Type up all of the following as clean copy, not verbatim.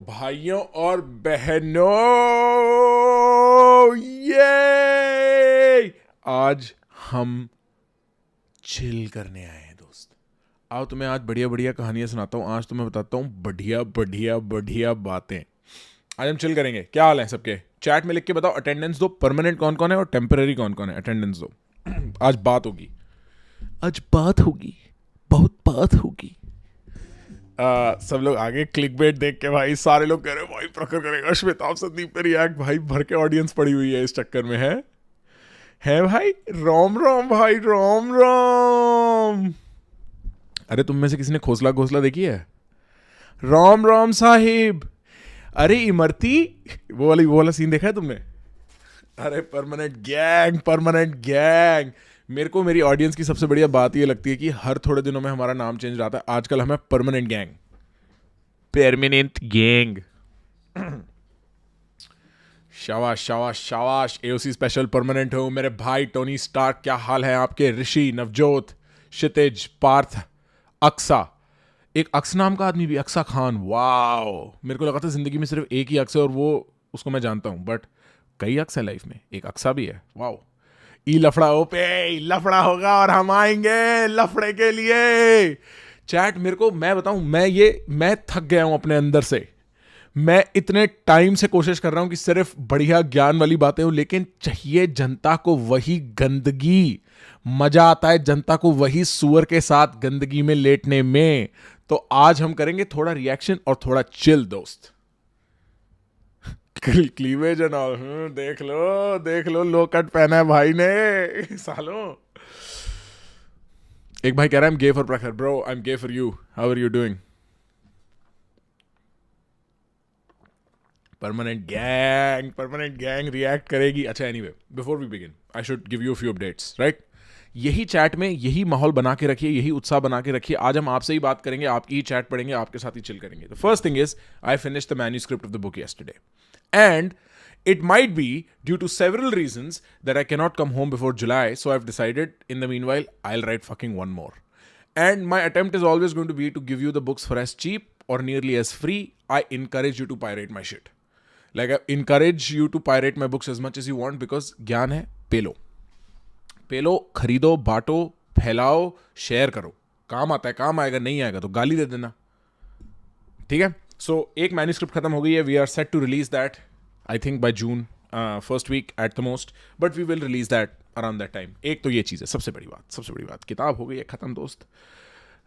भाइयों और बहनों, ये आज हम चिल करने आए हैं दोस्त। आओ तुम्हें आज बढ़िया बढ़िया कहानियां सुनाता हूँ। आज तुम्हें बताता हूँ बढ़िया बढ़िया बढ़िया बातें। आज हम चिल करेंगे। क्या हाल है सबके? चैट में लिख के बताओ अटेंडेंस दो। परमानेंट कौन कौन है और टेम्पररी कौन कौन है? अटेंडेंस दो। आज बात होगी, आज बात होगी, बहुत बात होगी। सब लोग आगे क्लिक बेट देख के भाई सारे लोग कह रहे हैं भाई प्रखर करेगा श्वेताब संदीप पे रिएक्ट। भाई भर के ऑडियंस पड़ी हुई है इस चक्कर में। है भाई। रोम रोम भाई, रोम रोम। अरे तुम में से किसी ने खोसला घोसला देखी है? रोम रोम साहिब। अरे इमरती, वो वाला सीन देखा है तुमने? अरे परमानेंट गैंग, परमानेंट गैंग। मेरे को मेरी ऑडियंस की सबसे बढ़िया बात ये लगती है कि हर थोड़े दिनों में हमारा नाम चेंज रहता है। आजकल हमें परमानेंट गैंग, परमानेंट गैंग। शाबाश शाबाश शाबाश। एओसी स्पेशल परमानेंट हो मेरे भाई टोनी स्टार्क। क्या हाल है आपके? ऋषि, नवजोत, क्षितिज, पार्थ, अक्सा। एक अक्स नाम का आदमी भी, अक्सा खान। वाओ, मेरे को लगा था जिंदगी में सिर्फ एक ही अक्स है और वो उसको मैं जानता हूं, बट कई अक्स है लाइफ में। एक अक्सा भी है। वाओ। ई लफड़ा ओपे, लफड़ा होगा और हम आएंगे लफड़े के लिए। चैट मेरे को, मैं बताऊं, मैं थक गया हूं अपने अंदर से। मैं इतने टाइम से कोशिश कर रहा हूं कि सिर्फ बढ़िया ज्ञान वाली बातें हो, लेकिन चाहिए जनता को वही गंदगी। मजा आता है जनता को वही सुअर के साथ गंदगी में लेटने में। तो आज हम करेंगे थोड़ा रिएक्शन और थोड़ा चिल दोस्त। Cleavage and all. देख लो लो कट पहना है भाई ने सालों। एक भाई कह रहा है I am gay for Prakhar. Bro I am gay for you. How are you doing? Permanent gang react करेगी। अच्छा anyway, before we begin I should give you few updates, right? यही चैट में यही माहौल बना के रखिए, यही उत्साह बना के रखिए। आज हम आपसे ही बात करेंगे, आपकी ही चैट पढ़ेंगे, आपके साथ ही चिल करेंगे। The first thing is I finished the manuscript of the book yesterday, and it might be due to several reasons that I cannot come home before July, so I've decided in the meanwhile I'll write fucking one more. And my attempt is always going to be to give you the books for as cheap or nearly as free. I encourage you to pirate my shit. Like I encourage you to pirate my books as much as you want, because ज्ञान है, पेलो पेलो, खरीदो, बांटो, फैलाओ, share करो। काम आता है, काम आएगा, नहीं आएगा तो गाली दे देना, ठीक है? सो एक मैन्यूस्क्रिप्ट खत्म हो गई है। We are set to release that I think by June, first week at the most, but we will release that around that time. एक तो ये चीज़ है, सबसे बड़ी बात, किताब हो गई है खत्म दोस्त।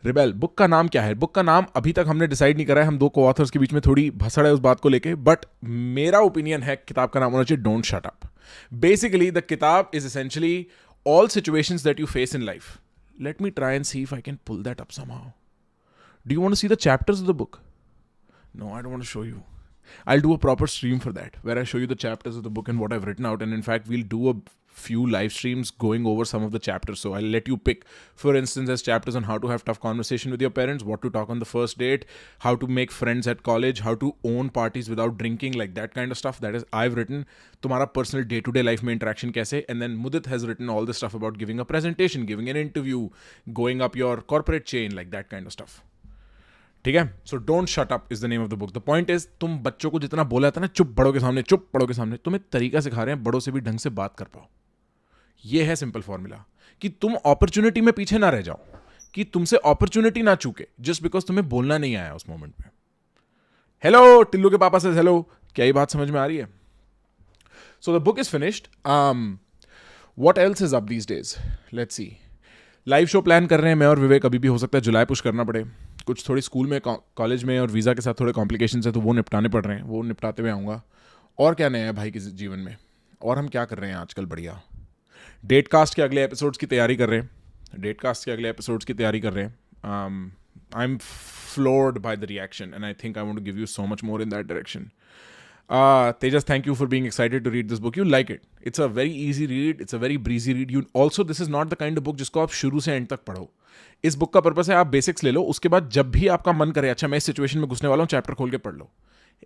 रिबेल बुक का नाम क्या है? बुक का नाम अभी तक हमने डिसाइड नहीं करा है। हम दो को ऑथर्स के बीच में थोड़ी भसड़ है उस बात को लेके, बट मेरा ओपिनियन है किताब का नाम होना चाहिए don't shut up. Basically the किताब is essentially all situations that you face in life. Let me try and see if I can pull that up somehow. Do you want to see the chapters of the book? No, I don't want to show you. I'll do a proper stream for that, where I show you the chapters of the book and what I've written out. And in fact, we'll do a few live streams going over some of the chapters. So I'll let you pick, for instance, as chapters on how to have tough conversation with your parents, what to talk on the first date, how to make friends at college, how to own parties without drinking, like that kind of stuff. That is, I've written तुम्हारा personal day-to-day life में interaction कैसे. And then Mudit has written all the stuff about giving a presentation, giving an interview, going up your corporate chain, like that kind of stuff. ठीक है? So don't shut up is the name of the book. The point is, तुम बच्चों को जितना बोला था ना चुप बड़ों के सामने, चुप बड़ों के सामने, तुम्हें तरीका सिखा रहे हैं बड़ों से भी ढंग से बात कर पाओ। ये है सिंपल फॉर्मूला, कि तुम अपॉर्चुनिटी में पीछे ना रह जाओ, कि तुमसे अपॉर्चुनिटी ना चूके जस्ट बिकॉज तुम्हें बोलना नहीं आया उस मोमेंट में। हेलो टिल्लू के पापा से हेलो। क्या ये बात समझ में आ रही है? So the book is finished. What else is up these days? Let's see. Live show plan कर रहे हैं मैं और विवेक। अभी भी हो सकता है जुलाई पुश करना पड़े। कुछ थोड़ी स्कूल में, कॉलेज में और वीज़ा के साथ थोड़े कॉम्प्लिकेशंस है, तो वो निपटाने पड़ रहे हैं। वो निपटाते हुए आऊँगा। और क्या नया है भाई के जीवन में? और हम क्या कर रहे हैं आजकल? बढ़िया। डेट कास्ट के अगले एपिसोड्स की तैयारी कर रहे हैं। I am floored by the reaction and I think I want to give you so much more in that direction. Tejas, thank you for being excited to read this book. You'll like it. It's a very easy read. It's a very breezy read. This is not the kind of book जिसको आप शुरू से and तक पढ़ो. इस book का purpose है आप बेसिक्स ले लो, उसके बाद जब भी आपका मन करे अच्छा मैं इस सिचुएशन में घुसने वाला हूँ, चैप्टर खोल के पढ़ लो.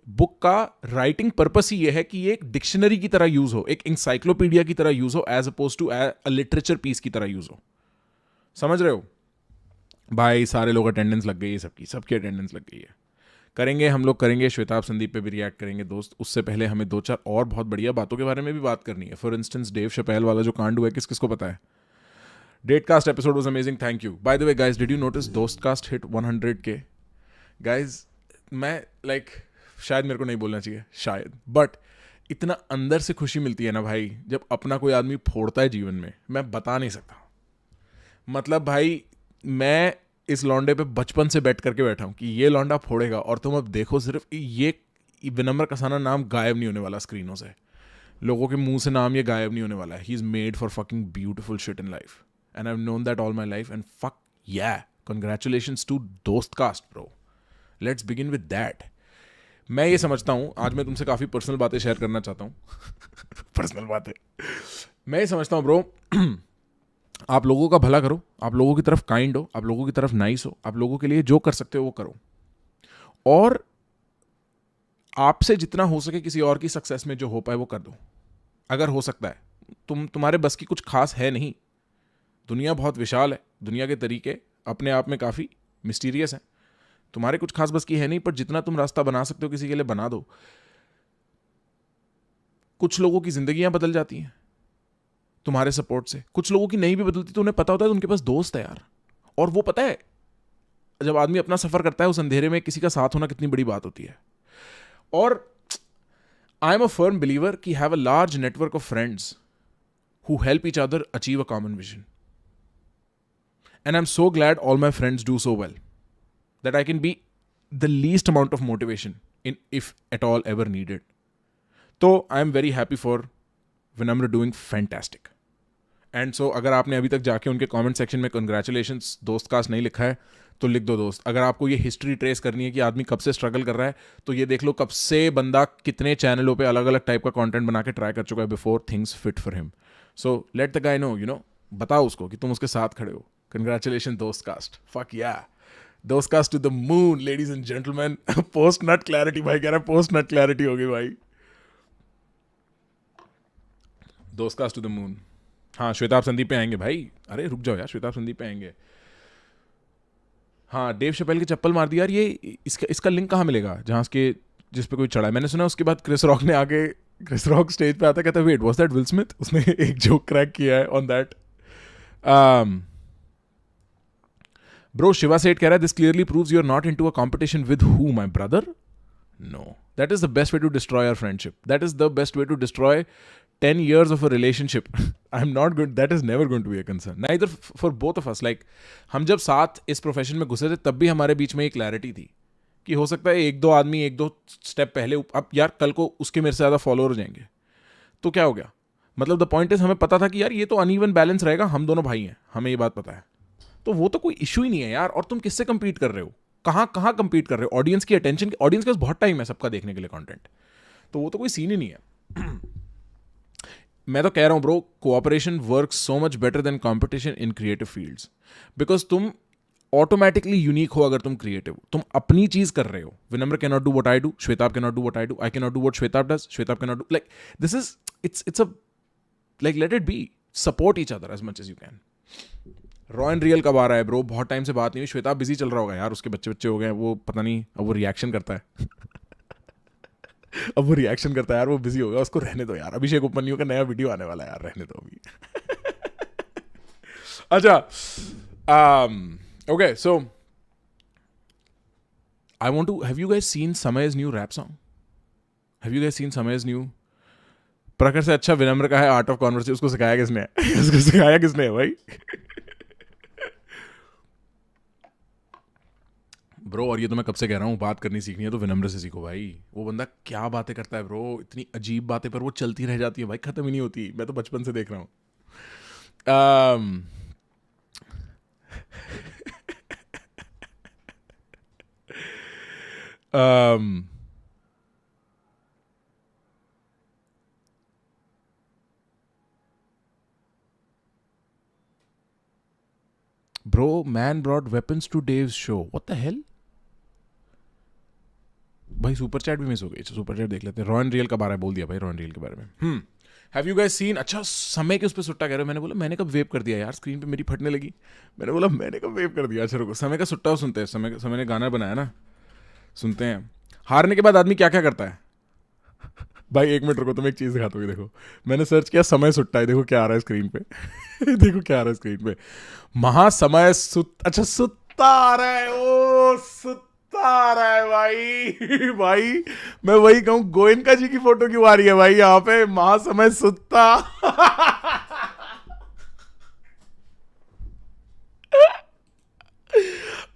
बुक का राइटिंग पर्पस ही ये है कि ये एक डिक्शनरी की तरह यूज हो, एक इंसाइक्लोपीडिया की तरह यूज हो, as oppose to a literature piece की तरह यूज हो. समझ रहे हो भाई? सारे लोग अटेंडेंस लग गई है, सबकी अटेंडेंस लग गई है. करेंगे, हम लोग करेंगे, श्वेताब संदीप पे भी रिएक्ट करेंगे दोस्त। उससे पहले हमें 2-4 और बहुत बढ़िया बातों के बारे में भी बात करनी है। फॉर इंस्टेंस डेव शपैल वाला जो कांड हुआ है, किस किस को पता है? Datecast episode was amazing, thank you. By the way guys, did you notice Dostcast hit 100K? Guys मैं शायद मेरे को नहीं बोलना चाहिए शायद, बट इतना अंदर से खुशी मिलती है ना भाई जब अपना कोई आदमी फोड़ता है जीवन में, मैं बता नहीं सकता। मतलब भाई मैं इस लौंडे पे बचपन से बैठ करके बैठा हूँ कि ये लौंडा फोड़ेगा, और तुम अब देखो सिर्फ ये विनम्र कसाना नाम गायब नहीं होने वाला स्क्रीनों से, लोगों के मुंह से नाम ये गायब नहीं होने वाला है। He is made for fucking beautiful shit in life and I have known that all my life and fuck yeah congratulations to Dostcast bro, let's begin with that. मैं ये समझता हूँ, आज मैं तुमसे काफ़ी पर्सनल बातें शेयर करना चाहता हूँ पर्सनल बातें। मैं ये समझता हूँ ब्रो, आप लोगों का भला करो, आप लोगों की तरफ काइंड हो, आप लोगों की तरफ नाइस हो, आप लोगों के लिए जो कर सकते हो वो करो, और आपसे जितना हो सके किसी और की सक्सेस में जो हो पाए वो कर दो। अगर हो सकता है, तुम्हारे बस की कुछ खास है नहीं, दुनिया बहुत विशाल है, दुनिया के तरीके अपने आप में काफ़ी मिस्टीरियस हैं, तुम्हारे कुछ खास बस की है नहीं, पर जितना तुम रास्ता बना सकते हो किसी के लिए बना दो। कुछ लोगों की जिंदगियां बदल जाती हैं तुम्हारे सपोर्ट से, कुछ लोगों की नहीं भी बदलती, तो उन्हें पता होता है उनके पास दोस्त है यार। और वो पता है, जब आदमी अपना सफर करता है उस अंधेरे में किसी का साथ होना कितनी बड़ी बात होती है। और I am a firm believer कि have a large network of friends who help each other achieve a common vision, and I am so glad all my friends do so well that I can be the least amount of motivation in if at all ever needed. तो I am very happy for Vinamra doing fantastic. And so अगर आपने अभी तक जाके उनके comment section में congratulations Dostcast नहीं लिखा है तो लिख दो दोस्त। अगर आपको ये हिस्ट्री ट्रेस करनी है कि आदमी कब से स्ट्रगल कर रहा है, तो ये देख लो कब से बंदा कितने चैनलों पे अलग अलग टाइप का कंटेंट बना के ट्राई कर चुका है before things fit for him. So let the guy know, you know, बताओ उसको कि तुम उसके साथ खड़े हो। Congratulation Dostcast, fuck yeah, Dostcast to the moon ladies and gentlemen. Post nut clarity भाई कह रहा है, पोस्ट नट क्लैरिटी होगी भाई। Dostcast to the moon. हाँ श्वेताब संदीप पे आएंगे भाई, अरे रुक जाओ यार, श्वेताब संदीप पे आएंगे। हाँ डेव शपेल की चप्पल मार दी यार, ये इसका लिंक कहाँ मिलेगा जहाँ के जिस पे कोई चढ़ा है? मैंने सुना उसके बाद क्रिस रॉक ने आगे, क्रिस रॉक स्टेज पे आता कहता wait was that will Smith, उसने एक जोक क्रैक किया है ऑन दैट। ब्रो शिवा सेठ कह रहा है this clearly proves you are not into a competition with who my brother. No, that is the best way to destroy our friendship, that is the best way to destroy 10 years of a relationship. I'm not good, that is never going to be a concern, neither for both of us. Like हम जब साथ इस profession में घुसे थे तब भी हमारे बीच में एक क्लैरिटी थी कि हो सकता है एक दो आदमी एक दो स्टेप पहले, अब यार कल को उसके मेरे से ज़्यादा फॉलोअर हो जाएंगे तो क्या हो गया? मतलब द पॉइंट इज हमें पता था कि यार ये तो अनइवन बैलेंस रहेगा, हम दोनों भाई हैं, हमें ये बात पता है, तो वो तो कोई इशू ही नहीं है यार। और तुम किससे कंपीट कर रहे हो, कहाँ कंपीट कर रहे हो? ऑडियंस की अटेंशन, ऑडियंस के पास बहुत टाइम है सबका देखने के लिए कंटेंट, तो वो तो कोई सीन ही नहीं है। मैं तो कह रहा हूं bro, cooperation works so much better than competition in creative fields, because तुम ऑटोमेटिकली यूनिक हो अगर तुम क्रिएटिव, तुम अपनी चीज कर रहे हो। Vinamra can not do what I do, Shwetab can not do what I do, I can not do what Shwetab does, Shwetab can not do, like this is it's a like let it be, support each other as much as you can. Raw and real कब आ रहा है bro? बहुत time से बात नहीं हुई। Shwetab busy चल रहा होगा यार, उसके बच्चे हो गए, वो पता नहीं, अब वो रिएक्शन करता है अब वो रिएक्शन करता है यार, वो बिजी हो गया, उसको रहने दो यार। अभिषेक उपमन्यु का नया वीडियो आने वाला है यार, रहने दो अभी। अच्छा, okay, so I want to, have you guys seen Samay's new rap song? Have you guys seen Samay's new? Prakhar से अच्छा विनम्र का है आर्ट ऑफ कॉन्वर्सेशन। उसको सिखाया किसने है? उसको सिखाया किसने है भाई? ब्रो, और ये तो मैं कब से कह रहा हूँ, बात करनी सीखनी है तो विनम्र से सीखो भाई। वो बंदा क्या बातें करता है ब्रो, इतनी अजीब बातें, पर वो चलती रह जाती है भाई, खत्म ही नहीं होती। मैं तो बचपन से देख रहा हूँ। Bro, man brought weapons to Dave's show. What the hell? भाई सुपर चैट भी मिस हो गई, सुपर चैट देख लेते हैं। रॉ एंड रियल कब आ रहा है? बोल दिया भाई रॉ एंड रियल के बारे में। Have you guys seen? अच्छा, समय के उस पर सुट्टा कह रहे हो। मैंने बोला मैंने कब वेव कर दिया यार, स्क्रीन पे मेरी फटने लगी। मैंने बोला मैंने कब वेव कर दिया। अच्छा रुको, समय का सुट्टा सुनते हैं। समय ने गाना बनाया ना, सुनते हैं। हारने के बाद आदमी क्या क्या करता है? भाई एक मिनट रुको, तुम एक चीज़ दिखाता हूँ। देखो मैंने सर्च किया समय सुट्टा है, देखो क्या आ रहा है स्क्रीन पे। देखो क्या आ रहा है स्क्रीन पे, महासमय अच्छा सुत्ता आ रहा है, ओ सुत्ता आ रहा है भाई। भाई मैं वही कहूँ, गोयनका जी की फोटो क्यों आ रही है भाई यहाँ पे, महासमय सुत्ता।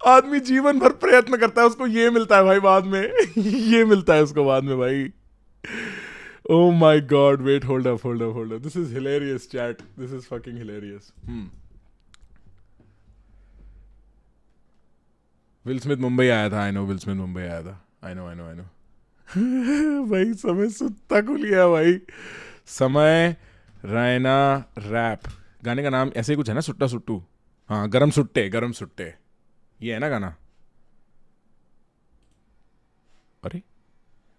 आदमी जीवन भर प्रयत्न करता है, उसको ये मिलता है भाई बाद में। ये मिलता है उसको बाद में भाई। Oh my god, wait, hold up. This is hilarious, chat. This is fucking hilarious. Will Smith Mumbai आया था, I know will Smith Mumbai आया था, आई नो। भाई समय सुत्ता को लिया भाई। समय रैना रैप, गाने का नाम ऐसे ही कुछ है ना, सुट्टा सुट्टू। हाँ, गरम सुट्टे, ये है ना गाना।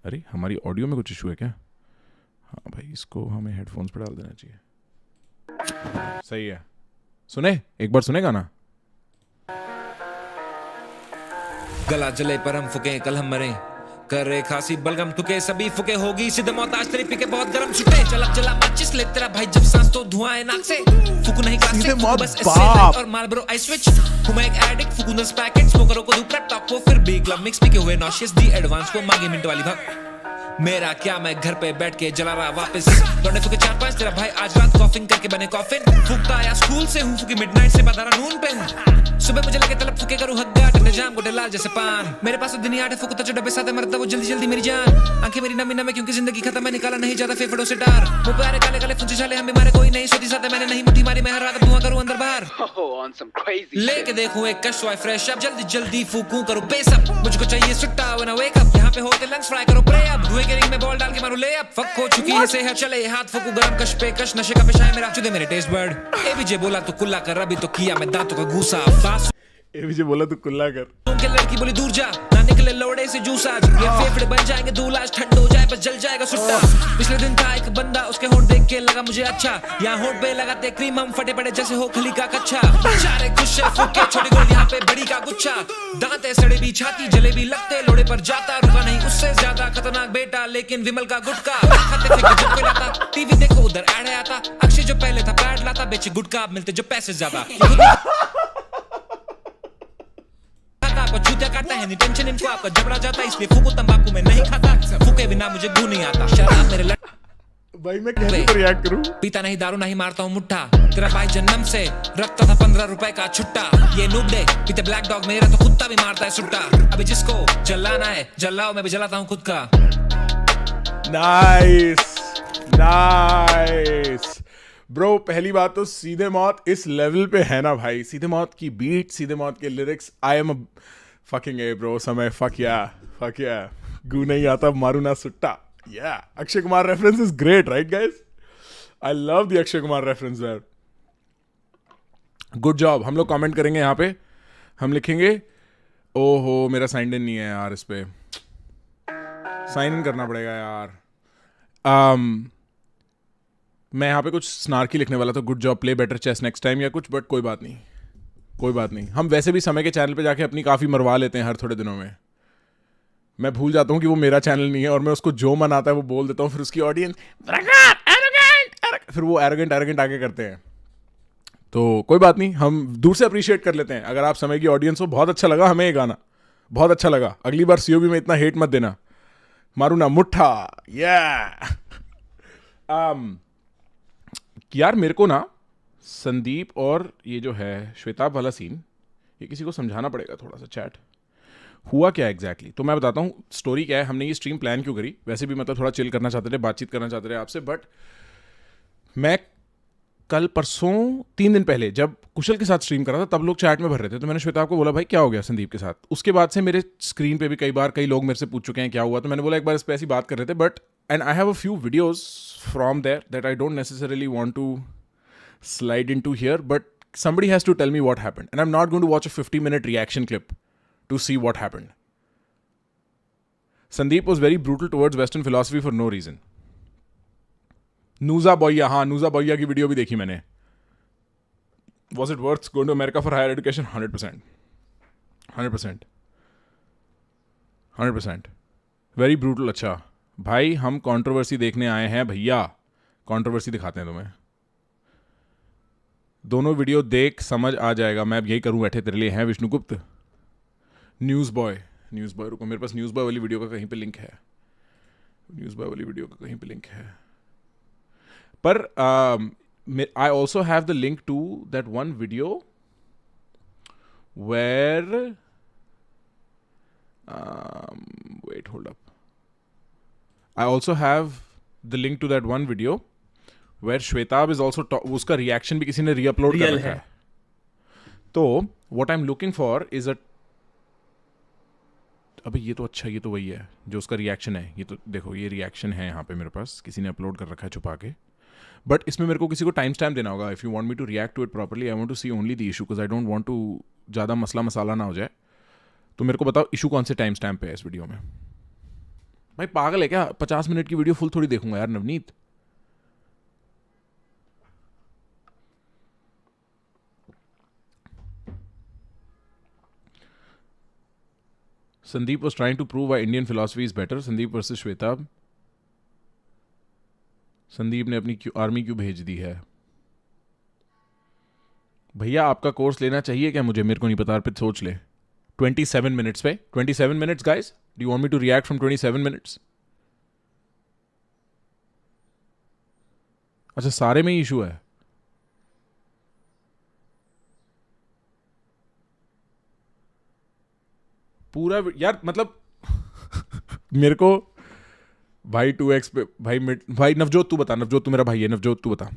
अरे हमारी ऑडियो में कुछ इशू है क्या? हाँ भाई, इसको हमें हेडफोन्स पे डाल देना चाहिए। सही है, सुने एक बार, सुने गाना। गला जले पर हम फुके, कल हम मरे, करे खांसी बलगम तुके, सभी फुके होगी सीधे मौत, आज तेरी पीके बहुत गरम छुट्टे। चला माचिस ले तेरा भाई, जब सांस तो धुआं है नाक से, फुकू नहीं काट से बस ऐसे और मार्लबोरो आई स्विच। हूं मैं एक एडिक्ट, फुकू 10 पैकेट, स्मोकरों को दूं प्रेप टॉप को, फिर बी क्लब मिक्स पी के हुए नॉशियस, दी एडवांस को मांगे मिनट वाली भाग। मेरा क्या, मैं घर पे बैठ के जला रहा वापस, लौटने फुके 4-5 तेरा भाई आज रात कॉफिंग करके बने कॉफिन। फूकता आया स्कूल से हूँ, फुकी मिडनाइट से बादारा नून पे हूँ, सुबह मुझे लगे तलब फुके करूँ हग्गा, टंडे जाम गोटे लाल जैसे पान। मेरे पास तो दुनिया 8 फुकता जो डब्बे साथ है, मरता वो जल्दी मेरी जान। आंखें मेरी नमी नमी क्योंकि जिंदगी खत्म है, निकाला नहीं जाता फेफड़ों से डार। वो प्यारे काले काले फुंचे छाले हम बीमारे, कोई नहीं सोती साथ मैंने नहीं मुट्ठी मारी, मैं हर रात धुआं करूँ अंदर बाहर। लेके देखूं एक कशवाई फ्रेश अप, जल्दी फूकूं करूँ बेसअप, मुझको चाहिए सुट्टा व्हेन आई वेक अप। यहाँ पे होते लंग्स फ्राई करो प्रे अप, धुएं के रिंग में बॉल डाल के मारू ले अप। फक हो चुकी है सेहत, चले हाथ फूकू गरम कश पे कश, नशे का पेशा है मेरा, चुदे मेरे टेस्ट बर्ड। एबीजे बोला तो कुल्ला कर, अभी तो किया मैं दांतों का घूसा। एबीजे बोला तो कुल्ला कर, के लड़की बोली दूर जा ना, निकले लोड़े से जूस आज, ये फेफड़े बन जाएंगे दूल्हा, आज ठंड हो जाए बस जल जाएगा सुट्टा। पिछले दिन था एक बंदा, उसके होंठ देख के लगा मुझे अच्छा, यहाँ होंठ पे लगाते क्रीम हम फटे पड़े जैसे हो खली का कच्चा। चारे खुश है फूके छोटी गोल, यहाँ पे बड़ी का गुच्छा, दांते सड़े भी छाती जलेबी लगते, लोड़े पर जाता रुका नहीं उससे ज्यादा खतरनाक बेटा, लेकिन विमल का गुटका खाते थे जब पे लाता। टीवी देखो उधर ऐड आता, अक्षय जो पहले था पैड लाता, बेचे गुटका अब मिलते जो पैसे ज्यादा। आपका चूतिया काटता है, नहीं टेंशन इनको आपका जबड़ा जाता, इसलिए फूको तंबाकू में नहीं खाता, फूके बिना मुझे गू नहीं आता। शराब मेरे भाई मैं कैसे रिएक्ट करूं? पीता नहीं दारू नहीं मारता हूँ मुट्ठा, तेरा भाई जन्म से रखता था 15 रुपए का छुट्टा। ये नूब दे पीते ब्लैक डॉग, मेरा तो कुत्ता भी मारता है सुट्टा। अभी जिसको जलाना है जलाओ, मैं भी जलाता हूँ खुद का। नाइस ब्रो, पहली बात तो सीधे मौत इस लेवल पे है ना भाई, सीधे मौत की बीट, सीधे मौत के lyrics, I am fucking a bro. Samay fuck या गू नहीं आता मारू ना सुट्टा। Yeah Akshay Kumar reference is great right guys, I love the Akshay Kumar reference there, good job. हम लोग कमेंट करेंगे यहाँ पे, हम लिखेंगे ओहो मेरा साइन इन नहीं है यार, इस पे साइन इन करना पड़ेगा यार। मैं यहाँ पे कुछ स्नार्की लिखने वाला था, good job, play better chess next time या कुछ, बट कोई बात नहीं। हम वैसे भी समय के चैनल पे जाके अपनी काफ़ी मरवा लेते हैं हर थोड़े दिनों में। मैं भूल जाता हूँ कि वो मेरा चैनल नहीं है, और मैं उसको जो मन आता है वो बोल देता हूँ, फिर उसकी ऑडियंस फिर वो एरोगेंट आगे करते हैं। तो कोई बात नहीं, हम दूर से अप्रिशिएट कर लेते हैं। अगर आप समय की ऑडियंस हो, बहुत अच्छा लगा हमें ये गाना, बहुत अच्छा लगा, अगली बार सीओबी में इतना हेट मत देना, मारू ना मुट्ठा। यार मेरे को ना संदीप और ये जो है श्वेताब वाला सीन, ये किसी को समझाना पड़ेगा थोड़ा सा। चैट हुआ क्या एग्जैक्टली तो मैं बताता हूँ स्टोरी क्या है। हमने ये स्ट्रीम प्लान क्यों करी, वैसे भी मतलब थोड़ा चिल करना चाहते थे, बातचीत करना चाहते थे आपसे, बट मैं कल परसों 3 दिन पहले जब कुशल के साथ स्ट्रीम कर रहा था, तब लोग चैट में भर रहे थे, तो मैंने श्वेताब को बोला भाई क्या हो गया संदीप के साथ। उसके बाद से मेरे स्क्रीन पे भी कई लोग मेरे से पूछ चुके हैं क्या हुआ, तो मैंने बोला एक बार इस पर ऐसी बात कर रहे थे, but and I have a few videos from there that I don't necessarily want to slide into here, but somebody has to tell me what happened, and I'm not going to watch a 50-minute reaction clip to see what happened. Sandeep was very brutal towards Western philosophy for no reason. Noosa Boyya, हाँ Noosa Boyya की video भी देखी मैंने। Was it worth going to America for higher education? 100%. 100%. Very brutal. अच्छा भाई, हम controversy देखने आए हैं भैया. कंट्रोवर्सी दिखाते हैं तुम्हें. दोनों वीडियो देख, समझ आ जाएगा. मैं अब यही करूं बैठे तेरे लिए. हैं विष्णुगुप्त. न्यूज़ बॉय रुको, मेरे पास न्यूज़ बॉय वाली वीडियो का कहीं पे लिंक है. न्यूज़ बॉय वाली वीडियो का कहीं पे लिंक है. पर I also have the link to that one video where wait, hold up. I also have the link to that one video where Shwetab is also उसका reaction भी किसी ने री-अपलोड कर रखा है. तो what I'm looking for is a अबे ये तो अच्छा, ये तो वही है जो उसका रिएक्शन है. ये तो देखो, ये रिएक्शन है यहाँ पे मेरे पास, किसी ने अपलोड कर रखा है छुपा के. बट इसमें मेरे को किसी को टाइम स्टैम्प देना होगा. If you want me to react to it properly, I want to see only the issue, because I don't want to ज़्यादा मसला मसाला ना हो जाए. तो मेरे को बताओ इशू कौन से टाइम स्टैम्प पे है इस वीडियो में. भाई पागल है क्या? 50 मिनट की वीडियो फुल थोड़ी देखूंगा यार Navneet. Sandeep was trying to prove why Indian philosophy is better. Sandeep versus Shwetab. Sandeep ने अपनी आर्मी क्यों भेज दी है? भैया आपका कोर्स लेना चाहिए क्या मुझे? मेरे को नहीं पता, अर्पित सोच ले. 27 मिनट्स पे. 27 minutes guys. Do you want me to react from 27 minutes? अच्छा, सारे में ही इशू है. पूरा यार मतलब मेरे को भाई 2x पे भाई नवजोत तू बता. नवजोत तू मेरा भाई है. नवजोत तू बता.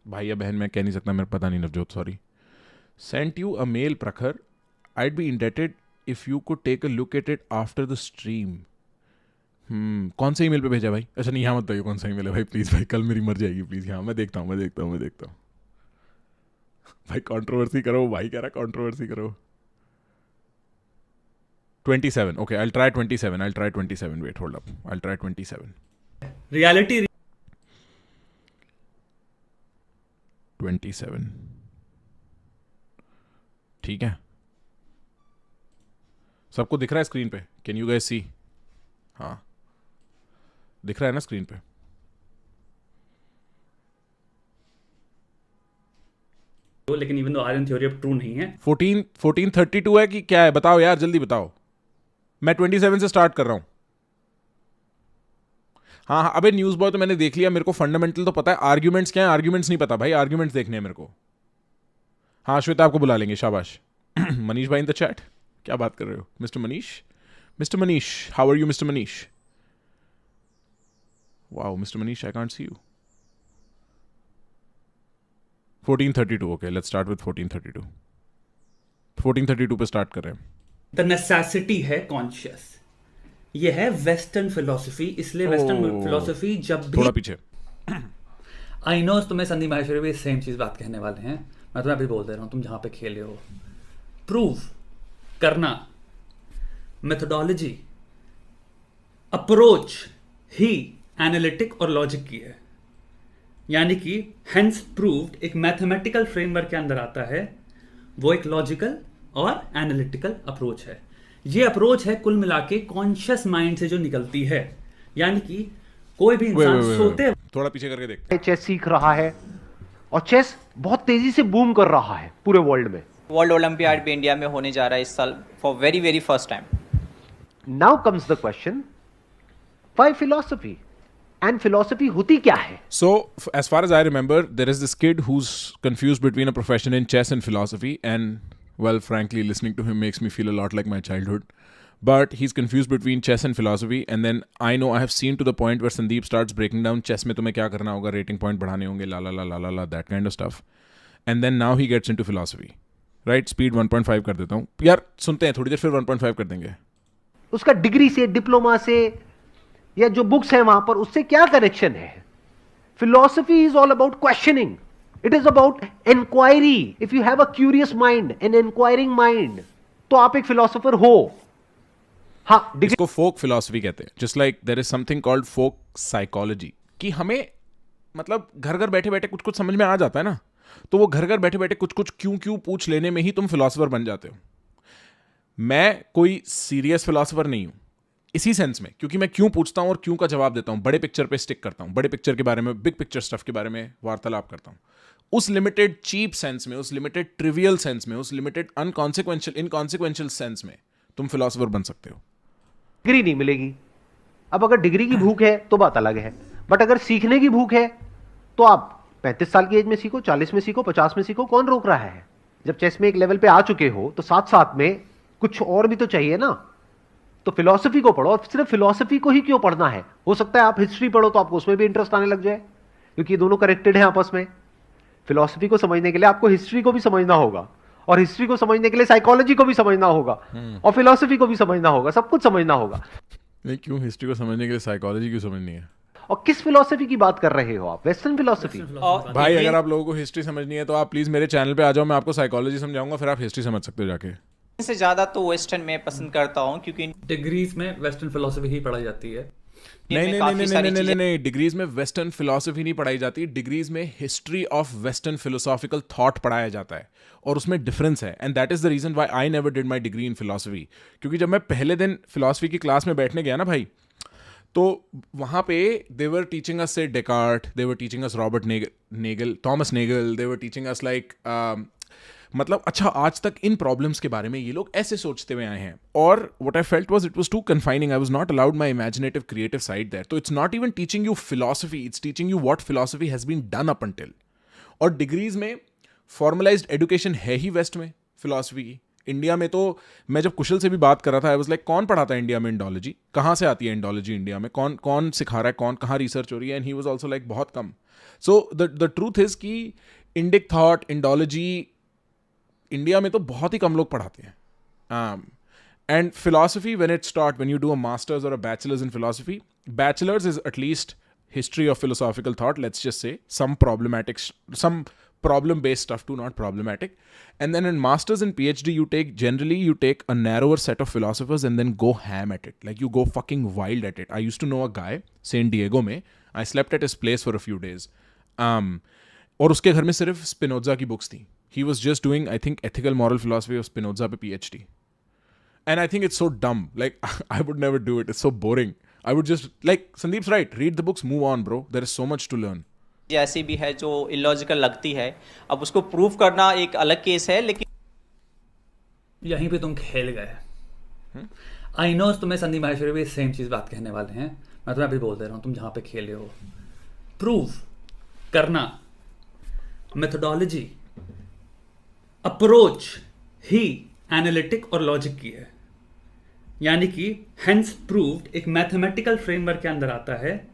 भाई या बहन मैं कह नहीं सकता, मेरे पता नहीं. Navjot sorry. Sent you a mail Prakhar. I'd be indebted if you could take a look at it after the stream. कौन सा ईमेल पे भेजा भाई? अच्छा नहीं, यहाँ मत बताइए कौन सा ईमेल है भाई प्लीज़. भाई कल मेरी मर जाएगी प्लीज़. यहाँ मैं देखता हूँ. भाई कंट्रोवर्सी करो. भाई कह रहा कंट्रोवर्सी करो. 27. Okay, I'll try 27. Wait, hold up. I'll try 27. Reality. 27. ठीक है. सबको दिख रहा है स्क्रीन पे? कैन यू गाइस सी? हाँ दिख रहा है ना स्क्रीन पे? लेकिन even though Aryan theory of true नहीं है. 1432 है कि क्या है? बताओ यार, जल्दी बताओ. मैं 27 से स्टार्ट कर रहा हूं. हाँ अबे न्यूज़ बॉय तो मैंने देख लिया. मेरे को फंडामेंटल तो पता है. आर्ग्यूमेंट्स क्या है? आर्ग्यूमेंट्स नहीं पता भाई. आर्ग्यूमेंट्स देखने हैं मेरे को. हाँ श्वेता आपको बुला लेंगे. शाबाश. मनीष भाई इन द चैट. क्या बात कर रहे हो mister Manish? How are you mister Manish? Wow mister Manish, I can't see you. 1432. Okay let's start with 1432. 1432 पे स्टार्ट कर रहे हैं. द नेसेसिटी है कॉन्शियस. ये है वेस्टर्न फिलोसफी. इसलिए वेस्टर्न फिलोसफी जब भी थोड़ा पीछे. आई नो तुम्हें संदीप माहेश्वरी भी सेम चीज बात कहने वाले हैं. मैं तुम्हें अभी बोल दे रहा हूं, तुम जहां पे खेले हो. प्रूव करना, मेथोडोलॉजी, अप्रोच ही एनालिटिक और लॉजिक की है. यानी कि हेंस प्रूव्ड एक मैथमेटिकल फ्रेमवर्क के अंदर आता है. वो एक लॉजिकल और एनालिटिकल अप्रोच है. ये अप्रोच है कुल मिला के कॉन्शियस माइंड से जो निकलती है. यानी कि कोई भी इंसान सोते थोड़ा पीछे करके देखते. चेस सीख रहा है और चेस बहुत तेजी से बूम कर रहा है पूरे वर्ल्ड में. वर्ल्ड ओलंपियाड भी इंडिया में होने जा रहा है इस साल for very first time. Now comes the question, why philosophy? And philosophy होती क्या है? So, as far as I remember, there is this kid who's confused between a profession in chess and philosophy, and well, frankly, listening to him makes me feel a lot like my childhood. But he's confused between chess and philosophy, and then I know I have seen to the point where Sandeep starts breaking down chess में तुम्हें क्या करना होगा, rating point बढ़ाने होंगे, la that kind of stuff. And then now he gets into philosophy. Right? Speed 1.5 कर देता हूँ. यार सुनते हैं थोड़ी देर, फिर 1.5 कर देंगे. उसका डिग्री से, डिप्लोमा से, या जो बुक्स हैं वहां पर, उससे क्या कनेक्शन है? Philosophy is all about questioning. It is about inquiry. If you have a curious mind, an inquiring mind, तो आप एक फिलोसोफर हो. हाँ, इसको फोक फिलॉसफी कहते हैं. Just like there is something called folk psychology, कि हमें मतलब घर घर बैठे बैठे कुछ कुछ समझ में आ जाता है ना, तो वो घर घर बैठे बैठे कुछ कुछ क्यों पूछ लेने में ही तुम फिलॉसफर बन जाते हो. मैं कोई सीरियस फिलोसोफर नहीं हूं इसी सेंस में, क्योंकि मैं क्यों पूछता हूं और क्यों का जवाब देता हूं, बड़े पिक्चर पे स्टिक करता हूं, बड़े पिक्चर के बारे में, बिग पिक्चर स्टफ के बारे में वार्तालाप करता हूं। उस लिमिटेड चीप सेंस में, उस लिमिटेड ट्रिवियल सेंस में, उस लिमिटेड अनकॉन्सिक्वेंशियल इनकॉन्सिक्वेंशियल सेंस में तुम फिलोसोफर बन सकते हो। डिग्री नहीं मिलेगी। अब अगर डिग्री की भूख है तो बात अलग है, बट अगर सीखने की भूख है तो आप 35 साल की एज में सीखो, 40 में सीखो, 50 में सीखो, कौन रोक रहा है? जब चेस में एक लेवल पे आ चुके हो तो साथ साथ में कुछ और भी तो चाहिए ना। तो फिलॉसफी को पढ़ो, और सिर्फ फिलॉसफी को ही क्यों पढ़ना है? हो सकता है आप हिस्ट्री पढ़ो तो आपको उसमें भी इंटरेस्ट आने लग जाए, क्योंकि ये दोनों कनेक्टेड हैं आपस में। फिलॉसफी को समझने के लिए आपको हिस्ट्री को भी समझना होगा, और हिस्ट्री को समझने के लिए साइकोलॉजी को भी समझना होगा, और फिलॉसफी को भी समझना होगा, सब कुछ समझना होगा। नहीं, क्यों हिस्ट्री को समझने के लिए साइकोलॉजी क्यों समझनी है? और किस फिलॉसफी की बात कर रहे हो आप? Western philosophy? और भाई ये- अगर आप लोगों को हिस्ट्री समझनी है तो आप प्लीज मेरे चैनल पे आ जाओ, मैं आपको साइकोलॉजी समझाऊंगा, फिर आप हिस्ट्री समझ सकते हो जाके। से ज्यादा तो वेस्टर्न में पसंद करता हूँ, क्योंकि डिग्रीज में वेस्टर्न फिलोसफी ही पढ़ाई जाती है। नहीं में नहीं काफी नहीं सारी नहीं नहीं चीजें- नहीं, डिग्रीज में वेस्टर्न फिलोसफी नहीं पढ़ाई जाती, डिग्रीज में history of western philosophical thought पढ़ाया जाता है, और उसमें डिफरेंस है। And that is the reason why I never did my degree in philosophy. क्योंकि जब मैं पहले दिन फिलोसफी की क्लास में बैठने गया ना भाई, तो वहाँ पे दे वर टीचिंग अस से Descartes, they were teaching us Robert Naegele, Thomas Naegele, they were teaching us like मतलब अच्छा आज तक इन प्रॉब्लम्स के बारे में ये लोग ऐसे सोचते हुए आए हैं, और what I felt was it was too confining, I was not allowed my imaginative creative side there. तो it's not even teaching you philosophy, it's teaching you what philosophy has been done up until. और degrees में formalised education है ही west में philosophy की। India में तो मैं जब कुशल से भी बात कर रहा था, आई वाज लाइक कौन पढ़ाता है इंडिया में इंडोलॉजी, कहाँ से आती है इंडोलॉजी इंडिया में, कौन कौन सिखा रहा है, कौन कहाँ रिसर्च हो रही है, and he was also like बहुत कम। सो द ट्रूथ इज कि इंडिक थॉट, इंडोलॉजी इंडिया में तो बहुत ही कम लोग पढ़ाते हैं। And philosophy when it start, when you do a masters or a bachelors in philosophy, bachelors is at least history of philosophical thought, let's just say some problem based stuff too, not problematic. And then in masters and PhD you take a narrower set of philosophers and then go ham at it, like you go fucking wild at it. I used to know a guy San Diego में, I slept at his place for a few days, और उसके घर में सिर्फ Spinoza की books थी. He was just doing I think ethical moral philosophy of Spinoza पे PhD, and I think it's so dumb, like I would never do it, it's so boring. I would just, like Sandeep's right, read the books, move on bro, there is so much to learn. ऐसी भी है जो illogical लगती है, अब उसको prove करना एक अलग केस है, लेकिन यहीं पे तुम खेल गए। आई नो तुम्हें संदीप माहेश्वरी भी सेम चीज बात कहने वाले हैं, मैं तुम्हें अभी बोल दे रहा हूं, तुम जहां पे खेले हो प्रूव करना, मेथोडोलॉजी, अप्रोच ही एनालिटिक और लॉजिक की है, यानी कि हेंस प्रूव्ड एक मैथमेटिकल फ्रेमवर्क के अंदर आता है,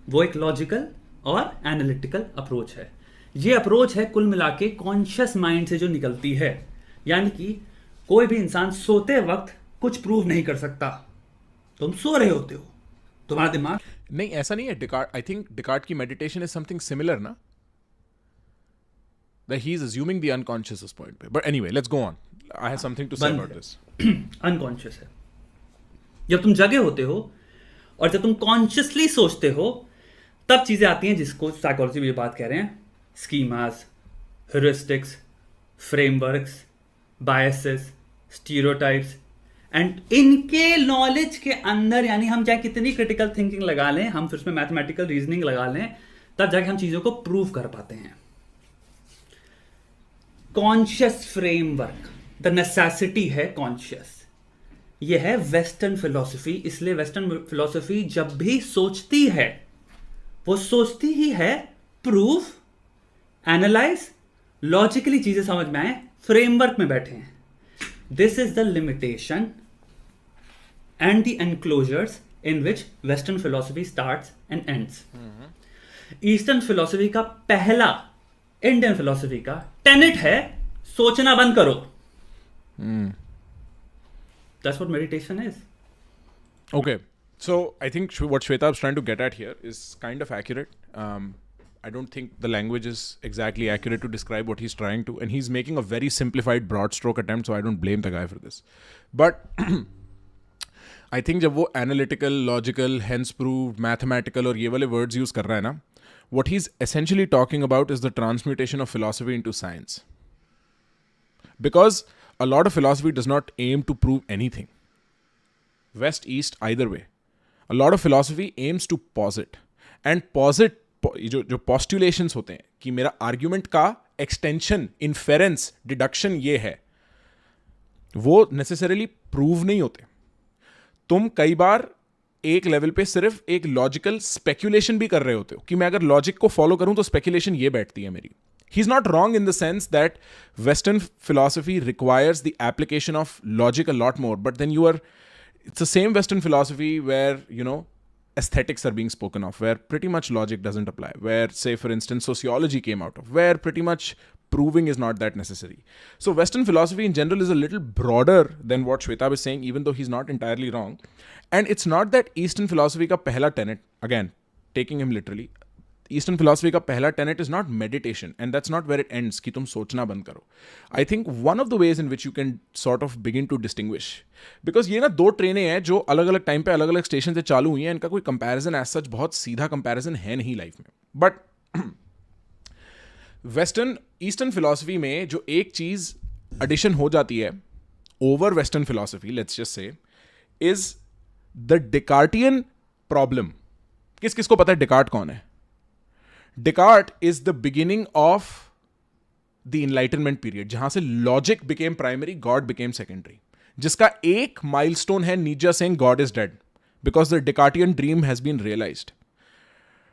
वो एक लॉजिकल और एनालिटिकल अप्रोच है। ये अप्रोच है कुल मिला के कॉन्शियस माइंड से जो निकलती है, यानी कि कोई भी इंसान सोते वक्त कुछ प्रूव नहीं कर सकता। तुम सो रहे होते हो, तुम्हारा दिमाग नहीं ऐसा नहीं है। डिकार्ट, आई थिंक डिकार्ट की मेडिटेशन इज समथिंग सिमिलर ना, that he is assuming the unconscious is point पे, but anyway let's go on, I have something to say about this. Unconscious है। जब तुम जगे होते हो और जब तुम कॉन्शियसली सोचते हो, तब चीजें आती हैं जिसको साइकोलॉजी में बात कह रहे हैं, schemas, heuristics, frameworks, biases, stereotypes, and इनके नॉलेज के अंदर, यानी हम चाहे कितनी क्रिटिकल थिंकिंग लगा लें, हम फिर उसमें मैथमेटिकल रीजनिंग लगा लें, तब जाके हम चीजों को प्रूव कर पाते हैं। कॉन्शियस फ्रेमवर्क, द नेसेसिटी है कॉन्शियस, यह है वेस्टर्न फिलॉसफी। इसलिए वेस्टर्न फिलॉसफी जब भी सोचती है, वो सोचती ही है प्रूव, एनालाइज, लॉजिकली चीजें समझ में आए, फ्रेमवर्क में बैठे हैं। This is the limitation and the enclosures in which western philosophy starts and ends. Eastern philosophy का पहला, इंडियन फिलॉसफी का टेनेट है, सोचना बंद करो। That's what meditation is. Okay, so I think what Shweta is trying to get at here is kind of accurate. I don't think the language is exactly accurate to describe what he's trying to, and he's making a very simplified broad stroke attempt, so I don't blame the guy for this. But I think जब वो analytical, logical, hence proved, mathematical और ये वाले words use कर रहा है ना, what he's essentially talking about is the transmutation of philosophy into science. Because a lot of philosophy does not aim to prove anything. West, East, either way. A lot of philosophy aims to posit. And posit, जो postulations होते हैं कि मेरा argument का extension, inference, deduction ये है, वो necessarily prove नहीं होते. तुम कई बार एक लेवल पे सिर्फ एक लॉजिकल स्पेक्यूलेशन भी कर रहे होते हो कि मैं अगर लॉजिक को फॉलो करूं तो स्पेक्यूलेशन ये बैठती है मेरी. He is not wrong in the sense that western philosophy requires the application of logic a lot more, but then you are, it's the same Western philosophy where, you know, aesthetics are being spoken of, where pretty much logic doesn't apply, where, say, for instance, sociology came out of, where pretty much proving is not that necessary. So Western philosophy in general is a little broader than what Shwetab is saying, even though he's not entirely wrong. And it's not that Eastern philosophy ka pehla tenet, again, taking him literally, Eastern philosophy का पहला tenet is not meditation, and that's not where it ends कि तुम सोचना बंद करो. I think one of the ways in which you can sort of begin to distinguish, because ये ना दो ट्रेनें हैं जो अलग अलग टाइम पे अलग अलग स्टेशन से चालू हुई हैं, इनका कोई कंपैरिजन एज सच बहुत सीधा कंपैरिजन है नहीं लाइफ में. बट वेस्टर्न ईस्टर्न फिलॉसफी में जो एक चीज एडिशन हो जाती है over western philosophy, let's just say, is the Cartesian problem. किस किस को पता है डिकार्ट कौन है? Descartes is the beginning of the Enlightenment period, जहां से logic became primary, God became secondary. जिसका एक milestone है Nietzsche saying God is dead because the Descartesian dream has been realized.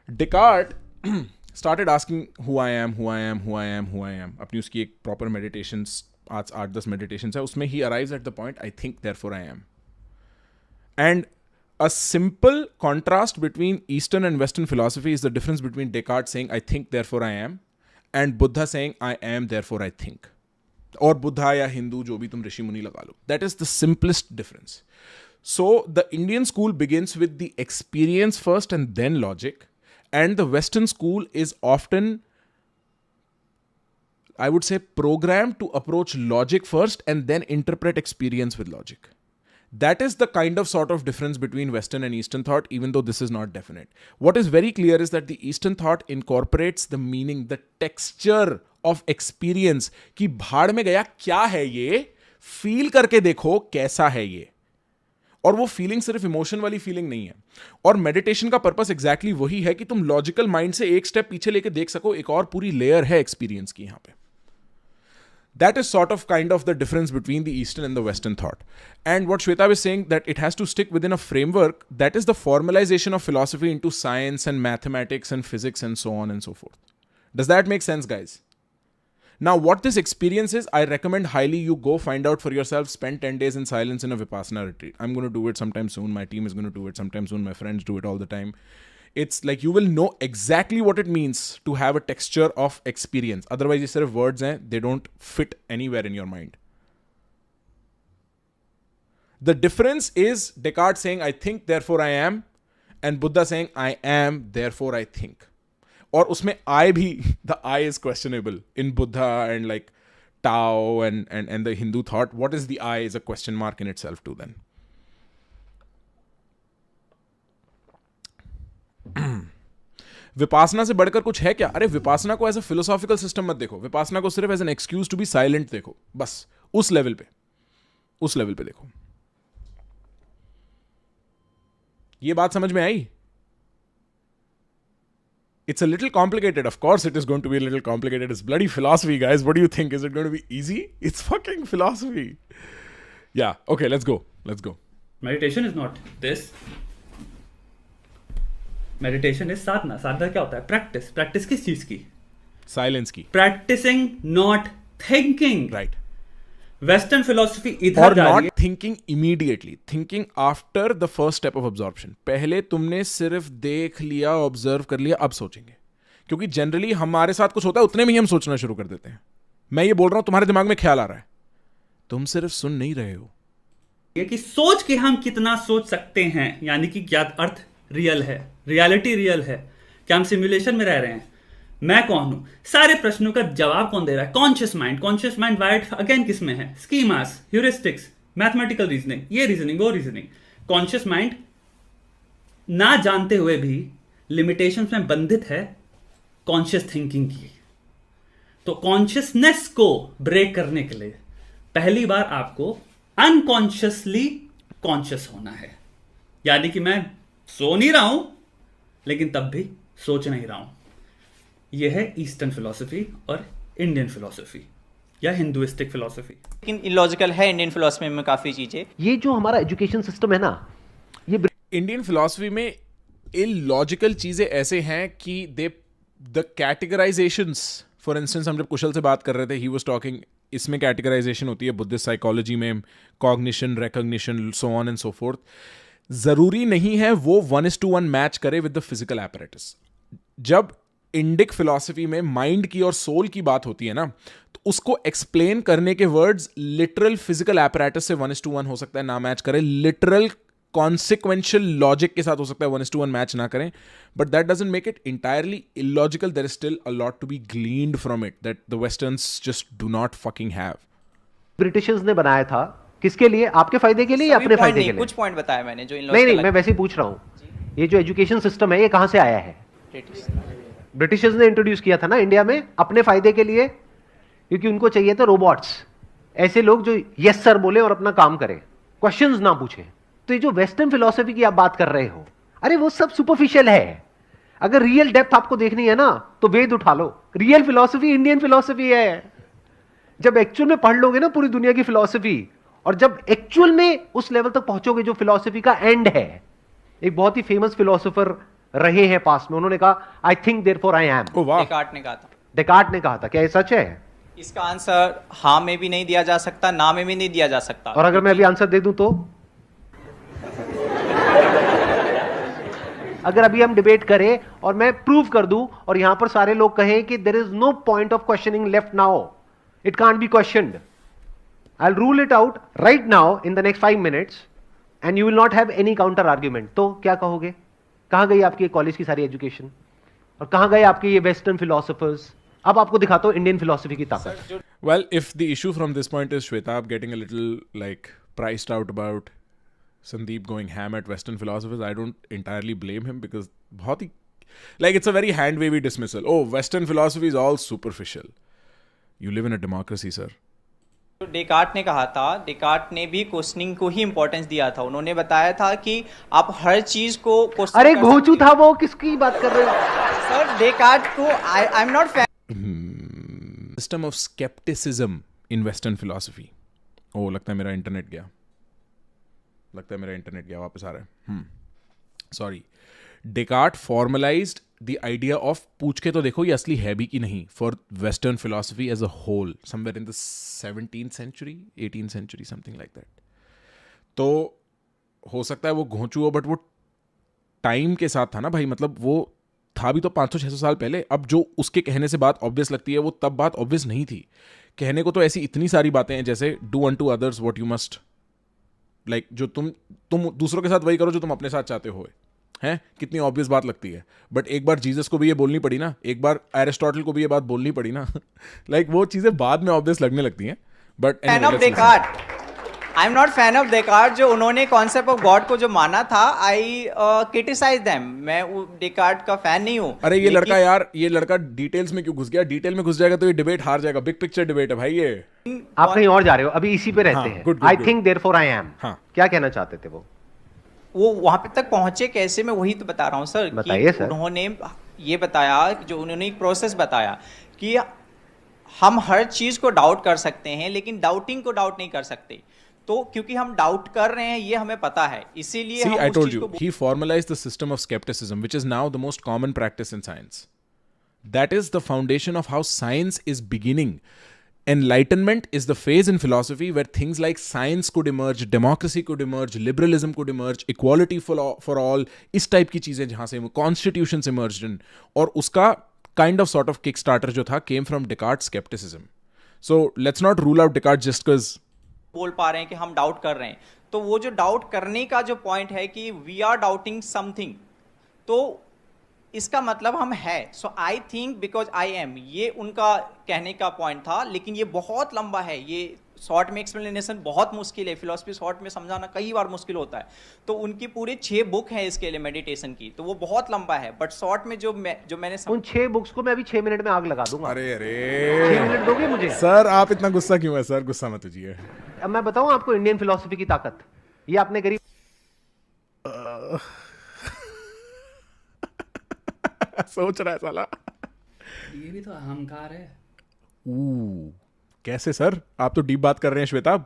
Descartes started asking who I am, who I am, who I am, who I am. अपनी उसकी एक proper meditations, 8-10 meditations है, उसमें he arrives at the point I think therefore I am. And a simple contrast between Eastern and Western philosophy is the difference between Descartes saying, I think, therefore I am, and Buddha saying, I am, therefore I think. Or Buddha ya Hindu, jo bhi tum Rishi Muni laga lo. That is the simplest difference. So, the Indian school begins with the experience first and then logic. And the Western school is often, I would say, programmed to approach logic first and then interpret experience with logic. That is the kind of sort of difference between Western and Eastern thought, even though this is not definite. What is very clear is that the Eastern thought incorporates the meaning, the texture of experience. कि भाड़ में गया क्या है ये, feel करके देखो कैसा है ये. और वो फीलिंग सिर्फ इमोशन वाली फीलिंग नहीं है. और मेडिटेशन का पर्पस एग्जैक्टली वही है कि तुम लॉजिकल माइंड से एक स्टेप पीछे लेके देख सको, एक और पूरी लेयर है एक्सपीरियंस की यहां पे. That is sort of kind of the difference between the Eastern and the Western thought. And what Shweta is saying, that it has to stick within a framework that is the formalization of philosophy into science and mathematics and physics and so on and so forth. Does that make sense, guys? Now, what this experience is, I recommend highly you go find out for yourself, spend 10 days in silence in a Vipassana retreat. I'm going to do it sometime soon. My team is going to do it sometime soon. My friends do it all the time. It's like you will know exactly what it means to have a texture of experience. Otherwise, ये सिर्फ words हैं, they don't fit anywhere in your mind. The difference is Descartes saying, I think, therefore I am, and Buddha saying, I am, therefore I think. और उसमें I भी, the I is questionable in Buddha and like Tao and the Hindu thought. What is the I is a question mark in itself too then. Vipassana से बढ़कर कुछ है क्या? अरे विपासना को एज अ फिलोसॉफिकल सिस्टम मत देखो, विपासना को सिर्फ as an excuse to be silent देखो, बस उस लेवल पे देखो. ये बात समझ में आई? It's a little complicated. Of course it is going to be a little complicated. It's bloody philosophy, guys. What do you think? Is it going to be easy? It's fucking philosophy. Yeah. Okay, let's go. Meditation is not this. Meditation is sadhana. Sadhana क्या होता है? Practice. Practice किस चीज की? Silence की. Practicing, not thinking. Right. Western philosophy और इधर जा रही not है. thinking immediately, thinking after the first step of absorption. पहले तुमने सिर्फ देख लिया, ऑब्जर्व कर लिया, अब सोचेंगे. क्योंकि जनरली हमारे साथ कुछ होता है, उतने में ही हम सोचना शुरू कर देते हैं. मैं ये बोल रहा हूं, तुम्हारे दिमाग में ख्याल आ रहा है, तुम सिर्फ सुन नहीं रहे हो. ये कि सोच के हम कितना सोच सकते हैं, यानी कि ज्ञात अर्थ रियल है, रियलिटी रियल है. क्या हम सिमुलेशन में रह रहे हैं? मैं कौन हूं? सारे प्रश्नों का जवाब कौन दे रहा है? कॉन्शियस माइंड वाइड अगेन किस में है? स्कीमास, ह्यूरिस्टिक्स, मैथमेटिकल रीजनिंग, ये रीजनिंग, वो रीजनिंग. कॉन्शियस माइंड ना जानते हुए भी लिमिटेशंस में बंधित है कॉन्शियस थिंकिंग की. तो कॉन्शियसनेस को ब्रेक करने के लिए पहली बार आपको अनकॉन्शियसली कॉन्शियस होना है, यानी कि मैं सो नहीं रहा हूं लेकिन तब भी सोच नहीं रहा हूं। यह है ईस्टर्न फिलॉसफी और इंडियन फिलॉसफी या हिंदुइस्टिक फिलॉसफी। लेकिन इलॉजिकल है इंडियन फिलोसफी में काफ़ी चीज़ें। ये जो हमारा एजुकेशन सिस्टम है ना, ये इंडियन फिलॉसफी में इलॉजिकल चीजें ऐसे हैं कि दे द कैटेगराइजेशंस, फॉर इंस्टेंस हम जब कुशल से बात कर रहे थे, ही वाज टॉकिंग, इसमें कैटेगराइजेशन होती है बुद्धिस्ट साइकोलॉजी में, cognition, recognition, so on and so fourth. जरूरी नहीं है वो 1:1 मैच करे विद द फिजिकल एपरेटस। जब इंडिक फिलॉसफी में माइंड की और सोल की बात होती है ना, तो उसको एक्सप्लेन करने के वर्ड्स लिटरल फिजिकल एपरेटस से 1:1 हो सकता है ना मैच करे, लिटरल कॉन्सिक्वेंशियल लॉजिक के साथ हो सकता है 1:1 मैच ना करें, but that doesn't make it entirely illogical. There is still a lot to be gleaned from it that the Westerns just do not fucking have. Britishers ने बनाया था किसके लिए? आपके फायदे के लिए या अपने फायदे के लिए? कुछ पॉइंट बताया मैंने जो नहीं, मैं वैसे ही पूछ रहा हूं, ये जो एजुकेशन सिस्टम है ये कहां से आया है? ब्रिटिशर्स ने इंट्रोड्यूस किया था ना इंडिया में अपने फायदे के लिए, क्योंकि उनको चाहिए थे रोबोट्स, ऐसे लोग जो यस सर बोले और अपना काम करें, क्वेश्चंस ना पूछें। तो ये जो वेस्टर्न फिलॉसफी की आप बात कर रहे हो, अरे वो सब सुपरफिशियल है। अगर रियल डेप्थ आपको देखनी है ना तो वेद उठा लो, रियल फिलॉसफी इंडियन फिलॉसफी है। जब एक्चुअल में पढ़ लोगे ना पूरी दुनिया की फिलॉसफी, और जब एक्चुअल में उस लेवल तक पहुंचोगे जो फिलॉसफी का एंड है, एक बहुत ही फेमस फिलॉसफर रहे हैं पास्ट में, उन्होंने कहा I think therefore I am. Descartes ने कहा था। डेकार्ट ने कहा था, क्या ये सच है? इसका आंसर हाँ में भी नहीं दिया जा सकता, ना में भी नहीं दिया जा सकता। और अगर मैं अभी आंसर दे दूं तो? अगर अभी हम डिबेट करें और मैं प्रूव कर दूं और यहां पर सारे लोग कहें कि there is no point of questioning left now, it can't be questioned, I will rule it out right now in the next 5 minutes and you will not have any counter argument, तो क्या कहोगे? कहां गई आपकी college की सारी education और कहां गए आपके ये वेस्टर्न फिलोसोफर्स? अब आपको दिखाता हूं इंडियन फिलॉसफी की ताकत। Well, if the issue from this point is Shwetab getting a little like priced out about Sandeep going ham at Western philosophers, I don't entirely blame him because बहुत ही like it's a very hand wavy dismissal. Oh, Western philosophy is all superficial. You live in a democracy, sir. तो Descartes ने कहा था, Descartes ने भी questioning को ही importance दिया था। उन्होंने बताया था कि आप हर चीज को क्वेश्चन। अरे घोचू था वो, किसकी बात कर रहे हो सर? डेकार्ट को आई am not fan. System of skepticism in Western philosophy. Oh, लगता है मेरा इंटरनेट गया, वापस आ रहा है। Sorry. Descartes formalised the idea of पूछ के तो देखो ये असली है भी कि नहीं for western philosophy as a whole somewhere in the 17th century, 18th century, something like that. तो हो सकता है वो घोंचू हो, बट वो टाइम के साथ था ना भाई, मतलब वो था भी तो 500-600 साल पहले। अब जो उसके कहने से बात ऑब्वियस लगती है, वो तब बात ऑब्वियस नहीं थी। कहने को तो ऐसी इतनी सारी बातें हैं, जैसे do unto others what you must, like जो तुम दूसरों के साथ वही करो जो तुम अपने साथ चाहते हो, हैं? कितनी ऑब्वियस बात लगती है, बट एक बार जीसस को भी ये बोलनी पड़ी ना, एक बार एरिस्टोटल को भी ये बात बोलनी पड़ी ना। लाइक वो चीजें बाद में ऑब्वियस लगने लगती हैं। But fan of Descartes, I am not fan of Descartes. जो उन्होंने कॉन्सेप्ट ऑफ गॉड को जो माना था, आई क्रिटिसाइज देम। मैं डेकार्ट का फैन नहीं हूं। अरे ये लड़का यार, ये लड़का डिटेल्स में क्यों घुस गया? डिटेल में घुस जाएगा तो ये डिबेट हार जाएगा। बिग पिक्चर डिबेट है भाई ये। आप कहीं और जा रहे हो, अभी इसी पे रहते हैं। I think therefore I am, क्या कहना चाहते थे वो वहां पे तक पहुंचे कैसे? मैं वही तो बता रहा हूँ सर। बताइए सर। उन्होंने ये बताया, जो उन्होंने एक प्रोसेस बताया कि हम हर चीज को डाउट कर सकते हैं, लेकिन डाउटिंग को डाउट नहीं कर सकते। तो क्योंकि हम डाउट कर रहे हैं ये हमें पता है, इसीलिए See, हम I उस told चीज you, को he formalized the system of skepticism, which is now the most common practice in science. That is the foundation of how science is beginning. Enlightenment is the phase in philosophy where things like science could emerge, democracy could emerge, liberalism could emerge, equality for all, इस type की चीजें जहां से constitutions emerged in, और उसका kind of sort of kickstarter जो था came from Descartes' skepticism. So let's not rule out Descartes just because बोल पा रहे हैं कि हम डाउट कर रहे हैं। तो वो जो डाउट करने का जो पॉइंट है कि वी आर डाउटिंग समथिंग, तो इसका मतलब हम है। So I think because I am, ये उनका कहने का पॉइंट था। लेकिन ये बहुत लंबा है, ये शॉर्ट में एक्सप्लेनेशन बहुत मुश्किल है, फिलोसफी शॉर्ट में समझाना कई बार मुश्किल होता है। तो उनकी पूरी 6 बुक हैं इसके लिए मेडिटेशन की, तो वो बहुत लंबा है, बट शॉर्ट में जो मैंने उन 6 बुक्स को मैं अभी 6 मिनट में आग लगा दूंगा। अरे 6 मिनट दोगे मुझे? सर आप इतना गुस्सा क्यों है सर? गुस्सा मत कीजिए। अब मैं बताऊं आपको इंडियन फिलोसफी की ताकत, ये आपने गरीब सोच रहा है साला। ये भी तो अहंकार है। कैसे सर? आप तो डीप बात कर रहे हैं श्वेताब।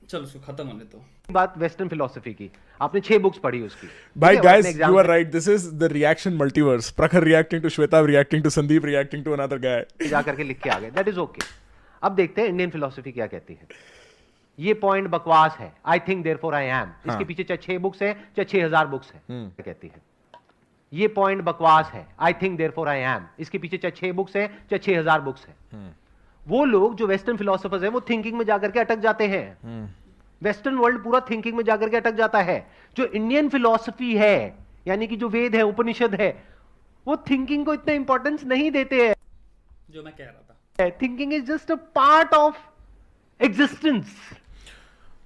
चलो उसको खत्म होने तो। बात वेस्टर्न फिलोसफी की, आपने 6 बुक्स पढ़ी उसकी। भाई ठीक है, guys, आपने exam you are में right. This is the reaction multiverse. Prakhar reacting to Shweta, reacting to Sandeep, reacting to another guy. जा करके लिख के आ गए, दैट इज ओके। अब देखते हैं इंडियन फिलोसफी क्या कहती है। ये पॉइंट बकवास है, I think therefore I am, इसके पीछे चाहे 6 बुक्स है चाहे 6000 बुक्स है, क्या कहती है। ये पॉइंट बकवास है, I think therefore I am, इसके पीछे चाहे 6 बुक्स है चाहे 6000 बुक्स है। वो लोग जो वेस्टर्न फिलोसोफर्स हैं वो थिंकिंग में जाकर के अटक जाते हैं। वेस्टर्न वर्ल्ड पूरा थिंकिंग में जाकर के अटक जाता है। जो इंडियन फिलोसफी है, यानी कि जो वेद है, उपनिषद है, वो थिंकिंग को इतना इंपॉर्टेंस नहीं देते हैं। जो मैं कह रहा था, thinking is just a part of existence.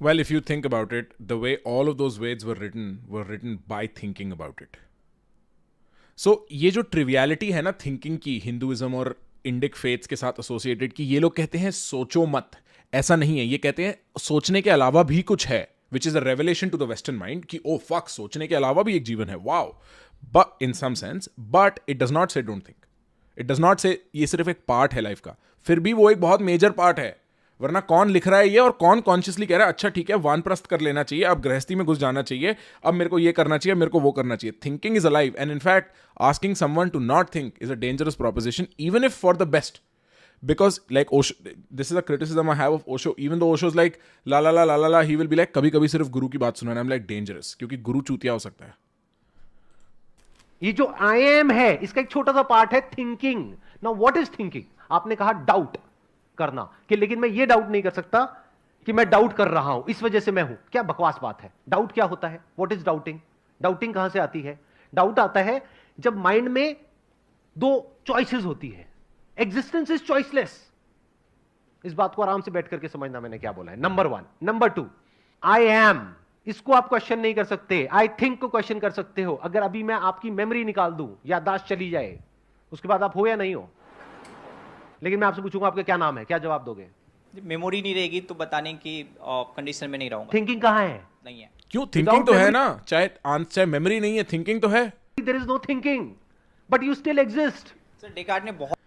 Well, if you think about it, the way all of those Veds were written by thinking about it. So, ये जो ट्रिवियलिटी है ना थिंकिंग की, हिंदुइज्म और इंडिक फेथ्स के साथ एसोसिएटेड, कि ये लोग कहते हैं सोचो मत, ऐसा नहीं है। ये कहते हैं सोचने के अलावा भी कुछ है, which is a revelation to the western mind कि ओ फक, सोचने के अलावा भी एक जीवन है, wow. But in some sense, but it does not say don't think, it does not say ये सिर्फ एक पार्ट है लाइफ का, फिर भी वो एक बहुत मेजर पार्ट है। वरना कौन लिख रहा है ये, और कौन कॉन्शियसली कह रहा है अच्छा ठीक है वानप्रस्थ कर लेना चाहिए, अब गृहस्थी में घुस जाना चाहिए, अब मेरे को ये करना चाहिए, मेरे को वो करना चाहिए। Thinking is alive, and in fact asking someone to not think is a dangerous proposition, even if for the best. Because like Osho, this is a criticism I have of Osho. Even though Osho's like la la la la la la, he will be like कभी कभी सिर्फ गुरु की बात सुना, I'm like dangerous, क्योंकि गुरु चूतिया हो सकता है। ये जो आई एम है, इसका एक छोटा सा पार्ट है thinking. Now what is thinking? आपने कहा डाउट करना, कि लेकिन मैं ये डाउट नहीं कर सकता कि मैं डाउट कर रहा हूं इस वजह से मैं हूं। क्या बकवास बात है। डाउट क्या होता है? What is doubting? डाउटिंग कहां से आती है? डाउट आता है जब माइंड में 2 चॉइसेस होती है। Existence is choiceless. इस बात को आराम से बैठ करके समझना मैंने क्या बोला है। नंबर 1। नंबर 2, आई एम, इसको आप क्वेश्चन नहीं कर सकते। आई थिंक को क्वेश्चन कर सकते हो। अगर अभी मैं आपकी मेमोरी निकाल दूं, याददाश्त चली जाए, उसके बाद आप हो या नहीं हो। लेकिन मैं आपसे पूछूंगा आपका क्या नाम है, क्या जवाब दोगे? मेमोरी नहीं रहेगी तो बताने की कंडीशन में नहीं रहूंगा। थिंकिंग कहां है? नहीं है। क्यों? थिंकिंग तो है ना, चाहे मेमोरी नहीं है, थिंकिंग तो है। There is no thinking but you still exist. Sir Descartes ने बहुत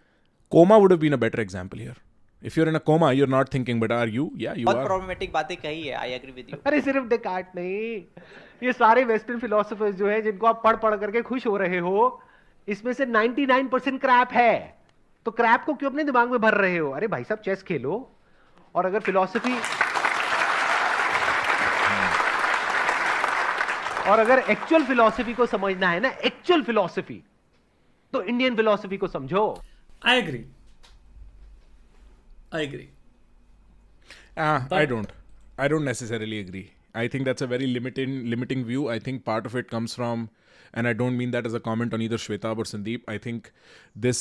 Coma would have been a better example here. If you're in a coma, you're not thinking, but are you? Yeah, you are. Problematic बातें कही है, I agree with you. अरे सिर्फ Descartes नहीं, ये सारे वेस्टर्न फिलोसोफर्स जो है जिनको आप पढ़ पढ़ करके खुश हो रहे हो, इसमें से 99% क्रैप है। तो क्रैप को क्यों अपने दिमाग में भर रहे हो? अरे भाई साहब चेस खेलो। और अगर फिलॉसफी और अगर एक्चुअल फिलॉसफी को समझना है ना, एक्चुअल फिलॉसफी, तो इंडियन फिलॉसफी को समझो। I agree. I don't necessarily agree. I think that's a very limiting view. I think part of it comes from, and I don't mean that as a comment on either Shwetab or Sandeep. I think this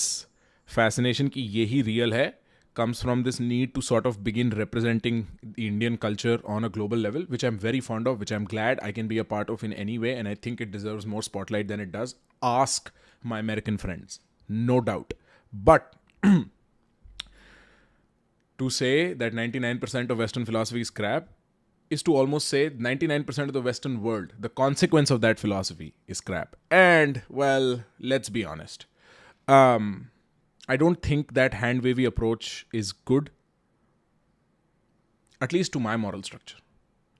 fascination ki yehi real hai comes from this need to sort of begin representing the Indian culture on a global level, which I'm very fond of, which I'm glad I can be a part of in any way, and I think it deserves more spotlight than it does. Ask my American friends, no doubt. But to say that 99% of Western philosophy is crap is to almost say 99% of the Western world, the consequence of that philosophy is crap. And, well, let's be honest. I don't think that hand-wavy approach is good, at least to my moral structure.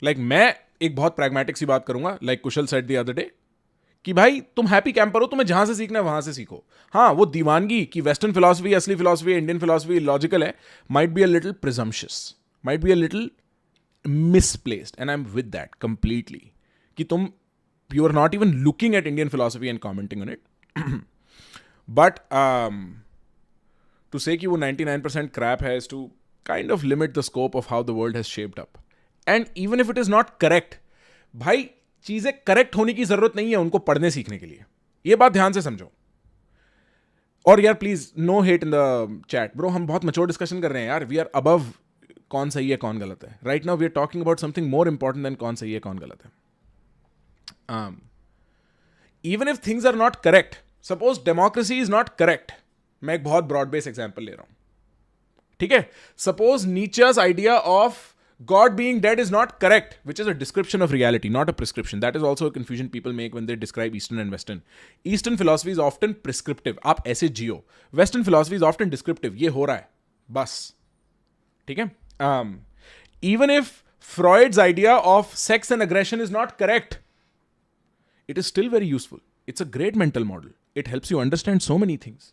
Like, मैं एक बहुत pragmatic सी बात करूंगा, like Kushal said the other day, कि भाई तुम happy camper हो, तुम्हें जहां से सीखना है वहां से सीखो। हाँ, वो दीवानगी कि वेस्टर्न फिलॉसफी, असली फिलॉसफी, इंडियन फिलॉसफी लॉजिकल है, might be a little presumptuous, might be a little misplaced, and I am with that completely, कि तुम you are not even looking at Indian philosophy and commenting on it. But to say कि वो 99% Krebs है is to kind of limit the scope of how the world has shaped up. And even if it is not correct, भाई चीजें correct होने की जरूरत नहीं है उनको पढ़ने सीखने के लिए। ये बात ध्यान से समझो। और यार please no hate in the chat bro, हम बहुत मैच्योर डिस्कशन कर रहे हैं यार। वी आर अबव कौन सही है कौन गलत है. Right now we are talking about something more important than कौन सही है कौन गलत है. Even if things are not correct, suppose democracy is not correct. मैं एक बहुत broad based example ले रहा हूं. ठीक है? Suppose Nietzsche's idea of God being dead is not correct, which is a description of reality, not a prescription. That is also a confusion people make when they describe Eastern and Western. Eastern philosophy is often prescriptive. आप ऐसे जियो. Western philosophy is often descriptive. ये हो रहा है. बस. ठीक है? Even if Freud's idea of sex and aggression is not correct, it is still very useful. It's a great mental model. It helps you understand so many things.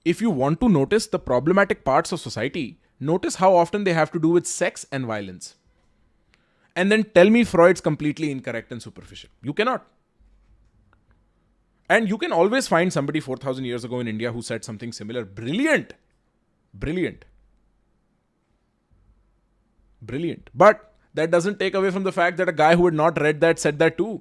If you want to notice the problematic parts of society, notice how often they have to do with sex and violence. And then tell me Freud's completely incorrect and superficial. You cannot. And you can always find somebody 4,000 years ago in India who said something similar. Brilliant. Brilliant. Brilliant. But that doesn't take away from the fact that a guy who had not read that said that too.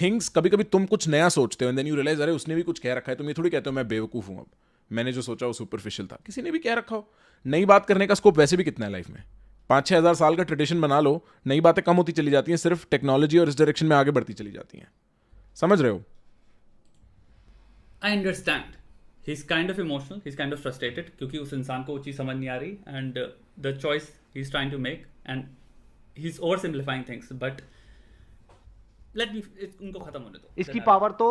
Things, कभी कभी तुम कुछ नया सोचते हो and then you realize अरे उसने भी कुछ कह रखा है. तुम ये थोड़ी कहते हो मैं बेवकूफ़ हूँ अब. मैंने जो सोचा वो सुपरफिशियल था. किसी ने भी कह रखा हो. नई बात करने का स्कोप वैसे भी कितना है लाइफ में. 5-6 हज़ार साल का ट्रेडिशन बना लो, नई बातें कम होती चली जाती हैं. सिर्फ टेक्नोलॉजी और इस डायरेक्शन में आगे बढ़ती चली जाती हैं. समझ रहे हो? I understand. He's kind of emotional. He's kind of frustrated क्योंकि उस इंसान को वो चीज़ समझ नहीं आ रही and the choice he's trying to make and he's oversimplifying things. But let me उनको खत्म होने दो. इसकी पावर तो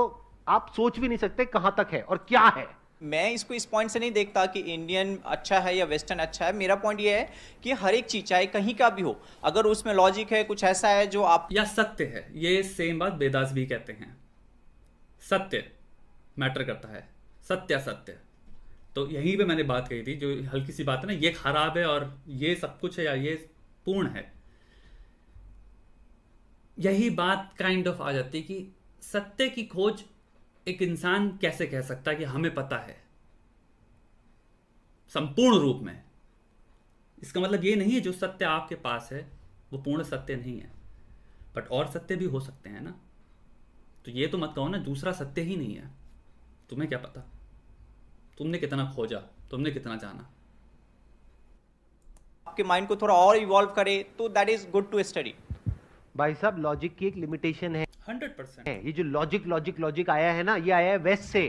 आप सोच भी नहीं सकते कहां तक है और क्या है. मैं इसको इस पॉइंट से नहीं देखता कि इंडियन अच्छा है या वेस्टर्न अच्छा है. मेरा पॉइंट ये है कि हर एक चीज चाहे कहीं का भी हो, अगर उसमें लॉजिक है, कुछ ऐसा है जो आप या सत्य है, ये सेम बात वेदास भी कहते हैं. सत्य मैटर करता है, सत्य. तो यहीं पे मैंने बात कही थी, जो हल्की सी बात है ना, ये खराब है और ये सब कुछ है या ये पूर्ण है. यही बात काइंड ऑफ आ जाती है कि सत्य की खोज एक इंसान कैसे कह सकता है कि हमें पता है संपूर्ण रूप में. इसका मतलब ये नहीं है जो सत्य आपके पास है वो पूर्ण सत्य नहीं है, बट और सत्य भी हो सकते हैं ना. तो ये तो मत कहो ना दूसरा सत्य ही नहीं है. तुम्हें क्या पता, तुमने कितना खोजा, तुमने कितना जाना. आपके माइंड को थोड़ा और इवॉल्व करे तो that is good to study. भाई साहब लॉजिक की एक लिमिटेशन है. 100%. ये जो लॉजिक आया है ना, ये आया है वेस्ट से.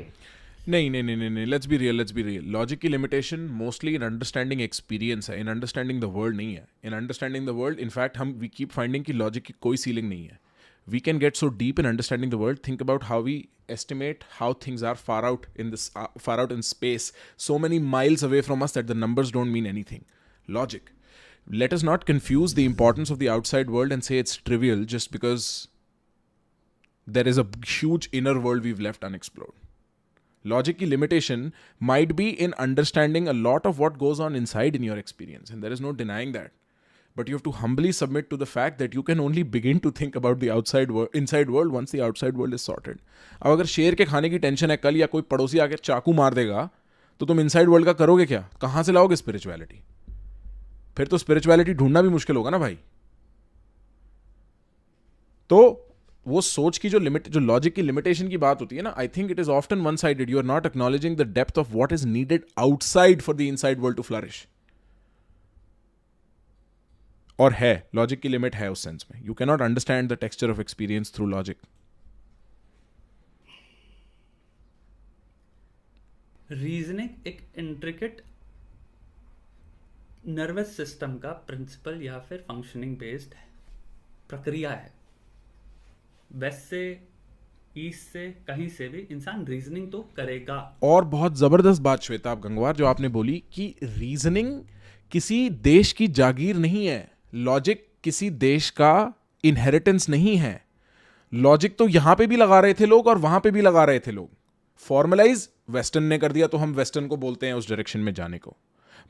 नहीं. Let's be real. Logic की limitation mostly in understanding experience है, in understanding the world नहीं है. In understanding the world, in fact, we keep finding कि logic की कोई ceiling नहीं है. We can get so deep in understanding the world. Think about how we estimate how things are far out in space, so many miles away from us that the numbers don't mean anything. Logic. Let us not confuse the importance of the outside world and say it's trivial just because there is a huge inner world we've left unexplored. Logic की limitation might be in understanding a lot of what goes on inside in your experience, and there is no denying that. But you have to humbly submit to the fact that you can only begin to think about the inside world once the outside world is sorted. अब अगर शेर के खाने की tension है कल या कोई पड़ोसी आके चाकू मार देगा तो तुम इनसाइड वर्ल्ड का करोगे क्या? कहाँ से लाओगे स्पिरिचुअलिटी? फिर तो स्पिरिचुअलिटी ढूंढना भी मुश्किल होगा ना भाई. तो वो सोच की जो लॉजिक की लिमिटेशन की बात होती है ना, I think it is often one sided. You are not acknowledging the depth of what is needed outside for the inside world to flourish. और है, लॉजिक की लिमिट है उस सेंस में. You can not understand the texture of experience through logic. Reasoning एक intricate nervous system का principle या फिर फंक्शनिंग बेस्ड प्रक्रिया है. वेस्ट से, ईस्ट से, कहीं से भी इंसान रीजनिंग तो करेगा. और बहुत जबरदस्त बात श्वेताब गंगवार जो आपने बोली कि रीजनिंग किसी देश की जागीर नहीं है. लॉजिक किसी देश का इनहेरिटेंस नहीं है. लॉजिक तो यहां पे भी लगा रहे थे लोग और वहां पे भी लगा रहे थे लोग. फॉर्मलाइज वेस्टर्न ने कर दिया तो हम वेस्टर्न को बोलते हैं उस डायरेक्शन में जाने को.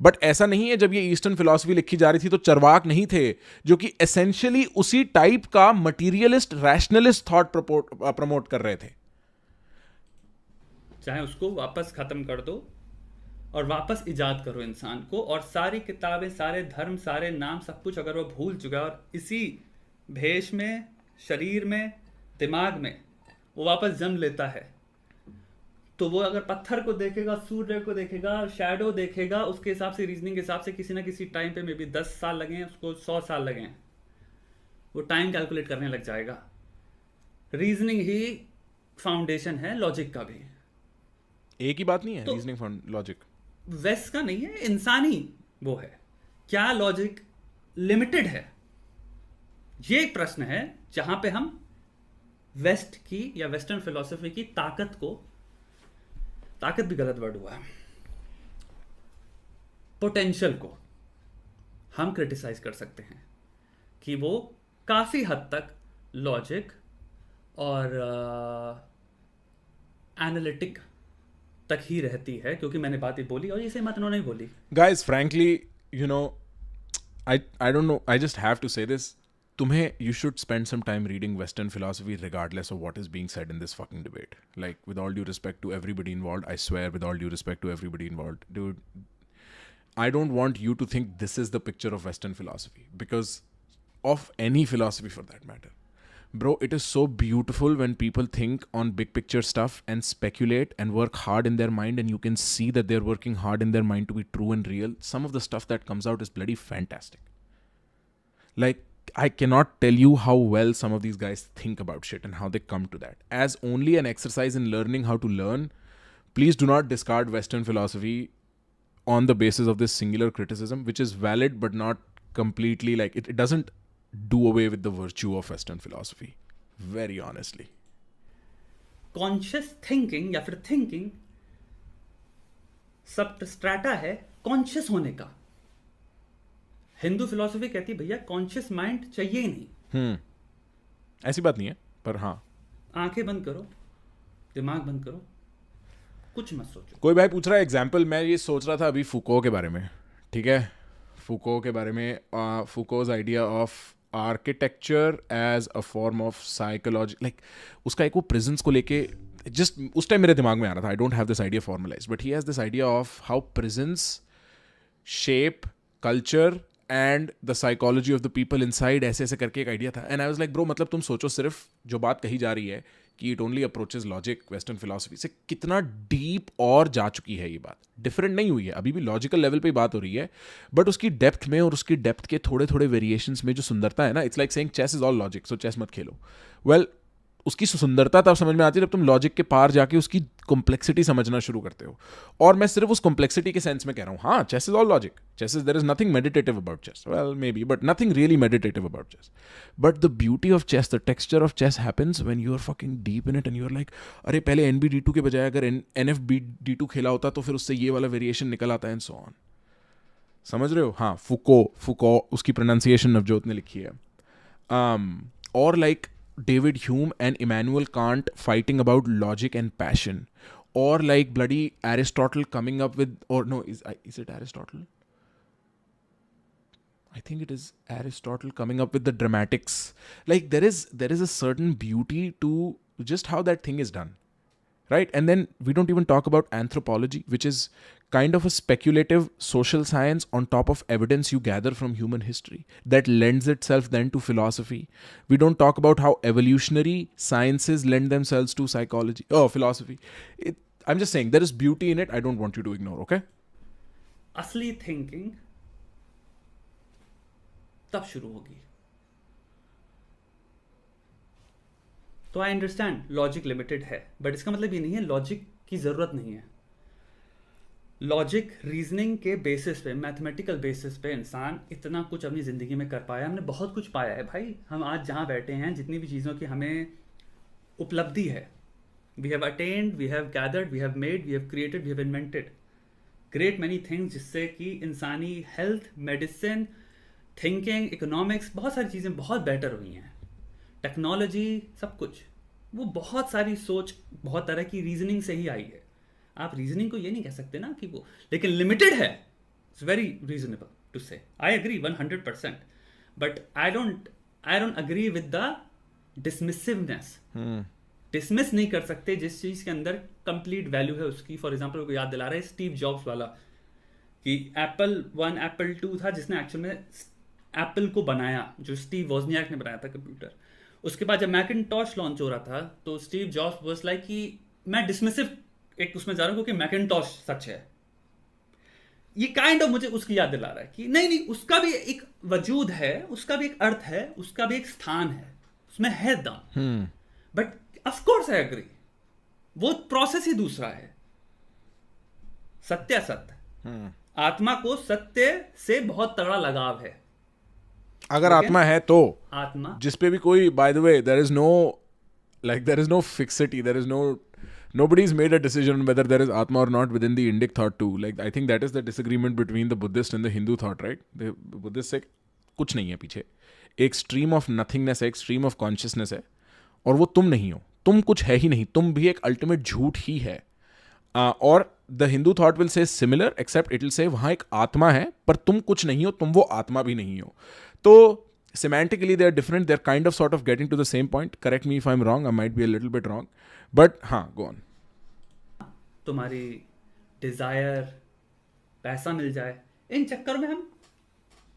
बट ऐसा नहीं है. जब ये ईस्टर्न फिलॉसफी लिखी जा रही थी तो चरवाक नहीं थे जो कि एसेंशियली उसी टाइप का मटीरियलिस्ट रैशनलिस्ट थॉट प्रमोट कर रहे थे. चाहे उसको वापस खत्म कर दो और वापस इजाद करो इंसान को, और सारी किताबें, सारे धर्म, सारे नाम, सब कुछ अगर वो भूल चुका है और इसी भेष में, शरीर में, दिमाग में वो वापस जन्म लेता है तो वो अगर पत्थर को देखेगा, सूर्य को देखेगा, शैडो देखेगा, उसके हिसाब से, रीजनिंग के हिसाब से किसी ना किसी टाइम पे मे बी 10 साल लगे, उसको 100 साल लगे, वो टाइम कैलकुलेट करने लग जाएगा। रीजनिंग ही फाउंडेशन है लॉजिक का भी। एक ही बात नहीं है तो- रीजनिंग फॉर लॉजिक। वेस्ट का नहीं है, इंसानी वो है। क्या लॉजिक लिमिटेड है? ये एक प्रश्न है जहां पे हम वेस्ट की या वेस्टर्न फिलॉसफी की ताकत भी गलत वर्ड हुआ है, पोटेंशियल को हम क्रिटिसाइज कर सकते हैं कि वो काफी हद तक लॉजिक और एनालिटिक तक ही रहती है, क्योंकि मैंने बात ही बोली और इसे मत उन्होंने बोली। Guys, frankly, you know, I don't know. I just have to say this. You should spend some time reading Western philosophy regardless of what is being said in this fucking debate. Like, with all due respect to everybody involved, I swear, with all due respect to everybody involved, dude, I don't want you to think this is the picture of Western philosophy, because of any philosophy for that matter. Bro, it is so beautiful when people think on big picture stuff and speculate and work hard in their mind, and you can see that they're working hard in their mind to be true and real. Some of the stuff that comes out is bloody fantastic. Like, I cannot tell you how well some of these guys think about shit and how they come to that. As only an exercise in learning how to learn, please do not discard Western philosophy on the basis of this singular criticism, which is valid but not completely, like, it doesn't do away with the virtue of Western philosophy, very honestly. Conscious thinking या फिर thinking सब strata है conscious होने का। Hindu philosophy कहती है भैया conscious mind चाहिए ही नहीं। ऐसी बात नहीं है, पर हाँ, आंखें बंद करो, दिमाग बंद करो, कुछ मत सोचो। कोई भाई पूछ रहा है एग्जाम्पल। मैं ये सोच रहा था अभी फूको के बारे में, ठीक है, फूको के बारे में, Foucault's idea of architecture as a form of psychology, like उसका एक वो प्रिजन्स को लेके जस्ट उस टाइम मेरे दिमाग में आ रहा था। I don't have this idea formalize, but he has this idea of how prisons shape culture and the psychology of the people inside, ऐसे ऐसे करके एक आइडिया था। And I was like bro, मतलब तुम सोचो, सिर्फ जो बात कही जा रही है कि it only approaches logic, western philosophy से कितना डीप और जा चुकी है ये बात। डिफरेंट नहीं हुई है, अभी भी लॉजिकल लेवल पे बात हो रही है, बट उसकी डेप्थ में और उसकी डेप्थ के थोड़े थोड़े वेरिएशंस में जो सुंदरता है ना, it's like saying chess is all logic, so chess मत खेलो। वेल, उसकी सुंदरता तब समझ में आती है जब तुम लॉजिक के पार जाके उसकी कॉम्प्लेक्सिटी समझना शुरू करते हो। और मैं सिर्फ उस कॉम्प्लेक्सिटी के सेंस में कह रहा हूँ, हाँ, chess is all logic, chess is, there is nothing meditative about chess, well may be, but nothing really meditative about chess. But the beauty of chess, the texture of chess happens when you are fucking deep in it and you are like, अरे पहले NB-D2 के बजाय अगर NF-D2 खेला होता तो फिर उससे ये वाला वेरिएशन निकल आता है, एंड सो ऑन। समझ रहे हो? हाँ, फुको उसकी प्रोनाउंसिएशन नवजोत ने लिखी है। और like David Hume and Immanuel Kant fighting about logic and passion, or like bloody Aristotle coming up with, or no, is it Aristotle? I think it is Aristotle coming up with the dramatics. Like there is a certain beauty to just how that thing is done, right? And then we don't even talk about anthropology, which is kind of a speculative social science on top of evidence you gather from human history that lends itself then to philosophy. We don't talk about how evolutionary sciences lend themselves to philosophy. I'm just saying there is beauty in it. I don't want you to ignore, okay? असली thinking तब शुरू होगी। तो I understand logic limited है, but इसका मतलब ये नहीं है लॉजिक की जरूरत नहीं है। लॉजिक रीजनिंग के बेसिस पे, मैथमेटिकल बेसिस पे इंसान इतना कुछ अपनी ज़िंदगी में कर पाया। हमने बहुत कुछ पाया है भाई। हम आज जहाँ बैठे हैं, जितनी भी चीज़ों की हमें उपलब्धि है, we have attend, we have gathered, we have made, we have created, we have invented great many things, जिससे कि इंसानी हेल्थ, मेडिसिन, थिंकिंग, इकोनॉमिक्स, बहुत सारी चीज़ें बहुत बेटर हुई हैं। टेक्नोलॉजी, सब कुछ, वो बहुत सारी सोच, बहुत तरह की रीजनिंग से ही आई है। आप रीजनिंग को ये नहीं कह सकते ना कि वो, लेकिन लिमिटेड है। It's very reasonable to say, I agree 100%, but I don't agree with the dismissiveness. Dismiss नहीं कर सकते जिस चीज के अंदर कंप्लीट वैल्यू है उसकी। फॉर एग्जाम्पल को याद दिला रहा है स्टीव जॉब्स वाला, कि एप्पल 1, एप्पल 2 था जिसने एक्चुअल में एप्पल को बनाया, जो स्टीव वोजनियाक ने बनाया था कंप्यूटर। उसके बाद जब मैकिनटॉश लॉन्च हो रहा था तो स्टीव जॉब्स वाज लाइक कि मैं डिसमिसिव एक उसमें जा रहा हूं क्योंकि मैकिन्टॉश सच है, ये काइंड ऑफ मुझे उसकी याद दिला रहा है कि नहीं उसका भी एक वजूद है, उसका भी एक अर्थ है, उसका भी एक स्थान है, उसमें है दम, but of course I agree, वो प्रोसेस ही दूसरा है। सत्य असत्य, आत्मा को सत्य से बहुत तगड़ा लगाव है। अगर आत्मा है तो आत्मा जिस पे भी कोई, bye the way, there is no fixity, there is nobody's made a decision whether there is atma or not within the Indic thought too. Like I think that is the disagreement between the Buddhist and the Hindu thought, right? The Buddhist से कुछ नहीं है पीछे, एक stream of nothingness है, एक stream of consciousness है, और वो तुम नहीं हो, तुम कुछ है ही नहीं, तुम भी एक ultimate झूठ ही है। और the Hindu thought will say similar, except it will say वहाँ एक आत्मा है पर तुम कुछ नहीं हो, तुम वो आत्मा भी नहीं हो। तो semantically they are different, they're kind of sort of getting to the same point. Correct me if I'm wrong, I might be a little bit wrong, but हाँ, go on. तुम्हारी डिजायर, पैसा मिल जाए, इन चक्कर में हम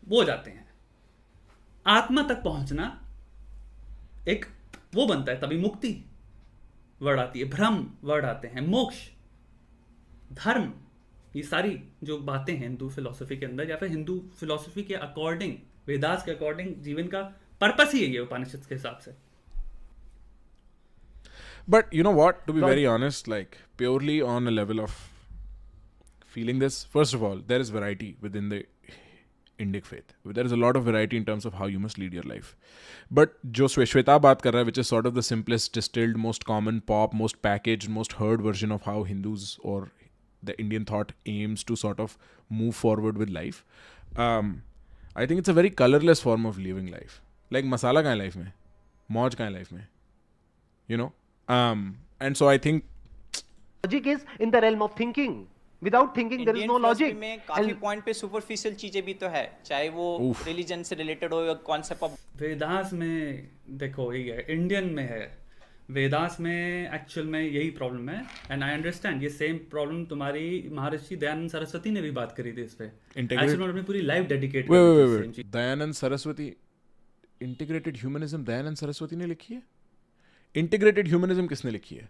वो जाते हैं। आत्मा तक पहुंचना एक वो बनता है, तभी मुक्ति वर्ड आती है, भ्रम वर्ड आते हैं, मोक्ष, धर्म, ये सारी जो बातें हैं हिंदू फिलॉसफी के अंदर या फिर हिंदू फिलॉसफी के अकॉर्डिंग, वेदास के अकॉर्डिंग जीवन का पर्पस ही है ये उपनिषद के हिसाब से। But you know what, to be very honest, like purely on a level of feeling this, first of all, there is variety within the Indic faith. There is a lot of variety in terms of how you must lead your life. But जो Shweta बात कर रहा है, which is sort of the simplest, distilled, most common, pop, most packaged, most heard version of how Hindus or the Indian thought aims to sort of move forward with life. I think it's a very colorless form of living life. Like masala कहाँ है life में, मौज कहाँ है life में, you know. And so I think logic is in the realm of thinking. Without thinking there is no logic. में काफी point पे सुपरफिशियल चीजें भी तो है, चाहे वो रिलीजन से रिलेटेड हो या कॉन्सेप्ट ऑफ। वेदास में देखो यही है, इंडियन में है, वेदास में एक्चुअल में यही प्रॉब्लम है। एंड आई अंडरस्टैंड ये सेम प्रॉब्लम तुम्हारी महर्षि दयानंद सरस्वती ने भी बात करी थी इस पे, एक्चुअली उन्होंने पूरी लाइफ डेडिकेट कर दी। दयानंद सरस्वती, इंटीग्रेटेड ह्यूमनिज्म दयानंद सरस्वती ने लिखी है? इंटीग्रेटेड ह्यूमनिज्म किसने लिखी है?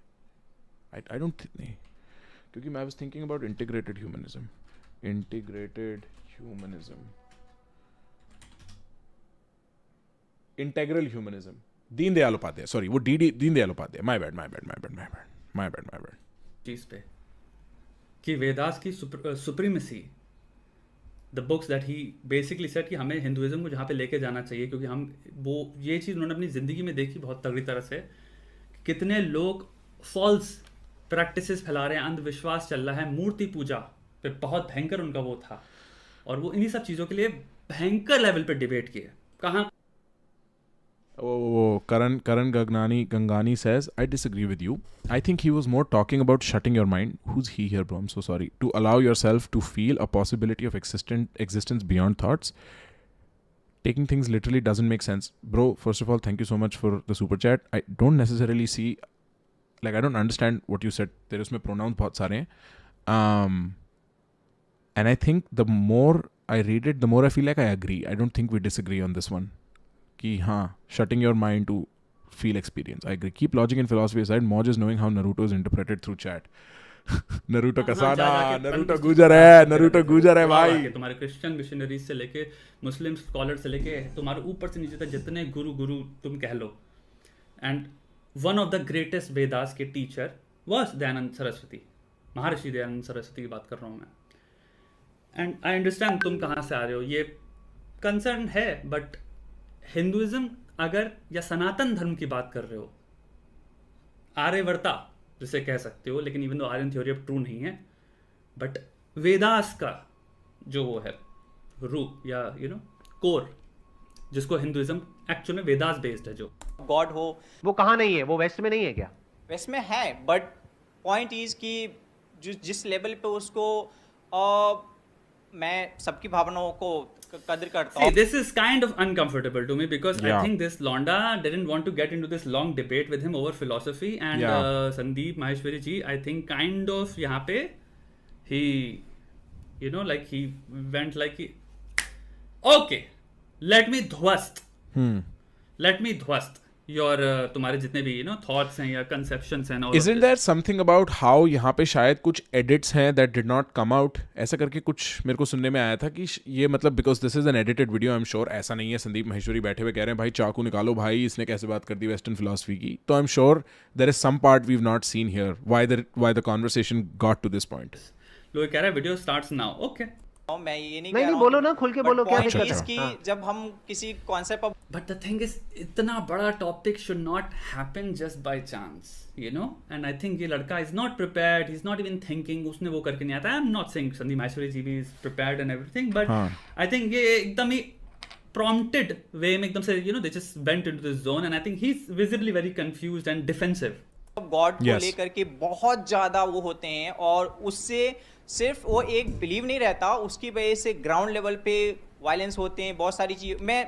आई डोंट थिंक, नहीं, क्योंकि मैं was thinking about integrated humanism, integral humanism, Deendayal Upadhyay, sorry वो दीनदयाल उपाध्याय, माय बैड चीज पे कि वेदास की supremacy, the books that he basically said कि हमें हिंदुइज्म को जहाँ पे लेके जाना चाहिए, क्योंकि हम वो ये चीज़ उन्होंने अपनी ज़िंदगी में देखी बहुत तगड़ी तरह से, कितने लोग फॉल्स प्रैक्टिसेस फैला रहे हैं, अंधविश्वास चल रहा है, मूर्ति पूजा पे बहुत भयंकर उनका वो था, और वो इन्हीं सब चीज़ों के लिए भयंकर लेवल पे डिबेट किए। कहाँ Karan Gangani says, I disagree with you. I think he was more talking about shutting your mind. Who's he here, bro? I'm so sorry. To allow yourself to feel a possibility of existence beyond thoughts. Taking things literally doesn't make sense. Bro, first of all, thank you so much for the super chat. I don't necessarily see, like, I don't understand what you said. There is my pronouns bahut sare hain. And I think the more I read it, the more I feel like I agree. I don't think we disagree on this one. कि हाँ, shutting your mind to feel experience. I agree. Keep logic and philosophy aside. Moj is knowing how Naruto is interpreted through chat. Naruto Kasana, Naruto Gujar है भाई। तुम्हारे Christian missionaries से लेके मुस्लिम scholar से लेके तुम्हारे ऊपर से नीचे तक जितने गुरु तुम कह लो, and one of the greatest Vedas के टीचर वाज दयानंद सरस्वती, महर्षि दयानंद सरस्वती की बात कर रहा हूँ मैं। एंड आई अंडरस्टैंड तुम कहाँ से आ रहे हो, ये कंसर्न है, बट हिंदुइज्म अगर या सनातन धर्म की बात कर रहे हो, आर्यवर्ता जिसे कह सकते हो, लेकिन even though Aryan theory of true नहीं है, बट वेदास का जो वो है रूप या कोर, जिसको हिंदुइज्म एक्चुअल में वेदास बेस्ड है, जो गॉड हो, वो कहाँ नहीं है? वो वेस्ट में नहीं है क्या? वेस्ट में है, बट पॉइंट इज कि जिस लेवल पे उसको मैं सबकी भावनाओं को कदर करता हूँ। This is kind of uncomfortable to me because I think this Londa didn't want to get into this long debate with him over philosophy, and Sandeep Maheshwari ji, I think kind of यहाँ पे he like he went like okay, let me ध्वस्त your तुम्हारे जितने भी thoughts हैं या conceptions हैं और Isn't there something about how यहाँ पे शायद कुछ edits हैं that did not come out, ऐसा करके कुछ मेरे को सुनने में आया था कि ये मतलब because this is an edited video, I'm sure ऐसा नहीं है संदीप महेश्वरी बैठे हुए कह रहे हैं भाई चाकू निकालो भाई इसने कैसे बात कर दी वेस्टर्न फिलोसफी की, तो I'm sure there is some part we've not seen here why the conversation got to this point. लोग कह रहे हैं वीडियो स्टार्ट्स नाउ, ओके। मैं ये नहीं नहीं कह रहा बोलो हूँ ना, खुल के but बोलो, क्या point दिक्कत is है? कि हाँ। जब हम किसी कॉन्सेप्ट पर बट द थिंग इज इतना बड़ा topic should not happen just by chance, and I think ये लड़का is not prepared, he is not even thinking, उसने वो करके नहीं आता। I am not saying Sandeep Maheshwari ji भी is prepared and everything, but I think ये एकदम ही प्रॉम्प्टेड वे में एकदम से they just went into this zone, and I think he is visibly very confused and defensive. God को Yes. लेकर के बहुत ज्यादा वो होते हैं और उससे सिर्फ वो एक बिलीव नहीं रहता, उसकी वजह से ग्राउंड लेवल पे वायलेंस होते हैं, बहुत सारी चीज। मैं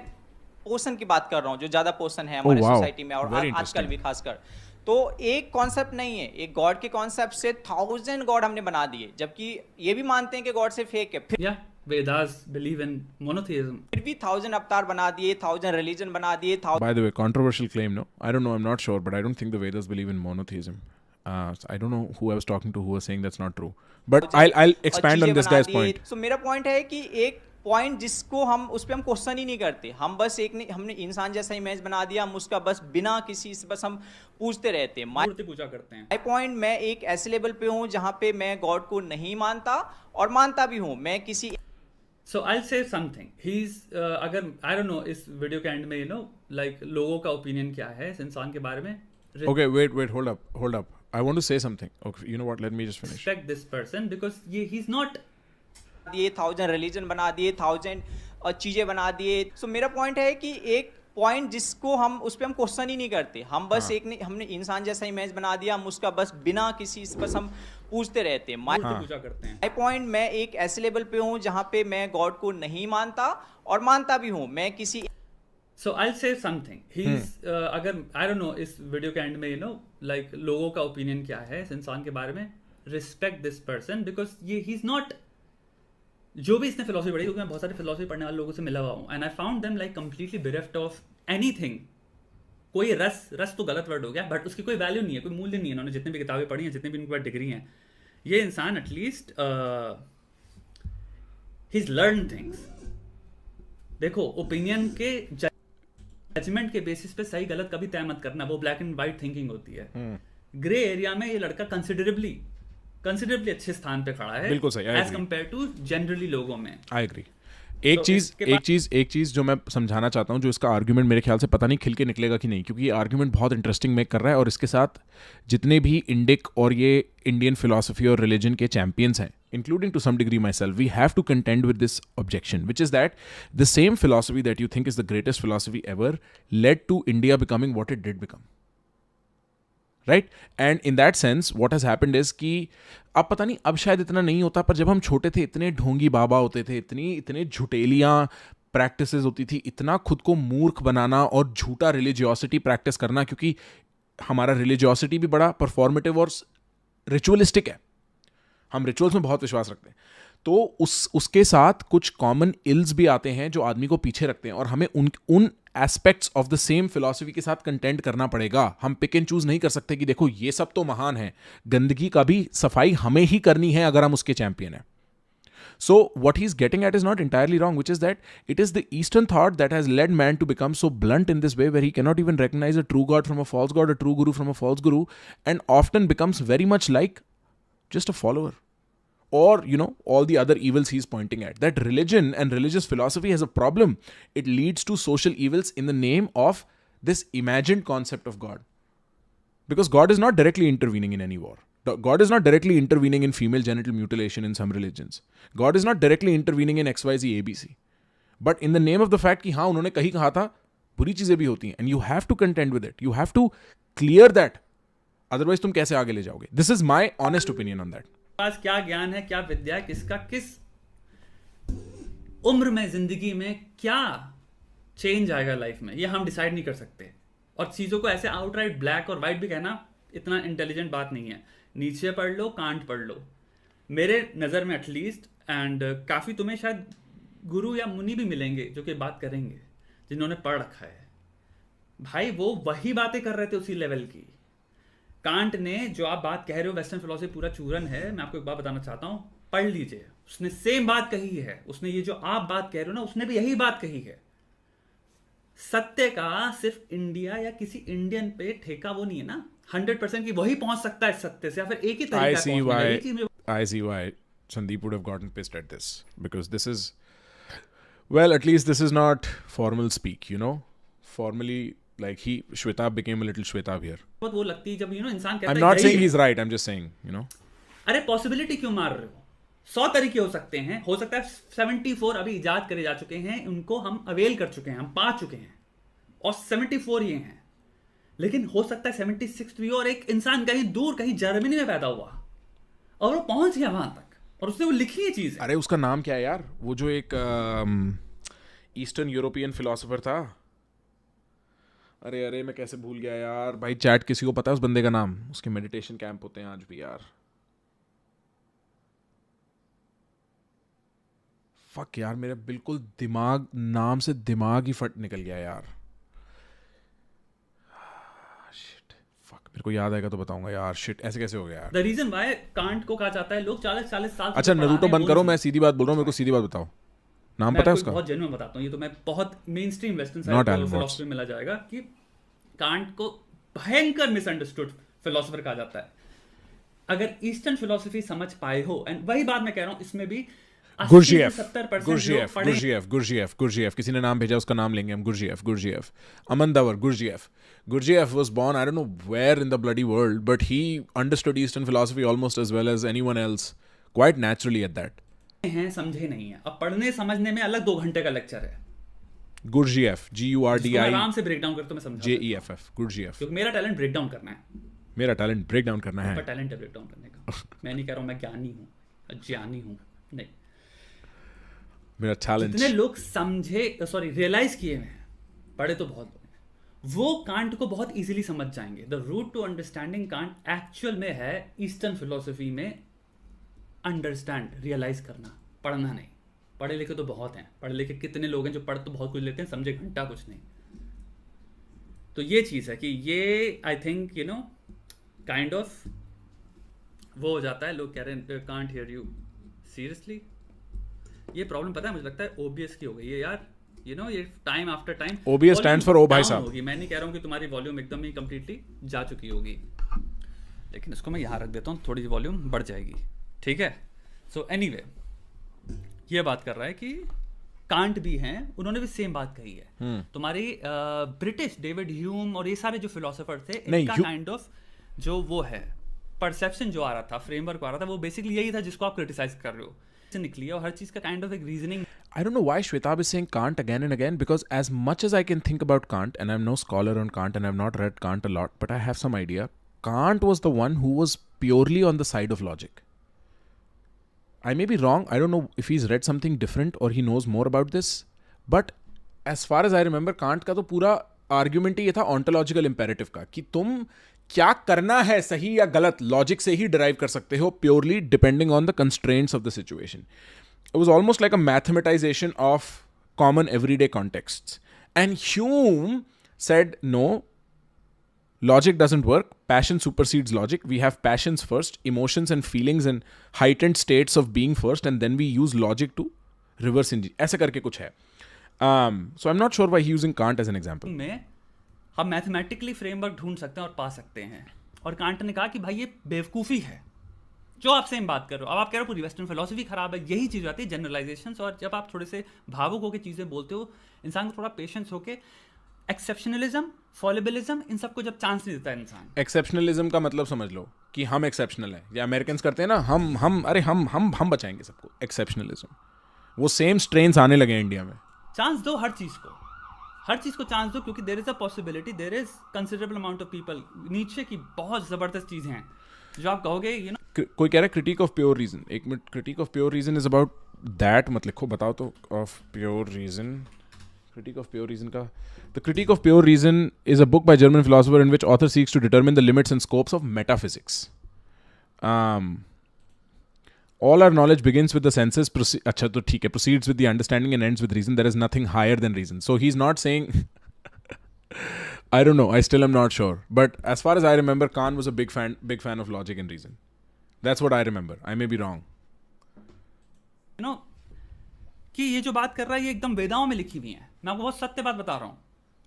पोर्शन की बात कर रहा हूँ जो ज्यादा पोर्शन है हमारे wow. सोसाइटी में और Very आजकल interesting. भी खासकर। तो एक कॉन्सेप्ट नहीं है, एक गॉड के कॉन्सेप्ट से 1000 गॉड हमने बना दिए, जबकि ये भी मानते हैं कि गॉड से फेक है, या वेदास बिलीव इन मोनोथेइज्म। फिर भी 1000 अवतार बना दिए, 1000 रिलीजन बना दिए, 1000 By the way, controversial claim, no? I don't know, I'm not sure, but I don't think the Vedas believe in monotheism. I don't know who I was talking to who was saying that's not true. But I'll expand on this guy's point. So मेरा point है कि एक point जिसको हम उस पर हम question ही नहीं करते, हम बस हमने इंसान जैसा इमेज बना दिया, हम उसका बस बिना किसी से बस हम पूछते रहते हैं। मूर्ति पूजा करते हैं। माय पॉइंट, मैं एक ऐसे लेवल पे हूँ जहाँ पे मैं गॉड को नहीं मानता और मानता भी हूँ, मैं किसी So I'll say something. He's अगर I don't know इस वीडियो के एंड में like लोगों का ओपिनियन क्या है इस इंसान के बारे में। Okay, wait, hold up. I want to say something. Okay, you know what? Let me just finish. Respect this person because he's not. दिए 1000 रिलीजन बना दिए, 1000 चीजें बना दिए। सो मेरा पॉइंट है कि एक पॉइंट जिसको हम उस पर हम क्वेश्चन ही नहीं करते, हम बस हमने इंसान जैसा इमेज बना दिया, हम उसका बस बिना किसी से बस हम पूछते रहते हैं। मूर्ति पूजा करते हैं। माय पॉइंट, मैं एक ऐसे लेवल पे हूँ जहाँ पे मैं गॉड को नहीं मानता और मानता भी हूँ, मैं किसी So I'll say something. He's अगर I don't know इस वीडियो के एंड में like लोगों का ओपिनियन क्या है इस इंसान के बारे में। Respect this person because he's not. जो भी इसने फिलोसफी पढ़ी, क्योंकि मैं बहुत सारे फिलोसफी पढ़ने वाले लोगों से मिला हुआ हूँ, and I found them like completely bereft of anything. कोई रस तो गलत वर्ड हो गया, बट उसकी कोई वैल्यू नहीं है, कोई मूल्य नहीं है। उन्होंने जितनी भी किताबें पढ़ी हैं, जितनी भी उनके पास डिग्री हैं, ये इंसान एटलीस्ट he's learned things। देखो, ओपिनियन के जजमेंट के बेसिस पे सही गलत कभी तय मत करना, वो ब्लैक एंड व्हाइट थिंकिंग होती है। ग्रे एरिया में ये लड़का कंसिडरेबली अच्छे स्थान पे खड़ा है, बिल्कुल सही, I as agree. Compare to generally लोगों में। I agree. एक चीज जो मैं समझाना चाहता हूँ, जो इसका आर्ग्यूमेंट मेरे ख्याल से पता नहीं खिल के निकलेगा कि नहीं, क्योंकि ये आर्ग्यूमेंट बहुत इंटरेस्टिंग मेक कर रहा है, और इसके साथ जितने भी इंडिक और ये इंडियन फिलोसफी और रिलीजन के चैंपियंस हैं, including to some degree myself, we have to contend with this objection, which is that the same philosophy that you think is the greatest philosophy ever led to India becoming what it did become. Right, and in that sense what has happened is कि अब पता नहीं, अब शायद इतना नहीं होता, पर जब हम छोटे थे इतने ढोंगी बाबा होते थे, इतने झुटेलियाँ प्रैक्टिसेस होती थी, इतना खुद को मूर्ख बनाना और झूठा रिलीजियोसिटी प्रैक्टिस करना, क्योंकि हमारा रिलीजियोसिटी भी बड़ा परफॉर्मेटिव और रिचुअलिस्टिक है, हम रिचुअल्स में बहुत विश्वास रखते हैं। तो उसके साथ कुछ कॉमन इल्स भी आते हैं जो आदमी को पीछे रखते हैं, और हमें उन aspects of the same philosophy के साथ कंटेंट करना पड़ेगा। हम पिक एंड चूज नहीं कर सकते कि देखो ये सब तो महान है, गंदगी का भी सफाई हमें ही करनी है अगर हम उसके चैंपियन हैं। So what he's getting at is not entirely wrong, which is that it is the Eastern thought that has led man to become so blunt in this way, where he cannot even recognize a true God from a false God, a true guru from a false guru, and often becomes very much like just a follower. Or, all the other evils he's pointing at. That religion and religious philosophy has a problem. It leads to social evils in the name of this imagined concept of God. Because God is not directly intervening in any war. God is not directly intervening in female genital mutilation in some religions. God is not directly intervening in XYZ ABC. But in the name of the fact कि हाँ उन्होंने कहीं कहा था, बुरी चीजें भी होती हैं, and you have to contend with it. You have to clear that. Otherwise तुम कैसे आगे ले जाओगे? This is my honest opinion on that. पास क्या ज्ञान है, क्या विद्या है, किसका किस उम्र में जिंदगी में क्या चेंज आएगा लाइफ में, ये हम डिसाइड नहीं कर सकते। और चीजों को ऐसे आउटराइट ब्लैक और वाइट भी कहना इतना इंटेलिजेंट बात नहीं है। नीचे पढ़ लो, कांट पढ़ लो, मेरे नज़र में एटलीस्ट, एंड काफ़ी तुम्हें शायद गुरु या मुनि भी मिलेंगे जो कि बात करेंगे, जिन्होंने पढ़ रखा है। भाई वो वही बातें कर रहे थे उसी लेवल की। कांट ने जो आप बात कह रहे हो वेस्टर्न फिलोसफी पूरा चूरन है, मैं आपको एक बात बताना चाहता हूं, पढ़ लीजिए, उसने सेम बात कही है। उसने ये जो आप बात कह रहे हो ना, उसने भी यही बात कही है। सत्य का सिर्फ इंडिया या किसी इंडियन पे ठेका वो नहीं है ना, 100% की वही पहुंच सकता है सत्य से, या फिर एक ही तरीका है पहुंचने का। यही चीज I see why Sandeep would have gotten pissed at this, because this is, well, at least this is not formal speak, you know. Formally, like Shwetab became a little Shwetab here. बहुत वो लगती है जब इंसान कहता I'm है not यही saying है। he's right. I'm just saying, you know. अरे पॉसिबिलिटी क्यों मार रहे हो? 100 तरीके हो सकते हैं, हो सकता है 74 अभी इजाद करे जा चुके हैं, उनको हम अवेल कर चुके हैं, हम पा चुके हैं, और 74 ये हैं। लेकिन हो सकता है 76 भी, और एक इंसान कहीं दूर, कहीं जर्मनी में पैदा हुआ और वो पहुंच गया वहां तक, और उसने वो लिखी ये चीज है। अरे उसका नाम क्या है यार, वो जो एक ईस्टर्न यूरोपियन फिलोसोफर था। अरे मैं कैसे भूल गया यार भाई। चैट किसी को पता है उस बंदे का नाम? उसके मेडिटेशन कैंप होते हैं आज भी यार। फक यार, मेरे बिल्कुल दिमाग, नाम से दिमाग ही फट निकल गया यार। शिट, फक, मेरे को याद आएगा तो बताऊंगा यार। शिट, ऐसे कैसे हो गया यार? द रीजन व्हाई कांट को कहा जाता है, लोग 40 साल अच्छा, नरूटो बंद करो, मैं सीधी बात बोल रहा हूँ, मेरे को सीधी बात बताओ, नाम पता है उसका? बहुत जेन्युइन बताता हूँ, ये तो मैं बहुत main stream western Not side Alan philosophy में मिला जाएगा कि कांट को भयंकर मिसअंडरस्टूड फिलोसोफर कहा जाता है। अगर ईस्टर्न फिलोसफी समझ पाए हो, एंड वही बात मैं कह रहा हूँ, इसमें भी गुरजीएफ, 70% गुरजीएफ, किसी ने नाम भेजा, उसका नाम लेंगे हम। गुरजीएफ, अमन दवर Gurdjieff was born, I don't know where in the bloody world, but he understood Eastern philosophy almost as well as anyone else, quite naturally at that. हैं, समझे नहीं है। अब पढ़ने समझने में अलग 2 घंटे का लेक्चर है। Gurdjieff, जिसको मैं आराम से ब्रेक डाउन करता हूं, मैं समझा Jeff, Gurdjieff. क्योंकि मेरा टैलेंट ब्रेक डाउन करना है, मेरा टैलेंट ब्रेक डाउन करना है। पर टैलेंट है ब्रेक डाउन करने का। मैं नहीं कह रहा हूं मैं ज्ञानी हूं, ज्ञानी हूं, नहीं। मेरा टैलेंट, जितने लोग समझे, सॉरी रियलाइज किए हैं, पढ़े तो बहुत लोग हैं, वो कांट को बहुत इजीली समझ जाएंगे। The root to understanding Kant actual में है ईस्टर्न फिलोसफी में अंडरस्टैंड, रियलाइज करना, पढ़ना नहीं। पढ़े लिखे तो बहुत हैं, पढ़े लिखे कितने लोग हैं जो पढ़ तो बहुत कुछ लेते हैं, समझे घंटा कुछ नहीं। तो ये चीज़ है कि ये आई थिंक काइंड ऑफ वो हो जाता है। लोग कह रहे हैं कांट हियर यू, सीरियसली ये प्रॉब्लम पता है मुझे लगता है ओबीएस की हो गई है यार। ये time after time OBS stands for ओ भाई साहब होगी। मैं नहीं कह रहा हूँ कि तुम्हारी वॉल्यूम एकदम ही कंप्लीटली जा चुकी होगी, लेकिन इसको मैं यहाँ रख देता हूँ, थोड़ी सी वॉल्यूम बढ़ जाएगी, ठीक है। सो एनीवे, ये बात कर रहा है कि कांट भी हैं, उन्होंने भी सेम बात कही है। तुम्हारी ब्रिटिश डेविड ह्यूम और ये सारे जो फिलोसोफर थे, इनका काइंड ऑफ जो वो है परसेप्शन जो आ रहा था, फ्रेमवर्क आ रहा था, वो बेसिकली यही था जिसको आप क्रिटिसाइज कर रहे हो, से निकली है। और हर चीज का काइंड ऑफ एक reasoning. I don't know why Shwetab is saying Kant again and again, because as much as I can think about Kant, and I'm no scholar on Kant and I've not read Kant a lot, but I have some idea, Kant was the one who was purely on the side of logic. I may be wrong, I don't know if he's read something different or he knows more about this, but as far as I remember, Kant का तो पूरा argument ही ये था ontological imperative का, कि तुम क्या करना है, सही या गलत, लॉजिक से ही डिराइव कर सकते हो, purely depending on the constraints of the situation. It was almost like a mathematization of common everyday contexts. And Hume said, no, logic doesn't work. Passion supersedes logic. We have passions first, emotions and feelings and heightened states of being first, and then we use logic to reverse engineer. ऐसे करके कुछ है. So I'm not sure why he's using Kant as an example. में हम mathematically framework ढूंढ सकते हैं और पा सकते हैं, और कांट ने कहा कि भाई ये बेवकूफ़ी है जो आप सेम बात कर रहे हो। अब आप कह रहे हो पूरी वेस्टर्न फिलोसफी खराब है, यही चीज़ आती है जनरलाइजेशंस। और जब आप थोड़े से भावुक होकर चीज़ें बोलते हो, इंसान को थोड़ा पेशेंस होके, एक्सेप्शनलिज्म, फॉलिबिलिज्म, इन सबको जब चांस नहीं देता है इंसान। एक्सेप्शनलिज्म का मतलब समझ लो कि हम एक्सेप्शनल हैं, या अमेरिकन करते हैं ना, हम बचाएंगे सबको। एक्सेप्शनलिज्म, वो सेम स्ट्रेन्स आने लगे इंडिया में। चांस दो हर चीज़ को, हर चीज़ को चांस दो, क्योंकि there is a possibility, there is considerable amount of people. Nietzsche की बहुत ज़बरदस्त चीज़ें हैं जो आप कहोगे कोई कह रहा है क्रिटिक ऑफ प्योर रीजन। एक मिनट, critique of pure reason is about that, मत लिखो, बताओ तो। Of pure reason, critique of pure reason का, the critique of pure reason is a book by German philosopher in which author seeks to determine the limits and scopes of metaphysics. All our knowledge begins with the senses. अच्छा तो ठीक है, proceeds with the understanding and ends with reason. There is nothing higher than reason. So he's not saying I don't know. I still am not sure. But as far as I remember, Khan was a big fan of logic and reason. That's what I remember. I may be wrong. You know कि ये जो बात कर रहा है ये एकदम वेदाओं में लिखी हुई है. मैं आपको बहुत सत्य बात बता रहा हूँ.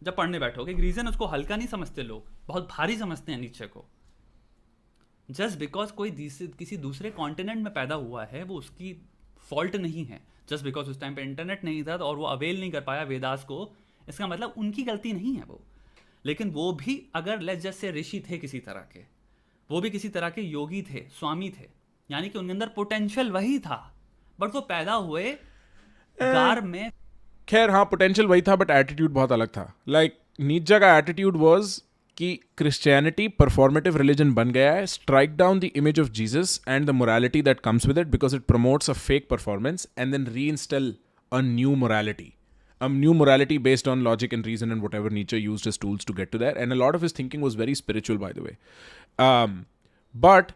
जब पढ़ने बैठोगे, रीजन उसको हल्का नहीं समझते लोग, बहुत भारी समझते हैं नीचे को. जस्ट बिकॉज कोई किसी दूसरे कॉन्टिनेंट में पैदा हुआ है वो उसकी फॉल्ट नहीं है. जस्ट बिकॉज उस टाइम पे इंटरनेट नहीं था और वो अवेल नहीं कर पाया वेदास को, इसका मतलब उनकी गलती नहीं है वो. लेकिन वो भी अगर लेट्स जस्ट से ऋषि थे किसी तरह के, वो भी किसी तरह के योगी थे, स्वामी थे, यानी कि उनके अंदर पोटेंशियल वही था, बट वो पैदा हुए गार में. खैर हाँ, पोटेंशियल वही था बट एटीट्यूड बहुत अलग था. लाइक नीचे का एटीट्यूड वाज कि क्रिश्चियनिटी परफॉर्मेटिव रिलीजन बन गया है, strike down the image of Jesus and the morality that comes with it because it promotes a fake performance and then reinstall a new morality. A new morality based on logic and reason and whatever Nietzsche used as tools to get to there. And a lot of his thinking was very spiritual, by the way. But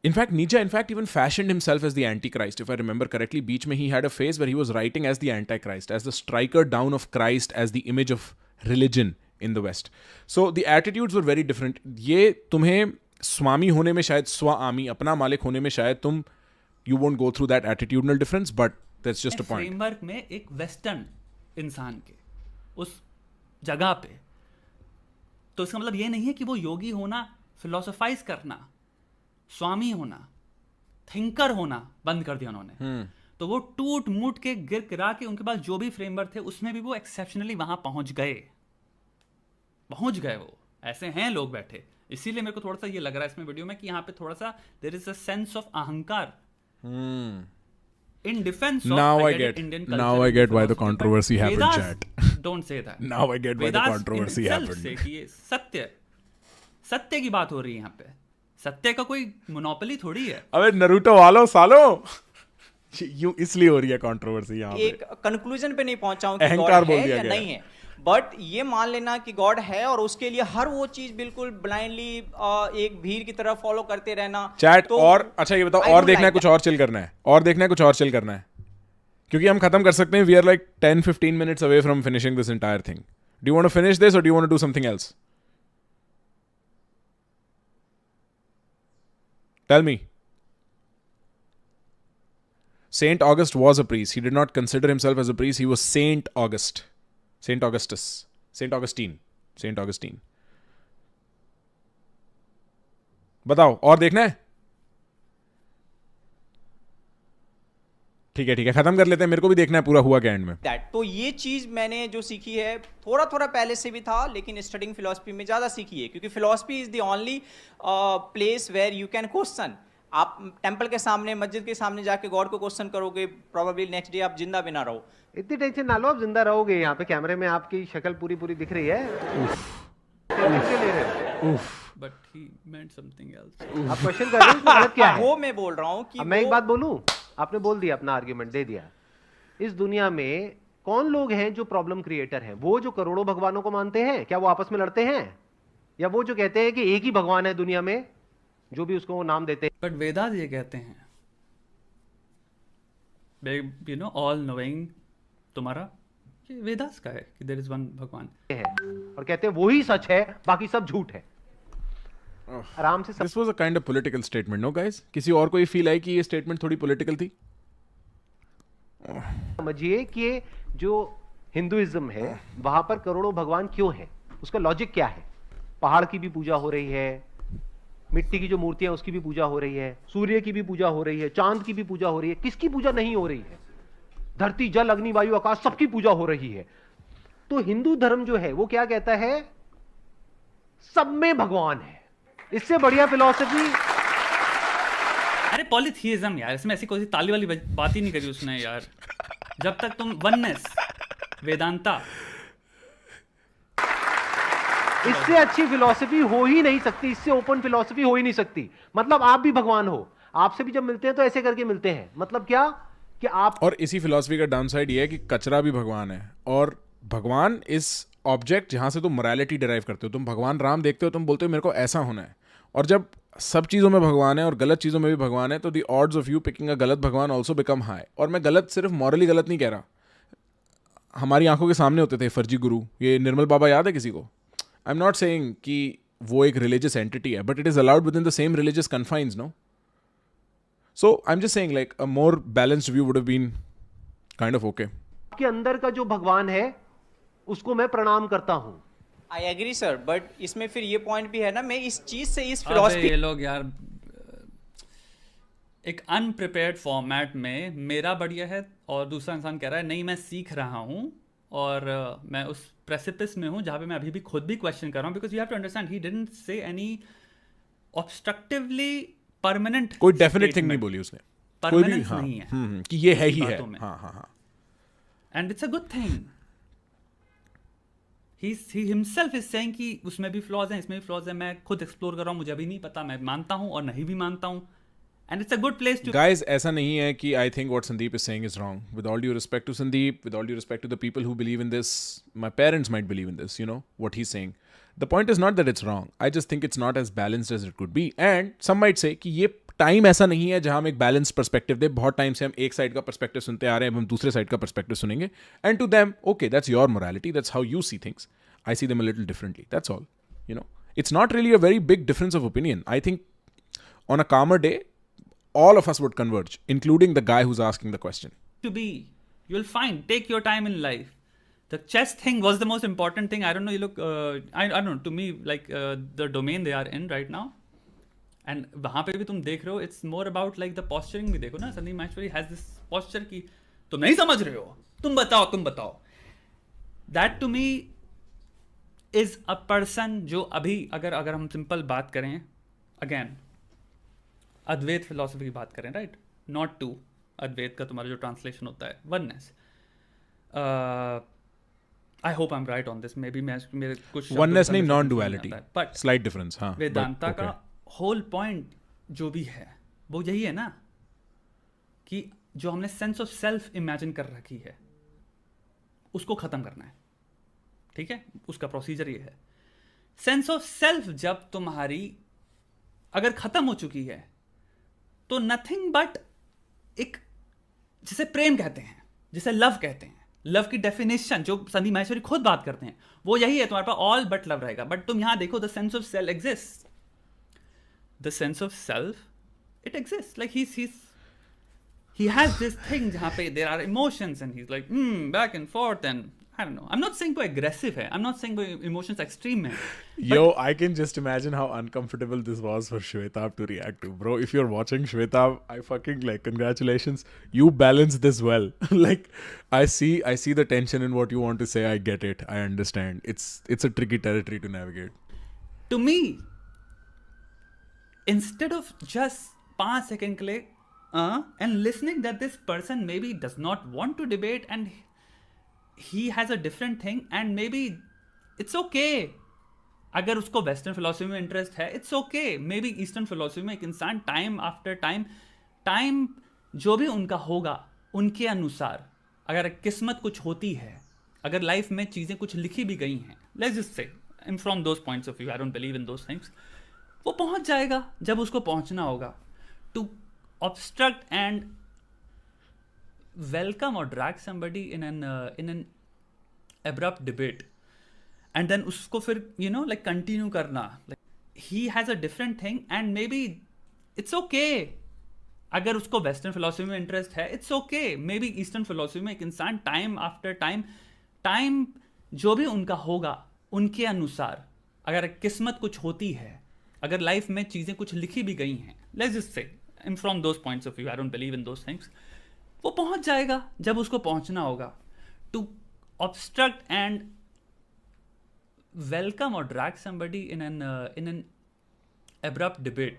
in fact, Nietzsche even fashioned himself as the Antichrist. If I remember correctly, Beach mein he had a phase where he was writing as the Antichrist, as the striker down of Christ, as the image of religion in the West. So the attitudes were very different. ये तुम्हें स्वामी होने में शायद स्वामी, अपना मालिक होने में शायद तुम you won't go through that attitudinal difference, but that's just a point. Framework में एक वेस्टर्न इंसान के उस जगह पे, तो इसका मतलब ये नहीं है कि वो योगी होना, फिलोसोफाइज करना, स्वामी होना, थिंकर होना बंद कर दिया उन्होंने. तो वो टूट मूट के गिर गिरा के उनके पास जो भी फ्रेमवर्क थे उसमें भी वो एक्सेप्शनली वहां पहुंच गए. वो ऐसे हैं लोग बैठे. इसीलिए मेरे को थोड़ा सा ये लग रहा है इसमें वीडियो में कि यहाँ पे थोड़ा सा there is a sense of अहंकार. In defense of Now I get get Indian now culture I and get why the philosophy, but controversy happened, Vedas chat. Don't say that. Now I get why the Vedas controversy in itself happened. से कि ये सत्य की बात हो रही है यहाँ पे. सत्य का कोई मोनोपोली थोड़ी है. अबे नरूटो वालों सालों यूं इसलिए हो रही है कंट्रोवर्सी यहाँ पे. एक कंक्लूजन पे नहीं पहुंचा हूं कि अहंकार गॉड बोल है दिया या गया. नहीं है, बट ये मान लेना कि गॉड है और उसके लिए हर वो चीज बिल्कुल ब्लाइंडली एक भीड़ की तरह फॉलो करते रहना. चैट तो और अच्छा ये बताओ, I और don't देखना है like कुछ और चिल करना है, और देखना है कुछ और चिल करना है, क्योंकि हम खत्म कर सकते हैं. We are like 10-15 minutes away from finishing this entire thing. Do you want to finish this और do you want to do something else? Tell me. Saint August was a priest. He did not consider himself as a priest. He was Saint August. Saint Augustus. Saint Augustine. Saint Augustine. बताओ और देखना है? ठीक है खत्म कर लेते हैं. मेरे को भी देखना है पूरा हुआ क्या एंड में. दैट. तो ये चीज मैंने जो सीखी है थोड़ा पहले से भी था, लेकिन स्टडिंग फिलोसफी में ज्यादा सीखी है, क्योंकि philosophy is the only place where you can question. आप टेंपल के सामने, मस्जिद के सामने जाके गॉड को क्वेश्चन करोगे, प्रोबेबली नेक्स्ट डे आप जिंदा भी ना रहो. इतनी टेंशन ना लो, आप जिंदा रहोगे. यहाँ पे कैमरे में आपकी शक्ल पूरी दिख रही है. टेंशन ले रहे हो. But he meant something else. आप क्वेश्चन कर रहे हो, इसमें गलत क्या है? वो मैं बोल रहा हूँ कि अब मैं एक बात बोलूं, आपने बोल दिया, अपना आर्ग्यूमेंट दे दिया. इस दुनिया में कौन लोग हैं जो प्रॉब्लम क्रिएटर हैं? वो जो करोड़ों भगवानों को मानते हैं, क्या वो आपस में लड़ते हैं? या वो जो कहते हैं कि एक ही भगवान है दुनिया में, जो भी उसको नाम देते हैं? बट वेदास ये कहते हैं, यू नो, ऑल नोइंग तुम्हारा, ये वेदास का है कि देयर इज वन भगवान हैं और कहते हैं वही सच है, बाकी सब झूठ है. आराम से this was a kind of political statement. No guys, किसी और को ये फील आई कि ये स्टेटमेंट थोड़ी पॉलिटिकल थी? समझिए कि जो हिंदुइज्म है वहां पर करोड़ों भगवान क्यों है, उसका लॉजिक क्या है? पहाड़ की भी पूजा हो रही है, मिट्टी की जो मूर्तियां उसकी भी पूजा हो रही है, सूर्य की भी पूजा हो रही है, चांद की भी पूजा हो रही है. किसकी पूजा नहीं हो रही है? धरती, जल, अग्नि, वायु, आकाश, सबकी पूजा हो रही है. तो हिंदू धर्म जो है वो क्या कहता है? सब में भगवान है. इससे बढ़िया फिलॉसफी. अरे पॉलीथियज्म यार, इसमें ऐसी कोई ताली वाली बात ही नहीं करी उसने यार. जब तक तुम वननेस, वेदांता, इससे अच्छी फिलॉसफी हो ही नहीं सकती, इससे ओपन फिलॉसफी हो ही नहीं सकती. मतलब आप भी भगवान हो, आपसे भी जब मिलते हैं तो ऐसे करके मिलते हैं. मतलब क्या कि आप, और इसी फिलॉसफी का डाउनसाइड ये है कि कचरा भी भगवान है, और भगवान इस ऑब्जेक्ट जहां से तुम मोरालिटी डिराइव करते हो. तुम भगवान राम देखते हो, तुम बोलते हो मेरे को ऐसा होना है. और जब सब चीज़ों में भगवान है और गलत चीज़ों में भी भगवान है, तो the odds of you picking अ गलत भगवान ऑल्सो बिकम हाई. और मैं गलत सिर्फ मॉरली गलत नहीं कह रहा, हमारी आंखों के सामने होते थे फर्जी गुरु, ये निर्मल बाबा याद है किसी को? आई एम नॉट सेइंग कि वो एक रिलीजियस एंटिटी है, but it is allowed within the same religious confines, no? So I am just saying like a more balanced view would have been kind of okay. आपके अंदर का जो भगवान है उसको मैं प्रणाम करता हूं. आई एग्री सर, बट इसमें फिर ये पॉइंट भी है ना, मैं इस चीज से, इस अबे फिलॉसफी ये लोग यार एक अनप्रिपेयर्ड फॉर्मेट में मेरा बढ़िया है और दूसरा इंसान कह रहा है नहीं मैं सीख रहा हूँ और मैं उस प्रेसिपिस में हूँ जहाँ पे मैं अभी भी खुद भी क्वेश्चन कर रहा हूँ, because you have to understand he didn't say any obstructively permanent, कोई डेफिनेट थिंग नहीं बोली उसने, कोई भी. परमानेंस हाँ, नहीं है कि ये है ही है. बातों में. हाँ हाँ हाँ. And it's a good thing. He himself is saying कि उसमें भी फ्लॉज हैं, इसमें भी फ्लॉज हैं, मैं खुद एक्सप्लोर कर रहा हूँ, मुझे अभी नहीं पता, मैं मानता हूँ और नहीं भी मानता हूँ. And it's a good place to... Guys, ऐसा नहीं है कि I think what Sandeep is saying is wrong. With all due respect to Sandeep, with all due respect to the people who believe in this, my parents might believe in this, you know, what he's saying. The point is not that it's wrong. I just think it's not as balanced as it could be. And some might say कि ये time ऐसा नहीं है जहाँ हम एक balanced perspective दे. बहुत time से हम एक साइड का पर्सपेक्टिव सुनते आ रहे हैं, हम दूसरे साइड का पर्सपेक्टिव सुनेंगे. And to them, okay, that's your morality. That's how you see things. I see them a little differently. That's all. You know, it's not really a very big difference of opinion. I think on a calmer day, all of us would converge, including the guy who's asking the question. To be, you'll find, take your time in life. The chess thing was the most important thing. I don't know, you look, I don't know, to me, like the domain they are in right now, and वहाँ पे भी तुम देख रहे हो, it's more about like the posturing भी देखो ना, Sandeep Maheshwari has this posture कि तुम नहीं समझ रहे हो, तुम बताओ. That to me is a person जो अभी अगर हम सिंपल बात करें, again, अद्वैत फिलोसफी की बात करें, राइट, नॉट टू अद्वैत का तुम्हारा जो ट्रांसलेशन होता है oneness. I hope I am right on this, may be मेरे कुछ वननेस नहीं, non duality, but slight difference. हाँ, वेदांता का होल पॉइंट जो भी है वो यही है ना कि जो हमने सेंस ऑफ सेल्फ इमेजिन कर रखी है उसको खत्म करना है. ठीक है, उसका प्रोसीजर ये है. सेंस ऑफ सेल्फ जब तुम्हारी अगर खत्म हो चुकी है तो नथिंग बट एक, जिसे प्रेम कहते हैं, जिसे लव कहते हैं, लव की डेफिनेशन जो संदीप माहेश्वरी खुद बात करते हैं वो यही है, तुम्हारे पास ऑल बट लव रहेगा. बट तुम यहां देखो, the sense of self exist, the sense of self it exist, like he has this thing जहां पे there are emotions and he's like back and forth and I don't know. I'm not saying कोई aggressive है. I'm not saying कोई emotions extreme है. Yo, I can just imagine how uncomfortable this was for Shwetab to react to. Bro, if you're watching Shwetab, I fucking like, congratulations. You balanced this well. Like, I see the tension in what you want to say. I get it. I understand. It's a tricky territory to navigate. To me, instead of just 5 seconds के लिए and listening that this person maybe does not want to debate and he has a different thing and maybe it's okay. अगर उसको western philosophy में interest है, it's okay. May be eastern philosophy में एक इंसान time after time जो भी उनका होगा उनके अनुसार, अगर किस्मत कुछ होती है, अगर लाइफ में चीज़ें कुछ लिखी भी गई हैं, let's just say, and from those points of view I don't believe in those things, वो पहुंच जाएगा जब उसको पहुंचना होगा. To obstruct and welcome or drag somebody in an abrupt debate and then उसको फिर like continue करना, like he has a different thing and maybe it's okay. अगर उसको वेस्टर्न फिलोसफी में इंटरेस्ट है, it's okay. May be eastern philosophy में एक इंसान टाइम आफ्टर टाइम जो भी उनका होगा उनके अनुसार, अगर किस्मत कुछ होती है, अगर लाइफ में चीज़ें कुछ लिखी भी गई हैं, लेट्स जस्ट से, and from those points of view I don't believe in those things, वो पहुंच जाएगा जब उसको पहुंचना होगा. to obstruct and welcome or drag somebody in an abrupt debate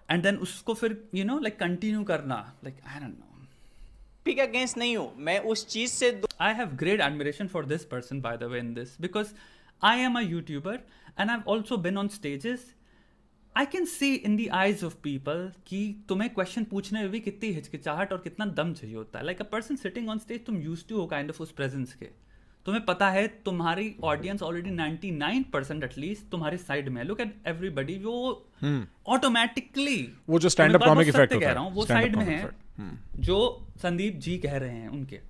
and then उसको फिर like continue करना, like I don't know. Pick against नहीं हूं मैं उस चीज से. I have great admiration for this person by the way in this, because I am a YouTuber and I've also been on stages. I can see in the eyes of people कि तुम्हें question पूछने में भी कितनी हिचकिचाहट और कितना दम चाहिए होता है. Like a person sitting on stage, तुम यूज्ड टू हो काइंड ऑफ उस प्रेजेंस के, तुम्हें पता है तुम्हारी ऑडियंस ऑलरेडी 99% एटलीस्ट तुम्हारे साइड में है. लुक एट एवरीबडी, वो ऑटोमेटिकली वो जो स्टैंड अप कॉमिक इफेक्ट कह रहा हूँ वो साइड में है जो संदीप जी कह रहे हैं उनके.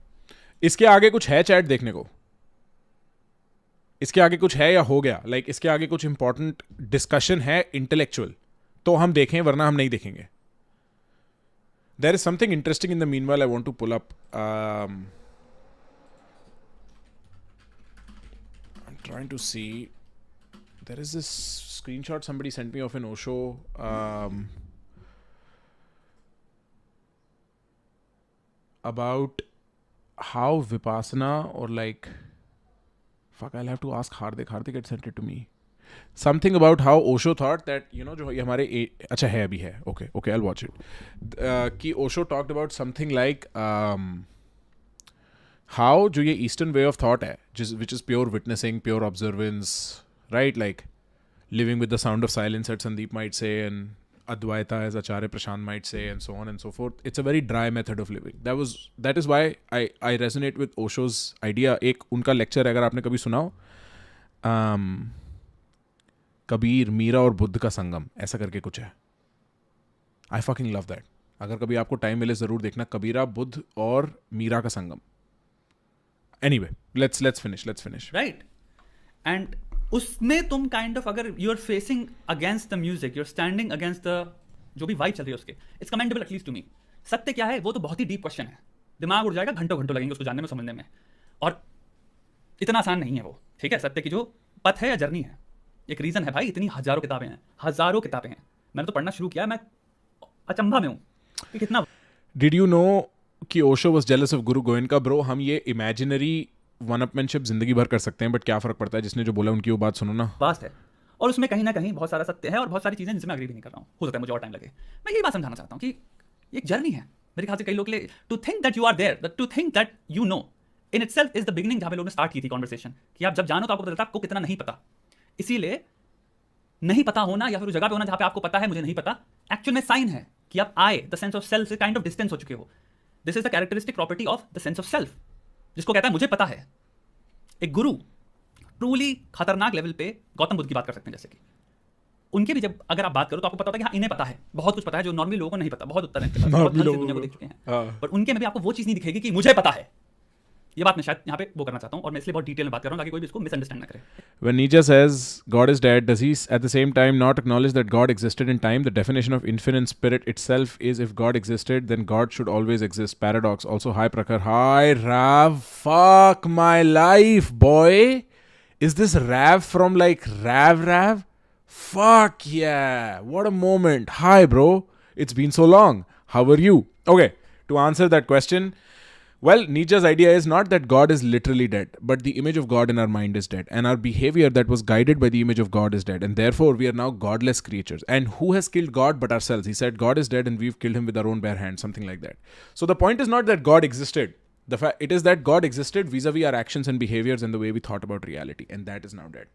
इसके आगे कुछ है चैट देखने को? इसके आगे कुछ है या हो गया? लाइक इसके आगे कुछ इंपॉर्टेंट डिस्कशन है इंटेलेक्चुअल तो हम देखें, वरना हम नहीं देखेंगे. There is something interesting in the meanwhile I want to pull up. I'm trying to see. There is this screenshot somebody sent me of an Osho. About how Vipassana or like, fuck, I'll have to ask Hardik. Hardik had sent it to me. Something about how Osho thought that, you know, जो ये हमारे अच्छा है अभी है, okay, I'll watch it. कि Osho talked about something like how जो ये Eastern way of thought है, which is pure witnessing, pure observance, right? Like living with the sound of silence, as Sandeep might say, and Advaita, as Acharya Prashant might say, and so on and so forth. It's a very dry method of living. That is why I resonate with Osho's idea. एक उनका lecture अगर आपने कभी सुना हो, कबीर, मीरा और बुद्ध का संगम, ऐसा करके कुछ है. I fucking love that. अगर कभी आपको टाइम मिले जरूर देखना, कबीरा, बुद्ध और मीरा का संगम. Anyway, let's finish. Right. And उसमें तुम काइंड ऑफ, अगर you are facing against the music, you are standing against the जो भी वाइब चल रही है उसके, it's commendable at least to me. सत्य क्या है वो तो बहुत ही डीप क्वेश्चन है, दिमाग उड़ जाएगा, घंटों लगेंगे उसको जानने में, समझने में, और इतना आसान नहीं है वो. ठीक है, सत्य की जो पथ है या जर्नी है, एक रीजन है भाई, इतनी हजारों किताबें हैं. मैंने तो पढ़ना शुरू किया, मैं अचंभा में हूं कि कितना. डिड यू नो कि Osho was jealous of Guru Goenka? Bro, हम ये इमेजिनरी वन अपमैनशिप जिंदगी भर कर सकते हैं, बट क्या फर्क पड़ता है, जिसने जो बोला उनकी वो बात सुनो ना. वास्ट है, और उसमें कहीं ना कहीं बहुत सारा सत्य है और बहुत सारी चीजें जिसमें अग्री भी नहीं कर रहा हूँ. हो सकता है मुझे और टाइम लगे. मैं यही बात समझाना चाहता हूँ कि एक जर्नी है मेरे ख्याल से कई लोग के लिए. To think that you are there, to think that you know in itself is the beginning, जहाँ पे लोगों ने स्टार्ट की थी कॉन्वर्सेशन, कि आप जब जानो तो आपको पता चलता है आपको कितना नहीं पता. इसीलिए नहीं पता होना या फिर उस जगह पे होना जहां पे आपको पता है मुझे नहीं पता, एक्चुअल में साइन है कि आप आए, द सेंस ऑफ सेल्फ से काइंड ऑफ डिस्टेंस हो चुके हो. This is the characteristic property of the sense of self, जिसको कहता है मुझे पता है. एक गुरु ट्रूली खतरनाक लेवल पे गौतम बुद्ध की बात कर सकते हैं, जैसे कि उनके भी जब अगर आप बात करो तो आपको पता होता है कि हाँ, इन्हें पता है, बहुत कुछ पता है जो नॉर्मली लोगों को नहीं पता. बहुत उत्तर है इनके पास, बहुत हद से दुनिया को देख चुके हैं, पर उनके में भी आपको वो चीज़ नहीं दिखेगी कि मुझे पता है. ये बात मैं शायद यहाँ पे वो करना चाहता हूँ, और मैं इसलिए बहुत डिटेल में बात कर रहा हूँ ताकि कोई भी इसको मिसअंडरस्टैंड ना करे. When Nietzsche says God is dead, does he at the same time not acknowledge that God existed in time? The definition of infinite spirit itself is if God existed, then God should always exist. Paradox. Also, hi Prakhar. Hi Rav. Fuck my life, boy. Is this Rav from like Rav? Fuck yeah. What a moment. Hi bro. It's been so long. How are you? Okay, to answer that question, well, Nietzsche's idea is not that God is literally dead, but the image of God in our mind is dead, and our behavior that was guided by the image of God is dead, and therefore we are now godless creatures. And who has killed God but ourselves? He said God is dead and we've killed him with our own bare hands, something like that. So the point is not that God existed. It is that God existed vis-a-vis our actions and behaviors and the way we thought about reality, and that is now dead.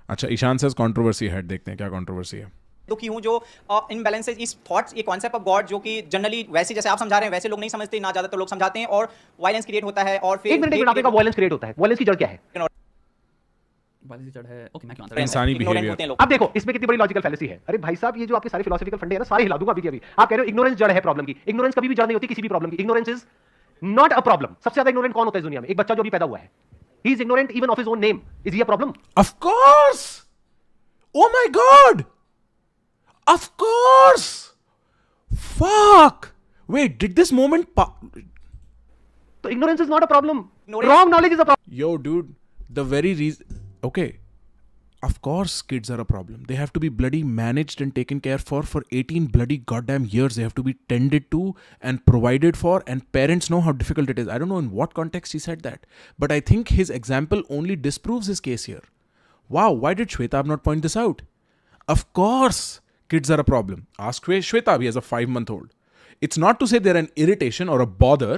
अच्छा, Ishan says controversy है. देखते हैं क्या controversy है. तो कि हूँ जो इनबैलेंसेज इस थॉट्स, ये कॉन्सेप्ट ऑफ गॉड जो कि जनरली वैसे जैसे आप समझा रहे हैं वैसे लोग नहीं समझते, ना ज्यादातर लोग समझाते हैं, और वायलेंस क्रिएट होता है. और फिर एक मिनट आपका वायलेंस क्रिएट होता है, वायलेंस की जड़ क्या है? वायलेंस की जड़ है, ओके, मैं क्यों आंसर इंसानी बिहेवियर. अब देखो इसमें कितनी बड़ी लॉजिकल फैलेसी है. अरे भाई साहब, ये जो आपके सारे फिलोसॉफिकल फंडे हैं ना, सारे हिला दूंगा अभी. आप कह रहे हो इग्नोरेंस जड़ है प्रॉब्लम की. इग्नोरेंस कभी भी जड़ नहीं होती किसी भी प्रॉब्लम की. Ignorance is not a problem. सबसे ज्यादा इग्नोरेंट कौन होता है दुनिया में? एक बच्चा जो अभी पैदा हुआ है. He is ignorant even of his own name. Is he a problem? Of course. Oh my God. Of course. Fuck. Wait, did this moment तो ignorance is not a problem. Wrong knowledge is a problem. Yo, dude, the very reason. Okay. Of course, kids are a problem. They have to be bloody managed and taken care for 18 bloody goddamn years. They have to be tended to and provided for, and parents know how difficult it is. I don't know in what context he said that, but I think his example only disproves his case here. Wow, why did Shwetab not point this out? Of course, kids are a problem. Ask Shwetab, he has a 5-month-old. It's not to say they're an irritation or a bother,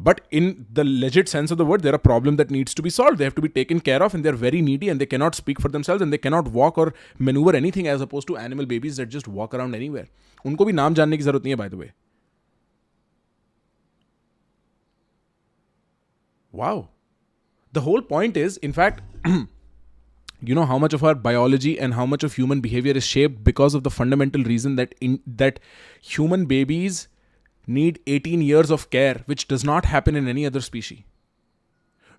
but in the legit sense of the word, they're a problem that needs to be solved. They have to be taken care of, and they're very needy, and they cannot speak for themselves, and they cannot walk or maneuver anything, as opposed to animal babies that just walk around anywhere. उनको भी नाम जानने की जरूरत नहीं है, by the way. Wow. The whole point is, in fact, you know how much of our biology and how much of human behavior is shaped because of the fundamental reason that human babies need 18 years of care, which does not happen in any other species.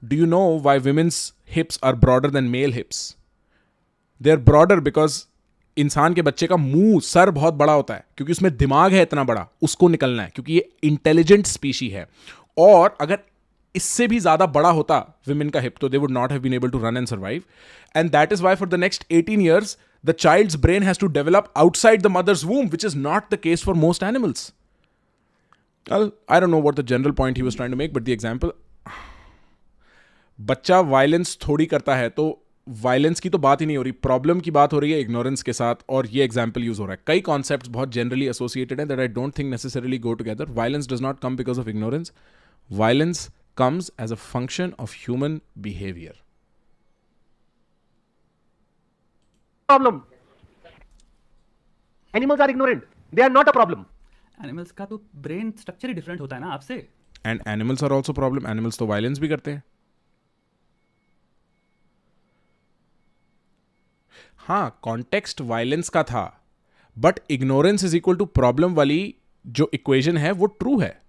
Do you know why women's hips are broader than male hips? They are broader because इंसान के बच्चे का मुंह sir बहुत बड़ा होता है क्योंकि उसमें दिमाग है इतना बड़ा, उसको निकलना है क्योंकि ये इंटेलिजेंट स्पीशी है. और अगर इससे भी ज्यादा बड़ा होता विमेन का हिप तो they would not have been able to run and survive. And that is why for the next 18 years the child's brain has to develop outside the mother's womb, which is not the case for most animals. Well, I don't know what the general point he was trying to make, but the example, बच्चा violence थोड़ी करता है, तो violence की तो बात ही नहीं हो रही, प्रॉब्लम की बात हो रही है इग्नोरेंस के साथ, और ये एग्जाम्पल यूज हो रहा है. कई कॉन्सेप्ट्स बहुत जनरली एसोसिएटेड हैं that I don't think necessarily go together. Violence does not come because of ignorance. Violence comes as a function of human behavior. Problem. Animals are ignorant. They are not a problem. Animals का तो brain structure ही different होता है ना आपसे. And animals are also problem. Animals तो violence भी करते हैं. हाँ, कॉन्टेक्स्ट वायलेंस का था, but ignorance is equal to problem वाली जो इक्वेशन है वो ट्रू है.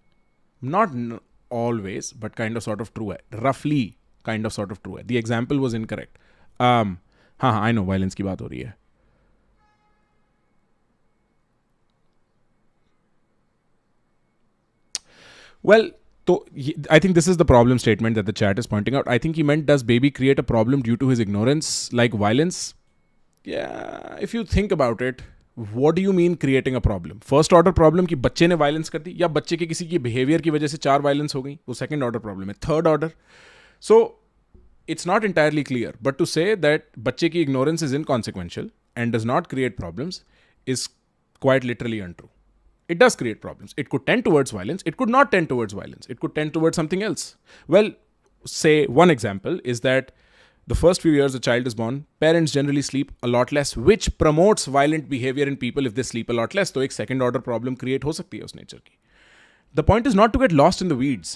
Not always, but kind of sort of true है. Roughly kind of sort of true है. The example was incorrect. हाँ, I know violence की बात हो रही है. Well, so I think this is the problem statement that the chat is pointing out. I think he meant, does baby create a problem due to his ignorance like violence? Yeah, if you think about it, what do you mean creating a problem? First order problem कि बच्चे ने violence कर दी, या बच्चे के किसी की behaviour की वजह से 4 वायलेंस हो गई, वो सेकंड ऑर्डर प्रॉब्लम है. Third order, so it's not entirely clear, but to say that बच्चे की ignorance is inconsequential and does not create problems is quite literally untrue. It does create problems. It could tend towards violence. It could not tend towards violence. It could tend towards something else. Well, say one example is that the first few years a child is born, parents generally sleep a lot less, which promotes violent behavior in people if they sleep a lot less. तो एक second order problem create हो सकती है उस nature की. The point is not to get lost in the weeds.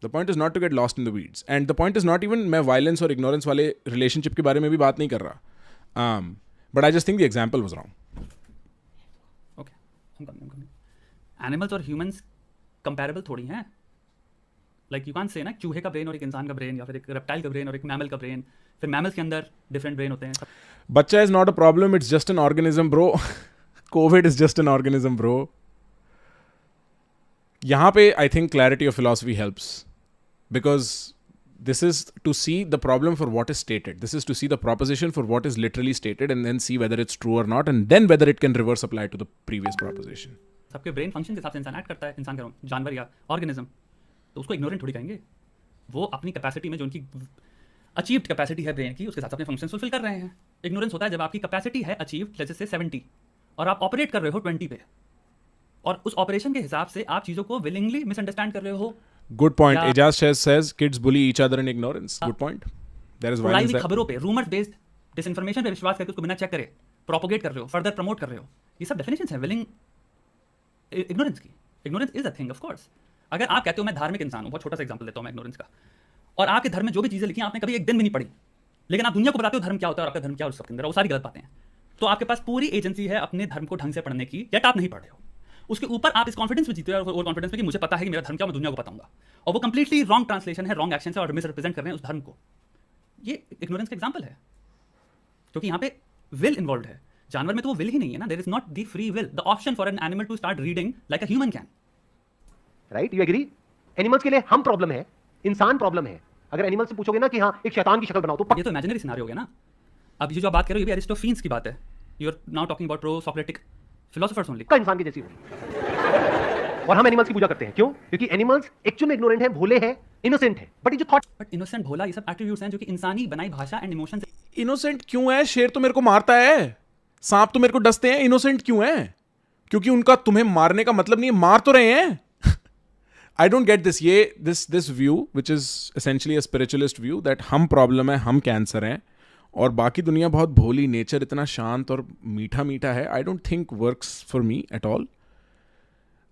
The point is not to get lost in the weeds. And the point is not even मैं violence और ignorance वाले relationship के बारे में भी बात नहीं कर रहा. But I just think the example was wrong. Okay, I'm coming. Animals और humans comparable थोड़ी हैं. लाइक यू कांट से ना चूहे का ब्रेन और एक इंसान का ब्रेन, या फिर एक रेप्टाइल का ब्रेन और एक मैमल का ब्रेन, फिर मैमल्स के अंदर डिफरेंट ब्रेन होते हैं. बच्चा is not a problem, it's just an organism bro. Covid is just an organism bro. यहां पे I think clarity of philosophy helps, because this is to see the problem for what is stated. This is to see the proposition for what is literally stated and then see whether it's true or not, and then whether it can reverse apply to the previous proposition. सबके brain function के हिसाब से इंसान add करता है, इंसान का जानवर या ऑर्गेनिज्म, तो उसको इग्नोरेंट थोड़ी कहेंगे. वो अपनी कैपेसिटी में जो उनकी अचीव्ड कैपेसिटी है ब्रेन की, उसके साथ अपने फंक्शन फुलफिल कर रहे हैं. इग्नोरेंस होता है जब आपकी कैपेसिटी है अचीव्ड जैसे से 70 और आप ऑपरेट कर रहे हो 20 पे, और उस ऑपरेशन के हिसाब से आप चीज़ों को विलिंगली मिसअंडरस्टैंड कर रहे हो. Good point. Ijaz says kids bully each other in ignorance. Good point. There is violence there. खबरों पे, रूमर्स बेस्ड डिसइंफॉर्मेशन पे विश्वास करके उसको बिना चेक करे प्रोपोगेट कर रहे हो, फर्दर प्रमोट कर रहे हो. ये सब डेफिनेशंस हैं विलिंग इग्नोरेंस की. Ignorance is a thing of course. अगर आप कहते हो मैं धार्मिक इंसान हूँ, बहुत छोटा सा एग्जांपल देता हूँ मैं इग्नोरेंस का, और आपके धर्म में जो भी चीज़ें लिखी हैं आपने कभी एक दिन भी नहीं पढ़ी, लेकिन आप दुनिया को बताते हो धर्म क्या होता है और आपका धर्म क्या है, उसके अंदर वो सारी गलत बातें हैं. तो आपके पास पूरी एजेंसी है अपने धर्म को ढंग से पढ़ने की, यट आप नहीं पढ़ रहे हो. उसके ऊपर आप इस कॉन्फिडेंस में जीते हो, और कॉन्फिडेंस में कि मुझे पता है कि मेरा धर्म क्या, मैं दुनिया को बताऊंगा, और वो कंप्लीटली रॉन्ग ट्रांसलेशन है, रॉन्ग एक्शन है, और मिस रिप्रेजेंट कर रहे हैं उस धर्म को. ये इग्नोरेंस का एग्जांपल है, क्योंकि यहाँ पे विल इन्वॉल्व है. जानवर में तो वो विल ही नहीं है ना. There is not the free will, the option for an animal to start reading like a human can. Right, you agree? Animals के लिए हम प्रॉब्लम है, इंसान प्रॉब्लम है. अगर एनिमल से पूछोगे ना कि हाँ एक शैतान की शक्ल बनाओ, तो ये तो इमेजिनरी सिनेरियो हो गया ना. अब ये जो आप बात कर रहे हो ये भी एरिस्टोफेन्स की बात है. You are now talking about pro Socratic philosophers only. का इंसान की जैसी होगी, और हम एनिमल्स की पूजा करते हैं. क्यों? क्योंकि एनिमल्स एक्चुअल में इग्नोरेंट है, भोले हैं, इनोसेंट है. बट ये जो थॉट, बट इनोसेंट, भोला, ये सब एट्रीब्यूट्स हैं जो कि इंसानी बनाई भाषा एंड इमोशंस. इनोसेंट क्यों है? शेर तो मेरे को मारता है, सांप तो मेरे को डसते हैं. इनोसेंट क्यों है? क्योंकि उनका तुम्हें मारने का मतलब नहीं है, मार तो रहे हैं. I don't get this. this view, which is essentially a spiritualist view, that हम प्रॉब्लम है, हम कैंसर हैं, और बाकी दुनिया बहुत भोली, नेचर इतना शांत और मीठा मीठा है. I don't think works for me at all.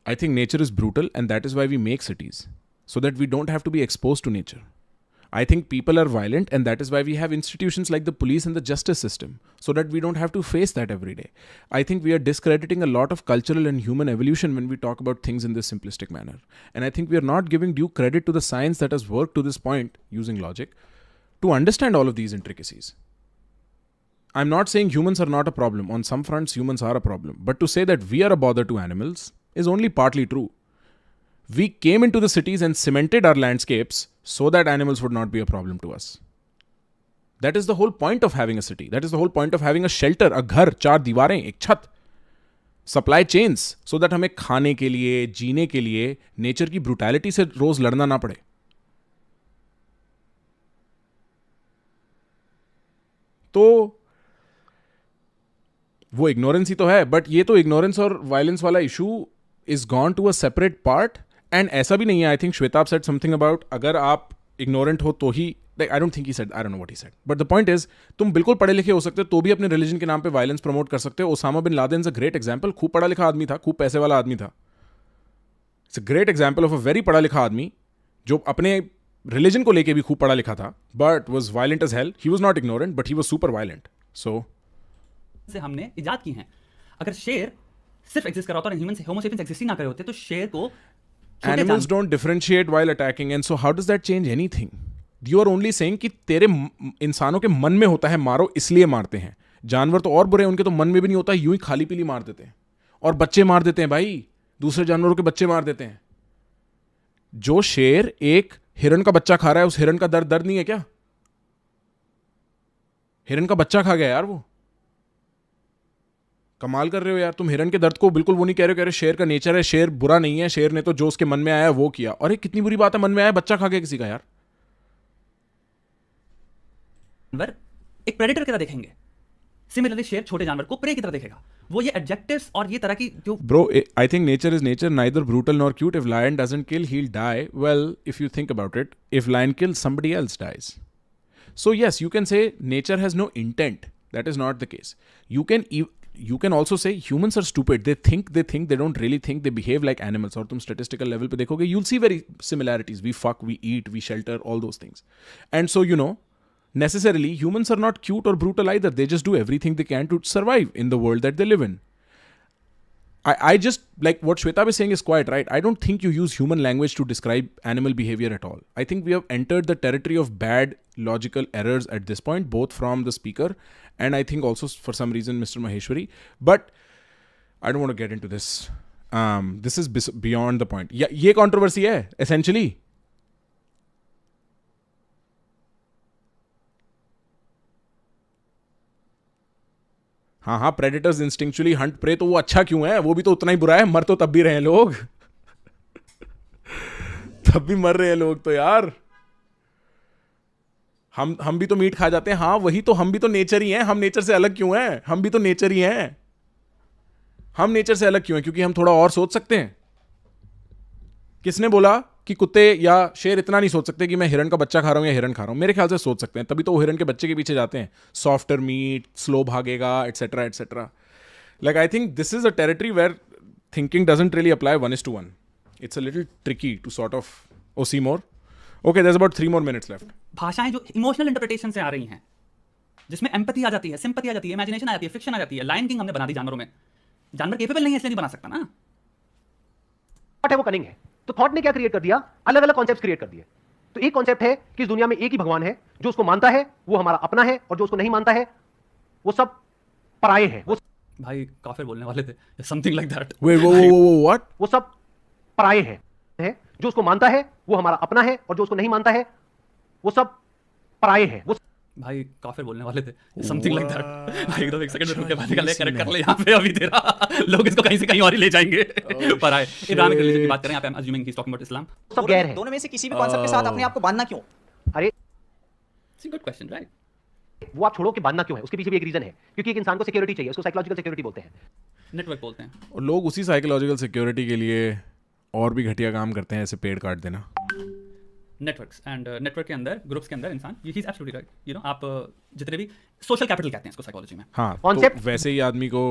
I think nature is brutal, and that is why we make cities, so that we don't have to be exposed to nature. I think people are violent, and that is why we have institutions like the police and the justice system, so that we don't have to face that every day. I think we are discrediting a lot of cultural and human evolution when we talk about things in this simplistic manner. And I think we are not giving due credit to the science that has worked to this point using logic to understand all of these intricacies. I'm not saying humans are not a problem. On some fronts, humans are a problem. But to say that we are a bother to animals is only partly true. We came into the cities and cemented our landscapes so that animals would not be a problem to us. That is the whole point of having a city. That is the whole point of having a shelter, a घर, 4 दीवारें, एक छत. Supply chains, so that हमें खाने के लिए, जीने के लिए, नेचर की ब्रूटैलिटी से रोज लड़ना ना पड़े. तो वो इग्नोरेंस ही तो है, बट ये तो इग्नोरेंस और वायलेंस वाला issue is gone to a separate part. And ऐसा भी नहीं है. I think Shweta said something about अगर आप इग्नोरेंट हो तो ही, like I don't think he said, I don't know what he said, but the point is तुम बिल्कुल पढ़े लिखे हो सकते हो तो भी अपने रिलीजन के नाम पे वायलेंस प्रमोट कर सकते हो. Osama bin Laden is a great example. खूब पढ़ा लिखा आदमी था, खूब पैसे वाला आदमी था. It's a great example of a very पढ़ा लिखा आदमी जो अपने रिलीजन को लेके भी खूब पढ़ा लिखा था, but was violent as hell. He was not ignorant, but he was super violent. So से हमने इजाद की हैं. अगर शेर सिर्फ एग्जिस्ट कर रहा होता और ह्यूमन होमो सेपियंस एग्जिस्ट ही ना करे होते तो शेर को animals don't differentiate while attacking, and so how does that change anything? You are only saying कि तेरे इंसानों के मन में होता है मारो इसलिए मारते हैं. जानवर तो और बुरे हैं, उनके तो मन में भी नहीं होता, यूं ही खाली पीली मार देते हैं और बच्चे मार देते हैं भाई, दूसरे जानवरों के बच्चे मार देते हैं. जो शेर एक हिरण का बच्चा खा रहा है, उस हिरण का दर्द नहीं है क्या? हिरण का बच्चा खा गया यार, वो कमाल कर रहे हो यार. तुम हिरण के दर्द को बिल्कुल वो नहीं कह रहे हो, कह रहे शेर का नेचर है, शेर बुरा नहीं है, शेर ने तो जो उसके मन में आया वो किया. अरे कितनी बुरी बात है, मन में आया बच्चा खा गया किसी का यार. जानवर एक प्रेडेटर की तरह देखेंगे, सिमिलरली शेर छोटे जानवर को प्रे की तरह देखेगा. वो ये एडजेक्टिव्स और ये तरह की जो Bro, I think nature is nature, neither brutal nor cute. If lion doesn't kill, he'll die. Well, if you think about it, if lion kills, somebody else dies. So yes, you can say nature has no intent. That is not the case. You can also say humans are stupid. They think, they don't really think, they behave like animals. और तुम statistical level पे देखोगे, you'll see very similarities. We fuck, we eat, we shelter, all those things. And so, necessarily humans are not cute or brutal either. They just do everything they can to survive in the world that they live in. I just, like what Shweta was saying is quite right. I don't think you use human language to describe animal behavior at all. I think we have entered the territory of bad logical errors at this point, both from the speaker and I think also for some reason Mr. Maheshwari. But I don't want to get into this. This is beyond the point. Yeah, ये controversy है essentially. हाँ predators इंस्टिंक्चुअली Hunt pray, तो वो अच्छा क्यों है? वो भी तो उतना ही बुरा है. मर तो तब भी रहे हैं लोग. तब भी मर रहे हैं लोग तो यार. हम भी तो मीट खा जाते हैं. हाँ वही तो, हम भी तो नेचर ही हैं. हम नेचर से अलग क्यों हैं? हम भी तो नेचर ही हैं. हम नेचर से अलग क्यों हैं? क्योंकि हम थोड़ा और सोच सकते हैं. किसने बोला कि कुत्ते या शेर इतना नहीं सोच सकते कि मैं हिरण का बच्चा खा रहा हूं या हिरण खा रहा हूं? मेरे ख्याल से सोच सकते हैं. तभी तो वो हिरण के बच्चे के पीछे जाते हैं. सॉफ्टर मीट, स्लो भागेगा, etcetera etcetera. Like I think this is a territory where thinking doesn't really apply 1:1. It's a little tricky to sort of see more. Okay, there is about 3 more minutes left. भाषाएं जो emotional interpretation से आ रही हैं, जिसमें empathy आ जाती है, sympathy आ जाती है, इमेजिनेशन आ जाती है, फिक्शन आ जाती है. लायन किंग हमने बना दी जानवरों में. जानवर केपेबल नहीं है इसलिए नहीं बना सकता ना. थॉट है वो कनिंग है. तो थॉट ने क्या क्रिएट कर दिया? अलग अलग कॉन्सेप्ट्स क्रिएट कर दिए. तो एक कॉन्सेप्ट है कि इस दुनिया में एक ही भगवान है. जो उसको मानता है वो हमारा अपना है, और जो उसको नहीं मानता है वो सब पराये हैं. वो भाई काफिर बोलने वाले थे, समथिंग लाइक दैट. व्हाट? वो सब पराये हैं. जो उसको मानता है वो हमारा अपना है, और जो उसको नहीं मानता है वो सब पराये हैं. वो भाई काफिर बोलने वाले थे, समथिंग लाइक दैट. भाई एकदम एक सेकंड रुक के बात करेक्ट कर ले. यहाँ पे अभी तेरा लोग इसको कहीं से कहीं और ही ले जाएंगे. पर आए इमरान के रिलीजन की बात करें, यहाँ पे I am assuming he is talking about Islam. सब गैर है. दोनों में से किसी भी कॉन्सेप्ट के साथ अपने आप को बांधना क्यों? अरे it's a good question, right? वो आप छोड़ो कि बांधना क्यों है, उसके पीछे भी एक रीजन है. क्योंकि एक इंसान को सिक्योरिटी चाहिए, उसको साइकोलॉजिकल सिक्योरिटी बोलते हैं. नेटवर्क बोलते हैं. और लोग उसी साइकोलॉजिकल सिक्योरिटी के लिए और भी घटिया काम करते हैं, ऐसे पेड़ काट देना. नेटवर्क्स एंड नेटवर्क के अंदर, ग्रुप्स के अंदर इंसान, ही इज एब्सोल्युटली राइट. आप जितने भी सोशल कैपिटल कहते हैं इसको साइकोलॉजी में. हाँ, Concept- तो वैसे ही आदमी को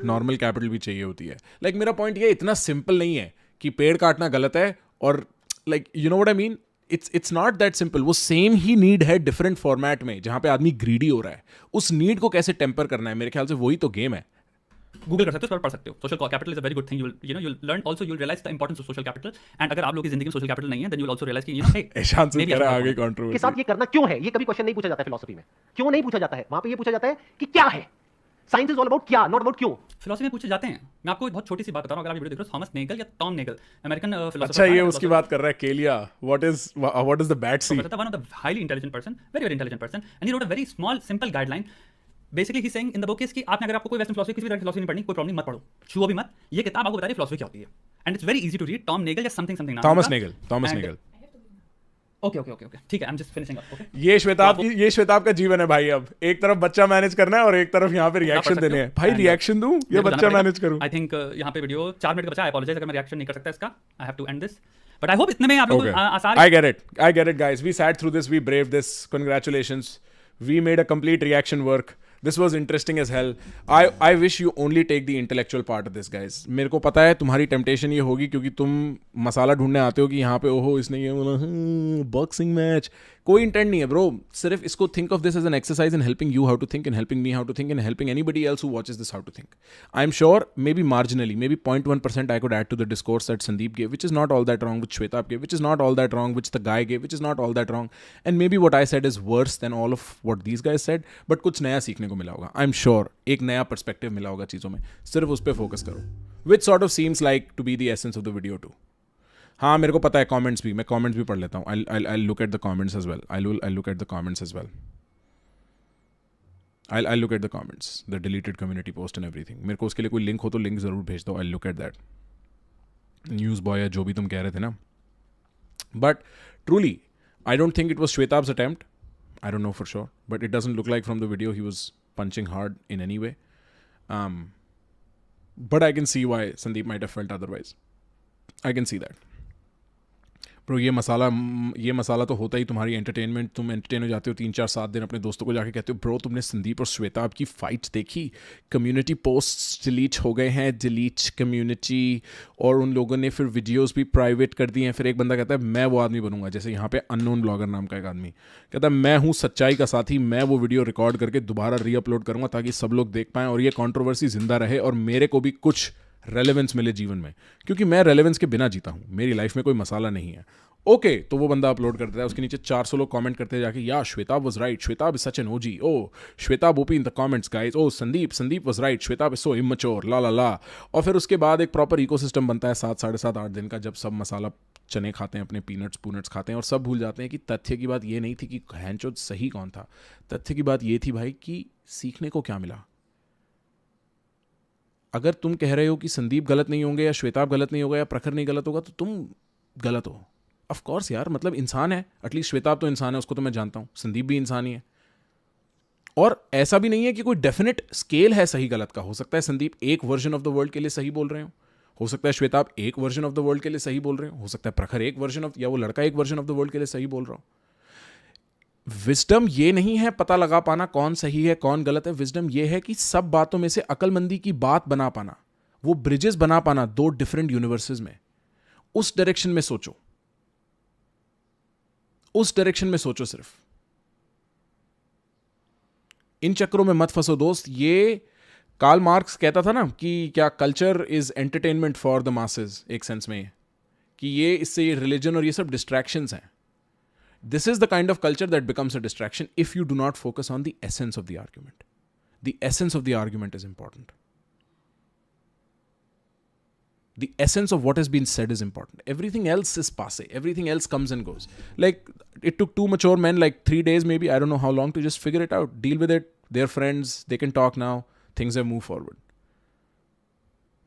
नॉर्मल कैपिटल भी चाहिए होती है. मेरा पॉइंट ये इतना सिंपल नहीं है कि पेड़ काटना गलत है, और you know what I mean. It's not that simple. वो सेम ही नीड है डिफरेंट फॉर्मेट में, जहां पे आदमी ग्रीडी हो रहा है. उस नीड को कैसे टेम्पर करना है, मेरे ख्याल से वही तो गेम है. गूगल कर सकते हो, पढ़ सकते हो. Social capital is a very good thing. you'll learn also, you'll realize the importance of social capital. and अगर आप लोगों की जिंदगी में सोशल कैपिटल नहीं है, then you'll also realize कि hey, ईशान से maybe कह रहा है अच्छा आगे काम है. कंट्रोवर्सी के साथ ये करना क्यों है, ये कभी क्वेश्चन नहीं पूछा जाता है फिलोसफी में. क्यों नहीं पूछा जाता है? वहां पे ये पूछा जाता है कि क्या है. साइंस इज ऑल अबाउट क्या, नॉट अबाउट क्यों. फिलोसफी में पूछे जाते हैं. मैं आपको एक बहुत छोटी सी बात बता रहा हूं. अगर आप वीडियो देख रहे हो, थॉमस नेगल या टॉम नेगल, अमेरिकन फिलोसोफर. अच्छा, ये उसकी बात कर रहा है, केलिया. What is the bad sea? one of the highly intelligent person, very intelligent person, and he wrote a very small simple guideline. Basically he's saying in the book is कि आपने अगर आपको कोई वेस्टर्न फिलोसफी, किसी भी तरह की philosophy नहीं पढ़नी, कोई प्रॉब्लम मत पढ़ो, छुओ भी मत. ये किताब आपको बता रही है फिलोसफी क्या होती है. And it's very easy to read. Tom Nagel या समथिंग नाम. Thomas Nagel. ओके ठीक है, I am just finishing up. Okay, ये श्वेताब का जीवन है भाई. अब एक तरफ बच्चा मैनेज करना है और एक तरफ यहाँ पे रिएक्शन देने हैं. भाई रिएक्शन दूं या बच्चा मैनेज करूं? आई थिंक यहाँ पे वीडियो 4 मिनट का बचा है. अपोलोजाइज अगर मैं रिएक्शन नहीं कर सकता इसका. I have to end this, but I hope इतने में आप लोग आसान. I get it guys. We sat through this, we braved this. Congratulations. We made a complete reaction work. This was interesting as hell. I wish you only take the intellectual part of this, guys. मेरे को पता है तुम्हारी temptation ये होगी, क्योंकि तुम मसाला ढूंढने आते हो कि यहाँ पे ओहो इसने ये बोला बॉक्सिंग मैच. कोई इंटेंट नहीं है ब्रो. सिर्फ इसको think of this as an exercise in helping you how to think, in helping me how to think, in helping anybody else who watches this how to think. I am sure may be marginally, maybe 0.1% I could add to the discourse that Sandeep gave, which is not all that wrong, which Shwetab gave, which is not all that wrong, which the guy gave, which is not all that wrong. And maybe what I said is worse than all of what these guys said, but कुछ नया सीखने को मिला होगा. I'm sure एक नया perspective मिला होगा चीज़ों में. सिर्फ उस पर focus करो. Which sort of seems like to be the essence of the video too. हाँ, मेरे को पता है comments भी, मैं comments भी पढ़ लेता हूँ. I'll look at the comments as well. I'll look at the comments as well. I'll look at the comments, the deleted community post and everything. मेरे को उसके लिए कोई लिंक हो तो लिंक ज़रूर भेज दो. I'll look at that. News boy या जो भी तुम कह रहे थे ना. But truly, I don't think it was Shwetab's attempt. I don't know for sure. But it doesn't look like from the video he was punching hard in any way. But I can see why Sandeep might have felt otherwise. I can see that. Bro ये मसाला तो होता ही तुम्हारी entertainment. तुम entertain हो जाते हो 3-4-7 दिन, अपने दोस्तों को जाके कहते हो ब्रो तुमने संदीप और श्वेताब की फाइट्स देखी, कम्युनिटी पोस्ट डिलीट हो गए हैं, डिलीट कम्युनिटी, और उन लोगों ने फिर वीडियोस भी प्राइवेट कर दिए हैं. फिर एक बंदा कहता है मैं वो आदमी बनूंगा, जैसे यहाँ पे अननोन ब्लॉगर नाम का एक आदमी कहता है मैं हूँ सच्चाई का साथी, मैं वो वीडियो रिकॉर्ड करके दोबारा रीअपलोड करूँगा ताकि सब लोग देख पाएँ और ये कॉन्ट्रोवर्सी जिंदा रहे और मेरे को भी कुछ रेलेवेंस मिले जीवन में, क्योंकि मैं रेलेवेंस के बिना जीता हूँ. मेरी लाइफ में कोई मसाला नहीं है. ओके, तो वो बंदा अपलोड करता है, उसके नीचे 400 लोग कमेंट करते हैं जाके, या Shwetab was right, Shwetab is such an OG, oh Shwetab OP in the comments guys, oh Sandeep was right, Shwetab is so immature, ला. और फिर उसके बाद एक प्रॉपर इकोसिस्टम बनता है 7-7.5-8 दिन का, जब सब मसाला चने खाते हैं, अपने पीनट्स खाते हैं और सब भूल जाते हैं कि तथ्य की बात ये नहीं थी कि हैंचोद सही कौन था. तथ्य की बात ये थी भाई कि सीखने को क्या मिला. अगर तुम कह रहे हो कि संदीप गलत नहीं होंगे या श्वेताब गलत नहीं होगा या प्रखर नहीं गलत होगा तो तुम गलत हो. ऑफ कोर्स यार, मतलब इंसान है, एटलीस्ट श्वेताब तो इंसान है, उसको तो मैं जानता हूँ, संदीप भी इंसान ही है. और ऐसा भी नहीं है कि कोई डेफिनेट स्केल है सही गलत का. हो सकता है संदीप एक वर्जन ऑफ द वर्ल्ड के लिए सही बोल रहे हो सकता है श्वेताब एक वर्जन ऑफ द वर्ल्ड के लिए सही बोल रहे हो सकता है प्रखर एक वर्जन ऑफ, या वो लड़का एक वर्जन ऑफ द वर्ल्ड के लिए सही बोल रहा हो. विजडम ये नहीं है पता लगा पाना कौन सही है कौन गलत है. विजडम ये है कि सब बातों में से अक्लमंदी की बात बना पाना, वो ब्रिजेस बना पाना दो डिफरेंट यूनिवर्सेस में. उस डायरेक्शन में सोचो, उस डायरेक्शन में सोचो. सिर्फ इन चक्रों में मत फंसो दोस्त. ये कार्ल मार्क्स कहता था ना कि क्या culture is entertainment for the masses, एक सेंस में कि ये इससे रिलीजन और ये सब डिस्ट्रैक्शंस हैं. This is the kind of culture that becomes a distraction if you do not focus on the essence of the argument. The essence of the argument is important. The essence of what has been said is important. Everything else is passe. Everything else comes and goes. Like, it took 2 mature men like 3 days maybe, I don't know how long, to just figure it out. Deal with it. They're friends. They can talk now. Things have moved forward.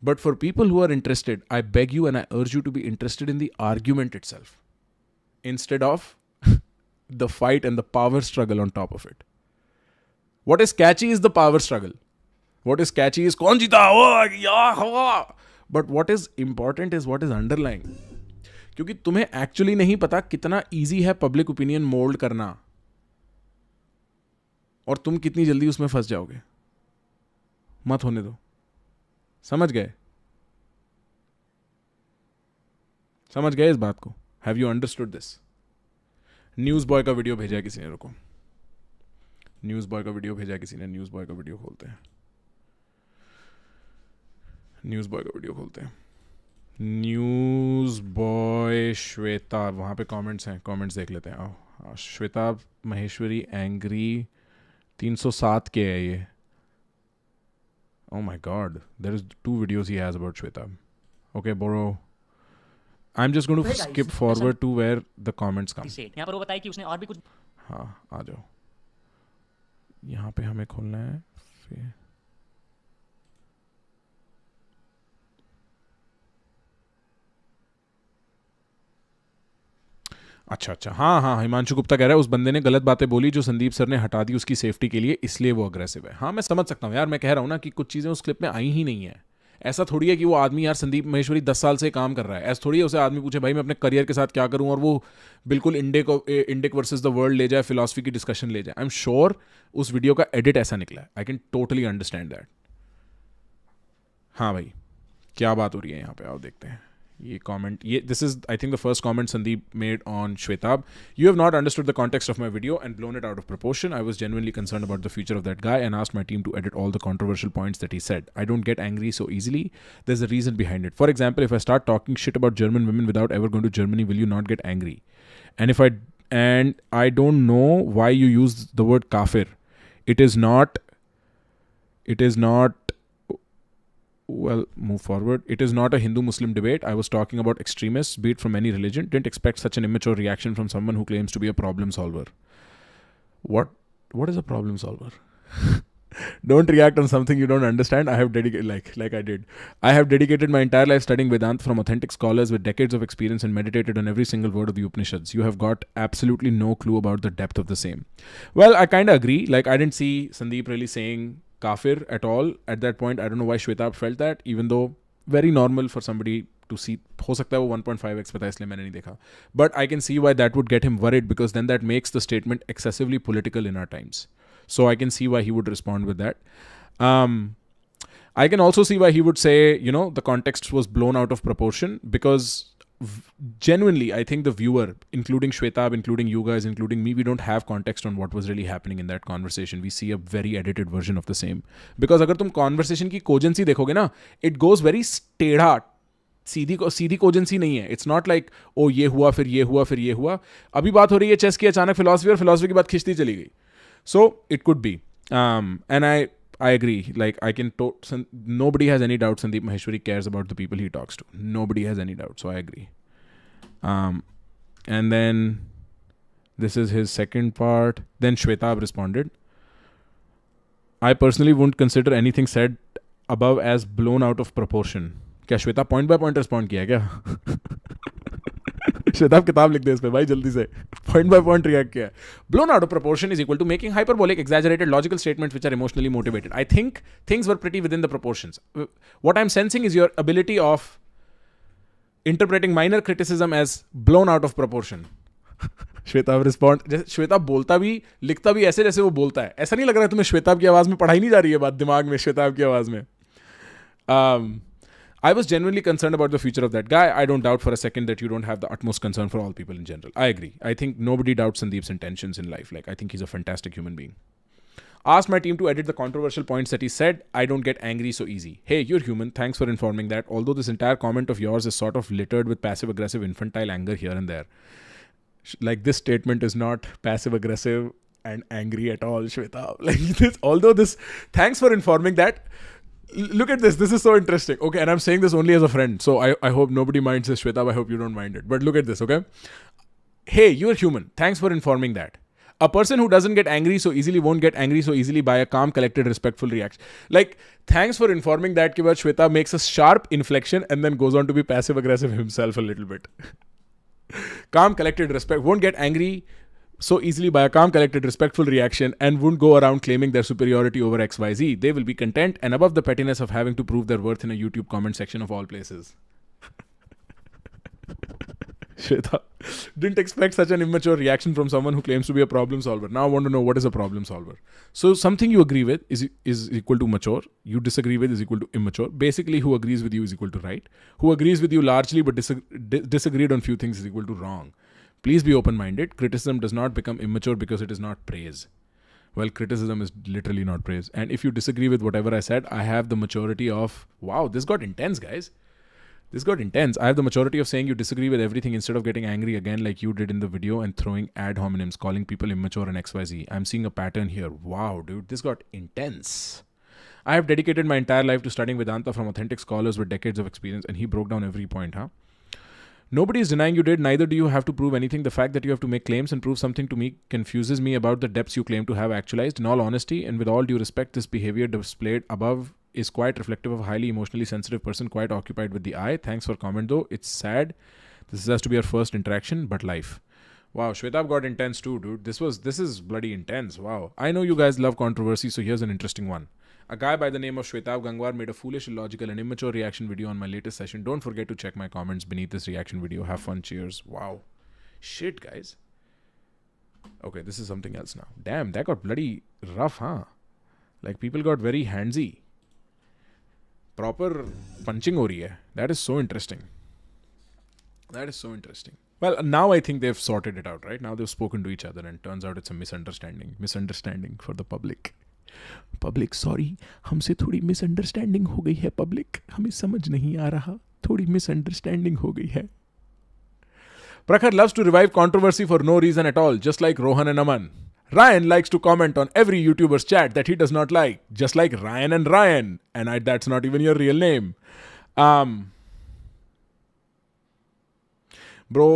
But for people who are interested, I beg you and I urge you to be interested in the argument itself, instead of the fight and the power struggle on top of it. What is catchy is the power struggle. What is catchy is कौन जीता हो या हो. But what is important is what is underlying. क्योंकि तुम्हें actually नहीं पता कितना ईजी है पब्लिक ओपिनियन मोल्ड करना, और तुम कितनी जल्दी उसमें फंस जाओगे. मत होने दो. समझ गए इस बात को? Have you understood this? News boy का वीडियो भेजा है किसी ने, रुको, न्यूज़ बॉय का वीडियो भेजा है किसी ने, न्यूज़ बॉय का वीडियो खोलते हैं, न्यूज़ बॉय का वीडियो खोलते हैं, न्यूज़ बॉय श्वेता, वहाँ पे कमेंट्स हैं, कमेंट्स देख लेते हैं। आओ, श्वेता महेश्वरी एंग्री 307 के है ये। Oh my God, there is 2 videos he has about Shweta. Okay, Boro. I'm just going to skip forward to where the comments come. यहाँ पर वो बताया कि उसने और भी कुछ हाँ, आ जाओ, यहाँ पे हमें खोलना है फिर। अच्छा, हाँ, हिमांशु गुप्ता कह रहा है उस बंदे ने गलत बातें बोली जो संदीप सर ने हटा दी उसकी सेफ्टी के लिए, इसलिए वो अग्रेसिव है। हाँ, मैं समझ सकता हूँ यार, मैं कह रहा हूँ ना कि कुछ चीज़ें उस क्लिप में आई ही नहीं है। ऐसा थोड़ी है कि वो आदमी यार संदीप महेश्वरी 10 साल से काम कर रहा है, ऐसा थोड़ी है उसे आदमी पूछे भाई मैं अपने करियर के साथ क्या करूँ, और वो बिल्कुल इंडिक वर्सेस द वर्ल्ड ले जाए, फिलॉसफी की डिस्कशन ले जाए। आई एम श्योर उस वीडियो का एडिट ऐसा निकला है, I can totally understand that. हाँ भाई, क्या बात हो रही है यहाँ पे, आओ देखते हैं ये कमेंट। ये this is I think the first comment Sandeep made on Shwetabh. You have not understood the context of my video and blown it out of proportion. I was genuinely concerned about the future of that guy and asked my team to edit all the controversial points that he said. I don't get angry so easily. There's a reason behind it. For example, if I start talking shit about German women without ever going to Germany, will you not get angry? And I don't know why you use the word kafir. It is not well, move forward. It is not a Hindu-Muslim debate. I was talking about extremists, be it from any religion. Didn't expect such an immature reaction from someone who claims to be a problem solver. What is a problem solver? Don't react on something you don't understand. I have dedicated, like I did. I have dedicated my entire life studying Vedanta from authentic scholars with decades of experience and meditated on every single word of the Upanishads. You have got absolutely no clue about the depth of the same. Well, I kind of agree. Like, I didn't see Sandeep really saying kafir at all at that point. I don't know why Shwetab felt that, even though very normal for somebody to see. हो सकता है वो 1.5x पता है इसलिए मैंने नहीं देखा. But I can see why that would get him worried, because then that makes the statement excessively political in our times. So I can see why he would respond with that. I can also see why he would say, you know, the context was blown out of proportion, because genuinely, I think the viewer, including Shwetab, including you guys, including me, we don't have context on what was really happening in that conversation. We see a very edited version of the same. Because अगर तुम conversation की cogency देखोगे ना, it goes very टेढ़ा, सीधी कोजेंसी नहीं है. It's not like oh ये हुआ फिर ये हुआ फिर ये हुआ. अभी बात हो रही है चेस की, अचानक फिलॉसफी, और फिलॉसफी की बात खिंचती चली गई. So it could be, and I agree. Like, I can nobody has any doubt Sandeep Maheshwari cares about the people he talks to. Nobody has any doubt. So I agree. And then this is his second part. Then Shwetab responded, I personally wouldn't consider anything said above as blown out of proportion. क्या Shweta point by point respond किया क्या? श्वेताब किताब लिख दे इस पे भाई जल्दी से. पॉइंट बाय पॉइंट रिएक्ट किया. Blown out of proportion is equal to making hyperbolic, exaggerated, logical statements which are emotionally motivated. I think things were pretty within the proportions. What I'm sensing is your ability of interpreting minor criticism as blown out of proportion. Shwetabh respond, Shwetabh बोलता भी लिखता भी ऐसे जैसे वो बोलता है. ऐसा नहीं लग रहा है तुम्हें श्वेताब की आवाज में पढ़ाई नहीं जा रही है बात दिमाग में श्वेताब की आवाज में. I was genuinely concerned about the future of that guy. I don't doubt for a second that you don't have the utmost concern for all people in general. I agree. I think nobody doubts Sandeep's intentions in life. Like, I think he's a fantastic human being. Asked my team to edit the controversial points that he said. I don't get angry so easy. Hey, you're human. Thanks for informing that. Although this entire comment of yours is sort of littered with passive-aggressive infantile anger here and there. Like, this statement is not passive-aggressive and angry at all, Shweta. Like, this, although this... Thanks for informing that. Look at this. This is so interesting. Okay, and I'm saying this only as a friend. So I hope nobody minds this, Shweta. I hope you don't mind it. But look at this, okay? Hey, you're human. Thanks for informing that. A person who doesn't get angry so easily won't get angry so easily by a calm, collected, respectful reaction. Like, thanks for informing that कि बाद Shweta makes a sharp inflection and then goes on to be passive-aggressive himself a little bit. Calm, collected, respect. Won't get angry so easily by a calm, collected, respectful reaction, and wouldn't go around claiming their superiority over XYZ. They will be content and above the pettiness of having to prove their worth in a YouTube comment section of all places. Shweta didn't expect such an immature reaction from someone who claims to be a problem solver. Now I want to know, what is a problem solver? So something you agree with is equal to mature. You disagree with is equal to immature. Basically, who agrees with you is equal to right. Who agrees with you largely but disagreed on few things is equal to wrong. Please be open-minded. Criticism does not become immature because it is not praise. Well, criticism is literally not praise. And if you disagree with whatever I said, I have the maturity of, wow, this got intense, guys. This got intense. I have the maturity of saying you disagree with everything instead of getting angry again like you did in the video and throwing ad hominems, calling people immature and XYZ. I'm seeing a pattern here. Wow, dude, this got intense. I have dedicated my entire life to studying Vedanta from authentic scholars with decades of experience, and he broke down every point, huh? Nobody is denying you did, neither do you have to prove anything. The fact that you have to make claims and prove something to me confuses me about the depths you claim to have actualized. In all honesty, and with all due respect, this behavior displayed above is quite reflective of a highly emotionally sensitive person quite occupied with the eye. Thanks for comment though. It's sad. This has to be our first interaction, but life. Wow, Shwetab got intense too, dude. This is bloody intense. Wow. I know you guys love controversy, so here's an interesting one. A guy by the name of Shwetab Gangwar made a foolish, illogical, and immature reaction video on my latest session. Don't forget to check my comments beneath this reaction video. Have fun. Cheers. Wow. Shit, guys. Okay, this is something else now. Damn, that got bloody rough, huh? Like, people got very handsy. Proper punching ho rahi hai. That is so interesting. That is so interesting. Well, now I think they've sorted it out, right? Now they've spoken to each other, and turns out it's a misunderstanding. Misunderstanding for the public. Public sorry, हमसे थोड़ी misunderstanding हो गई है public, हमें समझ नहीं आ रहा, थोड़ी मिसअंडरस्टैंडिंग हो गई है. Prakhar loves to revive controversy for no reason at all, just like Rohan and Aman. Ryan likes to comment on every YouTuber's chat that he does not like, just like Ryan and Ryan. And that's not even your real name. Bro,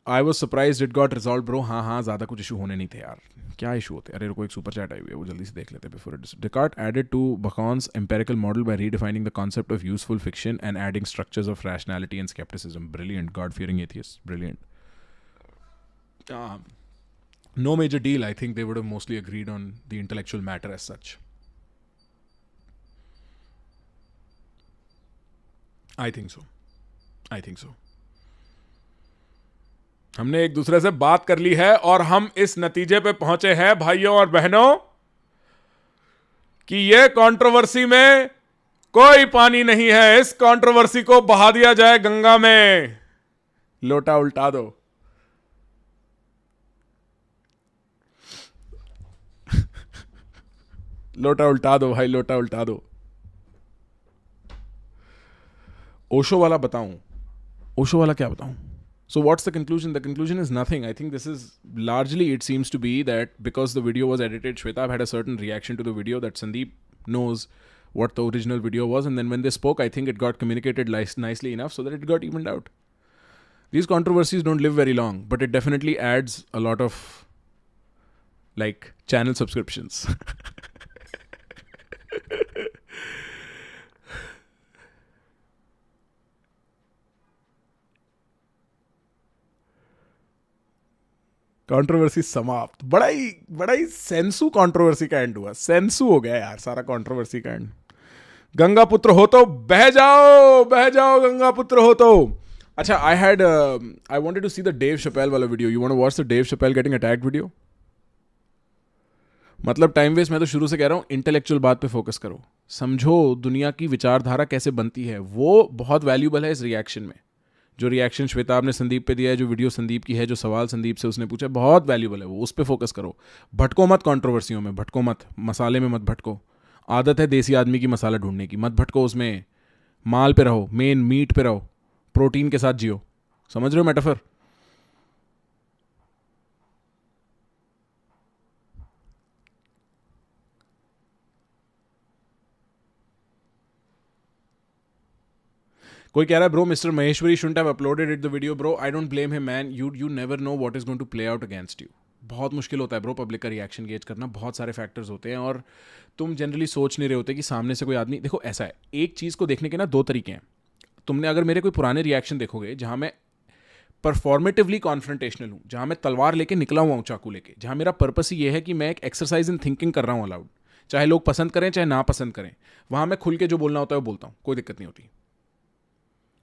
I was surprised it got resolved, bro. हाँ, ज़्यादा कुछ issue होने नहीं थे यार. क्या issue होते? अरे रुको, एक सुपर चैट आई हुई है, वो जल्दी से देख लेते हैं before it. Descartes added to Bacon's empirical model by redefining the concept of useful fiction and adding structures of rationality and skepticism. Brilliant. God-fearing atheists. Brilliant. No major deal. I think they would have mostly agreed on the intellectual matter as such. I think so. हमने एक दूसरे से बात कर ली है और हम इस नतीजे पे पहुंचे हैं भाइयों और बहनों कि ये कंट्रोवर्सी में कोई पानी नहीं है. इस कंट्रोवर्सी को बहा दिया जाए गंगा में. लोटा उल्टा दो. लोटा उल्टा दो भाई, लोटा उल्टा दो. ओशो वाला बताऊं? ओशो वाला क्या बताऊं? So what's the conclusion? The conclusion is nothing. I think this is largely, it seems to be that because the video was edited, Shwetab had a certain reaction to the video that Sandeep knows what the original video was. And then when they spoke, I think it got communicated nicely enough so that it got evened out. These controversies don't live very long, but it definitely adds a lot of, like, channel subscriptions. Controversy समाप्त. बड़ा ही सेंसू controversy का and हुआ. सेंसू हो गया यार सारा controversy का and. Ganga पुत्र हो तो बह जाओ गंगा पुत्र हो तो. अच्छा, I wanted to see the Dave Chappelle वाला video. You want to watch the Dave Chappelle getting attacked video? मतलब टाइम वेस्ट. मैं तो शुरू से कह रहा हूँ, इंटेलेक्चुअल बात पे फोकस करो. समझो दुनिया की विचारधारा कैसे बनती है. वो बहुत वैल्यूबल है इस रिएक्शन में. जो रिएक्शन श्वेताब ने संदीप पे दिया है, जो वीडियो संदीप की है, जो सवाल संदीप से उसने पूछा, बहुत वैल्यूबल है वो. उस पर फोकस करो. भटको मत कंट्रोवर्सियों में, भटको मत. मसाले में मत भटको. आदत है देसी आदमी की मसाला ढूंढने की. मत भटको उसमें. माल पे रहो, मेन मीट पे रहो, प्रोटीन के साथ जियो. समझ रहे हो मेटाफर? कोई कह रहा है bro mister Maheshwari shouldn't have uploaded it the video. Bro I don't blame him man. You never know what is going to play out against you. बहुत मुश्किल होता है ब्रो पब्लिक का रिएक्शन गेज करना. बहुत सारे फैक्टर्स होते हैं और तुम जनरली सोच नहीं रहे होते कि सामने से कोई आदमी. देखो ऐसा है, एक चीज़ को देखने के ना दो तरीके हैं. तुमने अगर मेरे कोई पुराने रिएक्शन देखोगे जहाँ मैं परफॉर्मेटिवली कॉन्फ्रंटेशनल हूँ, जहाँ मैं तलवार लेके निकला हुआ हूँ चाकू लेके, जहाँ मेरा पर्पस ही ये है कि मैं एक एक्सरसाइज इन थिंकिंग कर रहा हूँ अलाउड. चाहे लोग पसंद करें चाहे ना पसंद करें, वहाँ मैं खुल के जो बोलना होता है वो बोलता हूँ, कोई दिक्कत नहीं होती.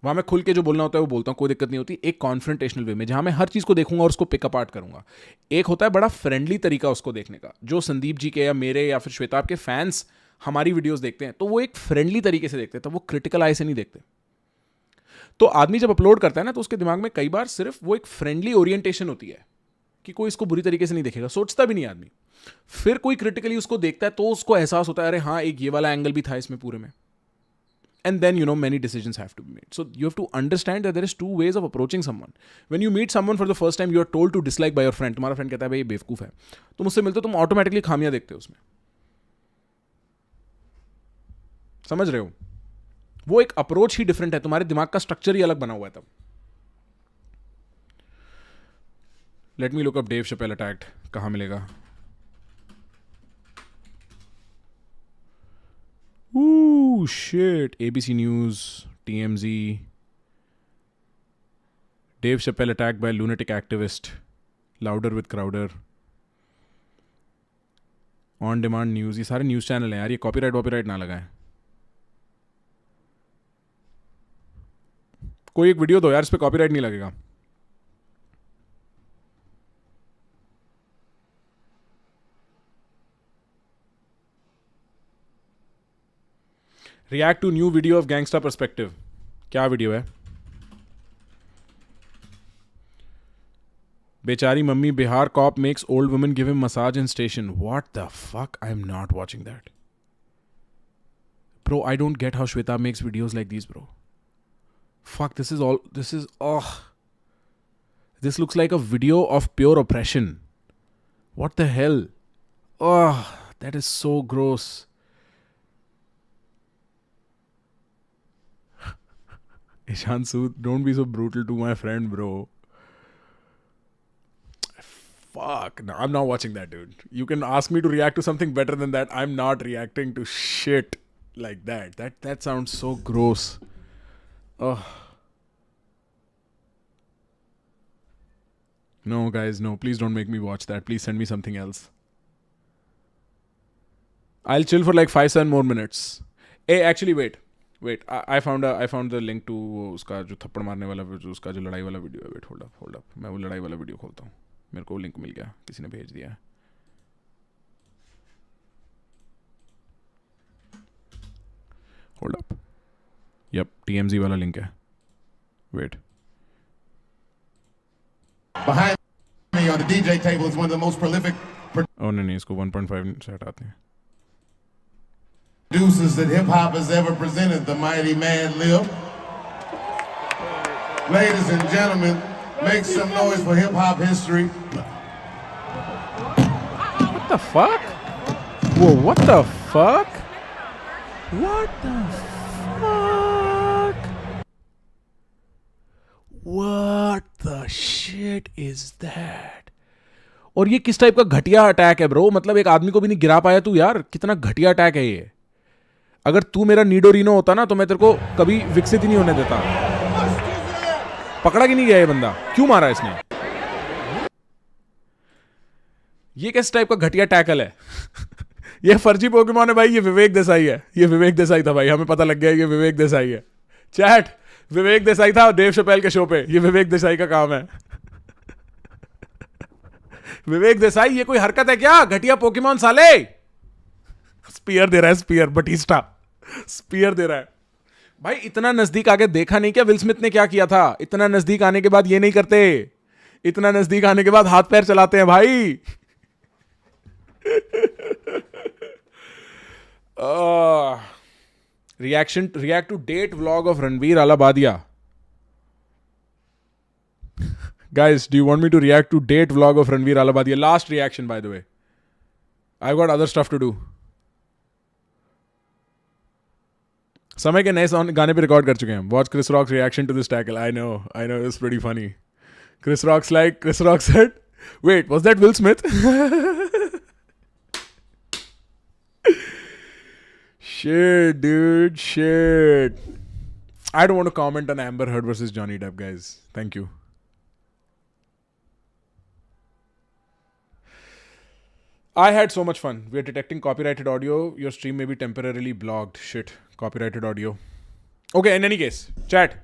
वहाँ मैं खुल के जो बोलना होता है वो बोलता हूँ, कोई दिक्कत नहीं होती. एक कॉन्फ्रंटेशनल वे में जहाँ मैं हर चीज़ को देखूंगा और उसको पिकअप आर्ट करूंगा. एक होता है बड़ा फ्रेंडली तरीका उसको देखने का, जो संदीप जी के या मेरे या फिर श्वेताब के फैंस हमारी वीडियोस देखते हैं, तो वो एक फ्रेंडली तरीके से देखते हैं, तो वो क्रिटिकल आई से नहीं देखते. तो आदमी जब अपलोड करता है ना, तो उसके दिमाग में कई बार सिर्फ वो एक फ्रेंडली ओरिएंटेशन होती है कि कोई इसको बुरी तरीके से नहीं देखेगा, सोचता भी नहीं आदमी। फिर कोई क्रिटिकली उसको देखता है तो उसको एहसास होता है, अरे हाँ, एक ये वाला एंगल भी था इसमें पूरे में। And then, many decisions have to be made. So you have to understand that there is two ways of approaching someone. When you meet someone for the first time, you are told to dislike by your friend. तुम्हारा friend कहता है भाई ये बेवकूफ है, तुम उससे मिलते हो, तुम ऑटोमेटिकली खामियां देखते हो उसमें। समझ रहे हो? वो एक अप्रोच ही डिफरेंट है, तुम्हारे दिमाग का स्ट्रक्चर ही अलग बना हुआ है तब। Let me look up Dave Chappelle attacked, कहां मिलेगा? Ooh, shit. ABC News, TMZ. Dave Chappelle attacked by lunatic activist. Louder with Crowder. On demand news. ये सारे न्यूज़ चैनल हैं यार, ये कॉपीराइट ना लगाएं। कोई एक वीडियो दो यार, इस पे कॉपीराइट नहीं लगेगा। React to new video of gangster perspective. क्या वीडियो है? बेचारी mummy, Bihar cop makes old woman give him massage in station. What the fuck? I am not watching that bro. I don't get how Shweta makes videos like these bro. Fuck, this looks like a video of pure oppression. What the hell? Oh, that is so gross. Ishan Sood, don't be so brutal to my friend, bro. Fuck, no, I'm not watching that, dude. You can ask me to react to something better than that. I'm not reacting to shit like that. That sounds so gross. Oh. No, guys, no. Please don't make me watch that. Please send me something else. I'll chill for like 5-7 more minutes. Hey, actually, wait. I found the link to उसका जो थप्पड़ मारने वाला, जो उसका जो लड़ाई वाला वीडियो है. Wait, hold up. मैं वो लड़ाई वाला वीडियो खोलता हूँ. मेरे को लिंक मिल गया, किसी ने भेज दिया है. Hold up. Yep, TMZ वाला लिंक है. Wait. Behind me on the DJ table is one of the most prolific Oh नहीं, इसको 1.5 से हटाते हैं. producers that hip hop has ever presented, the mighty Mad Lib. Ladies and gentlemen, make some noise for hip hop history. What the fuck? Whoa, what the fuck? What the fuck? What the shit is that? और ये किस type का घटिया attack है bro? मतलब एक आदमी को भी नहीं गिरा पाया तू यार, कितना घटिया अटैक है ये. अगर तू मेरा नीडोरिनो होता ना तो मैं तेरे को कभी विकसित ही नहीं होने देता. पकड़ा कि नहीं गया ये बंदा? क्यों मारा इसने? ये किस टाइप का घटिया टैकल है? ये फर्जी पोकेमॉन है भाई. ये विवेक देसाई है. ये विवेक देसाई था भाई, हमें पता लग गया ये विवेक देसाई है. चैट, विवेक देसाई था देव शपेल के शो पे. ये विवेक देसाई का काम है. विवेक देसाई, ये कोई हरकत है क्या? घटिया पोकेमॉन साले. स्पीयर दे रहा है, स्पीयर बटिस्टा स्पीयर दे रहा है भाई. इतना नजदीक आके देखा नहीं क्या विल स्मिथ ने क्या किया था? इतना नजदीक आने के बाद ये नहीं करते. इतना नजदीक आने के बाद हाथ पैर चलाते हैं भाई. React to date vlog of Ranveer Allahbadia. Guys, do you want me to react to date vlog of Ranveer Alabadia? Last reaction, by the way. I've got other stuff to do. समय के नए गाने पे रिकॉर्ड कर चुके हैं. Watch Chris Rock's reaction to this tackle. I know, it's pretty funny. Chris Rock said, wait, was that Will Smith? Shit, dude, shit. I don't want to comment on Amber Heard versus Johnny Depp, guys. Thank you. I had so much fun. We are detecting copyrighted audio. Your stream may be temporarily blocked. Shit. Copyrighted audio. Okay, in any case, chat.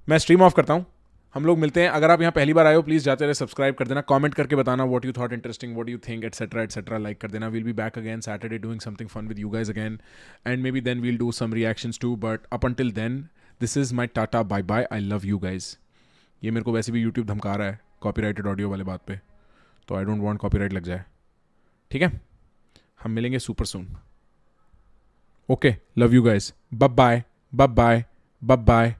मैं stream of करता हूँ. हम लोग मिलते हैं. अगर आप यहाँ पहली बार आए हो, प्लीज़ जाते रहे सब्सक्राइब कर देना. कमेंट करके बताना what you thought interesting, what you think, etc. Like कर देना. We'll be back again Saturday doing something fun with you guys again. And maybe then we'll do some reactions too. But up until then, this is my tata bye bye, I love you guys. ये मेरे को वैसे भी YouTube धमका रहा है copyrighted audio वाले बात पे, तो आई डोंट वांट कॉपीराइट लग जाए, ठीक है। हम मिलेंगे super soon. Okay, love you guys, bye bye, bye bye, bye bye.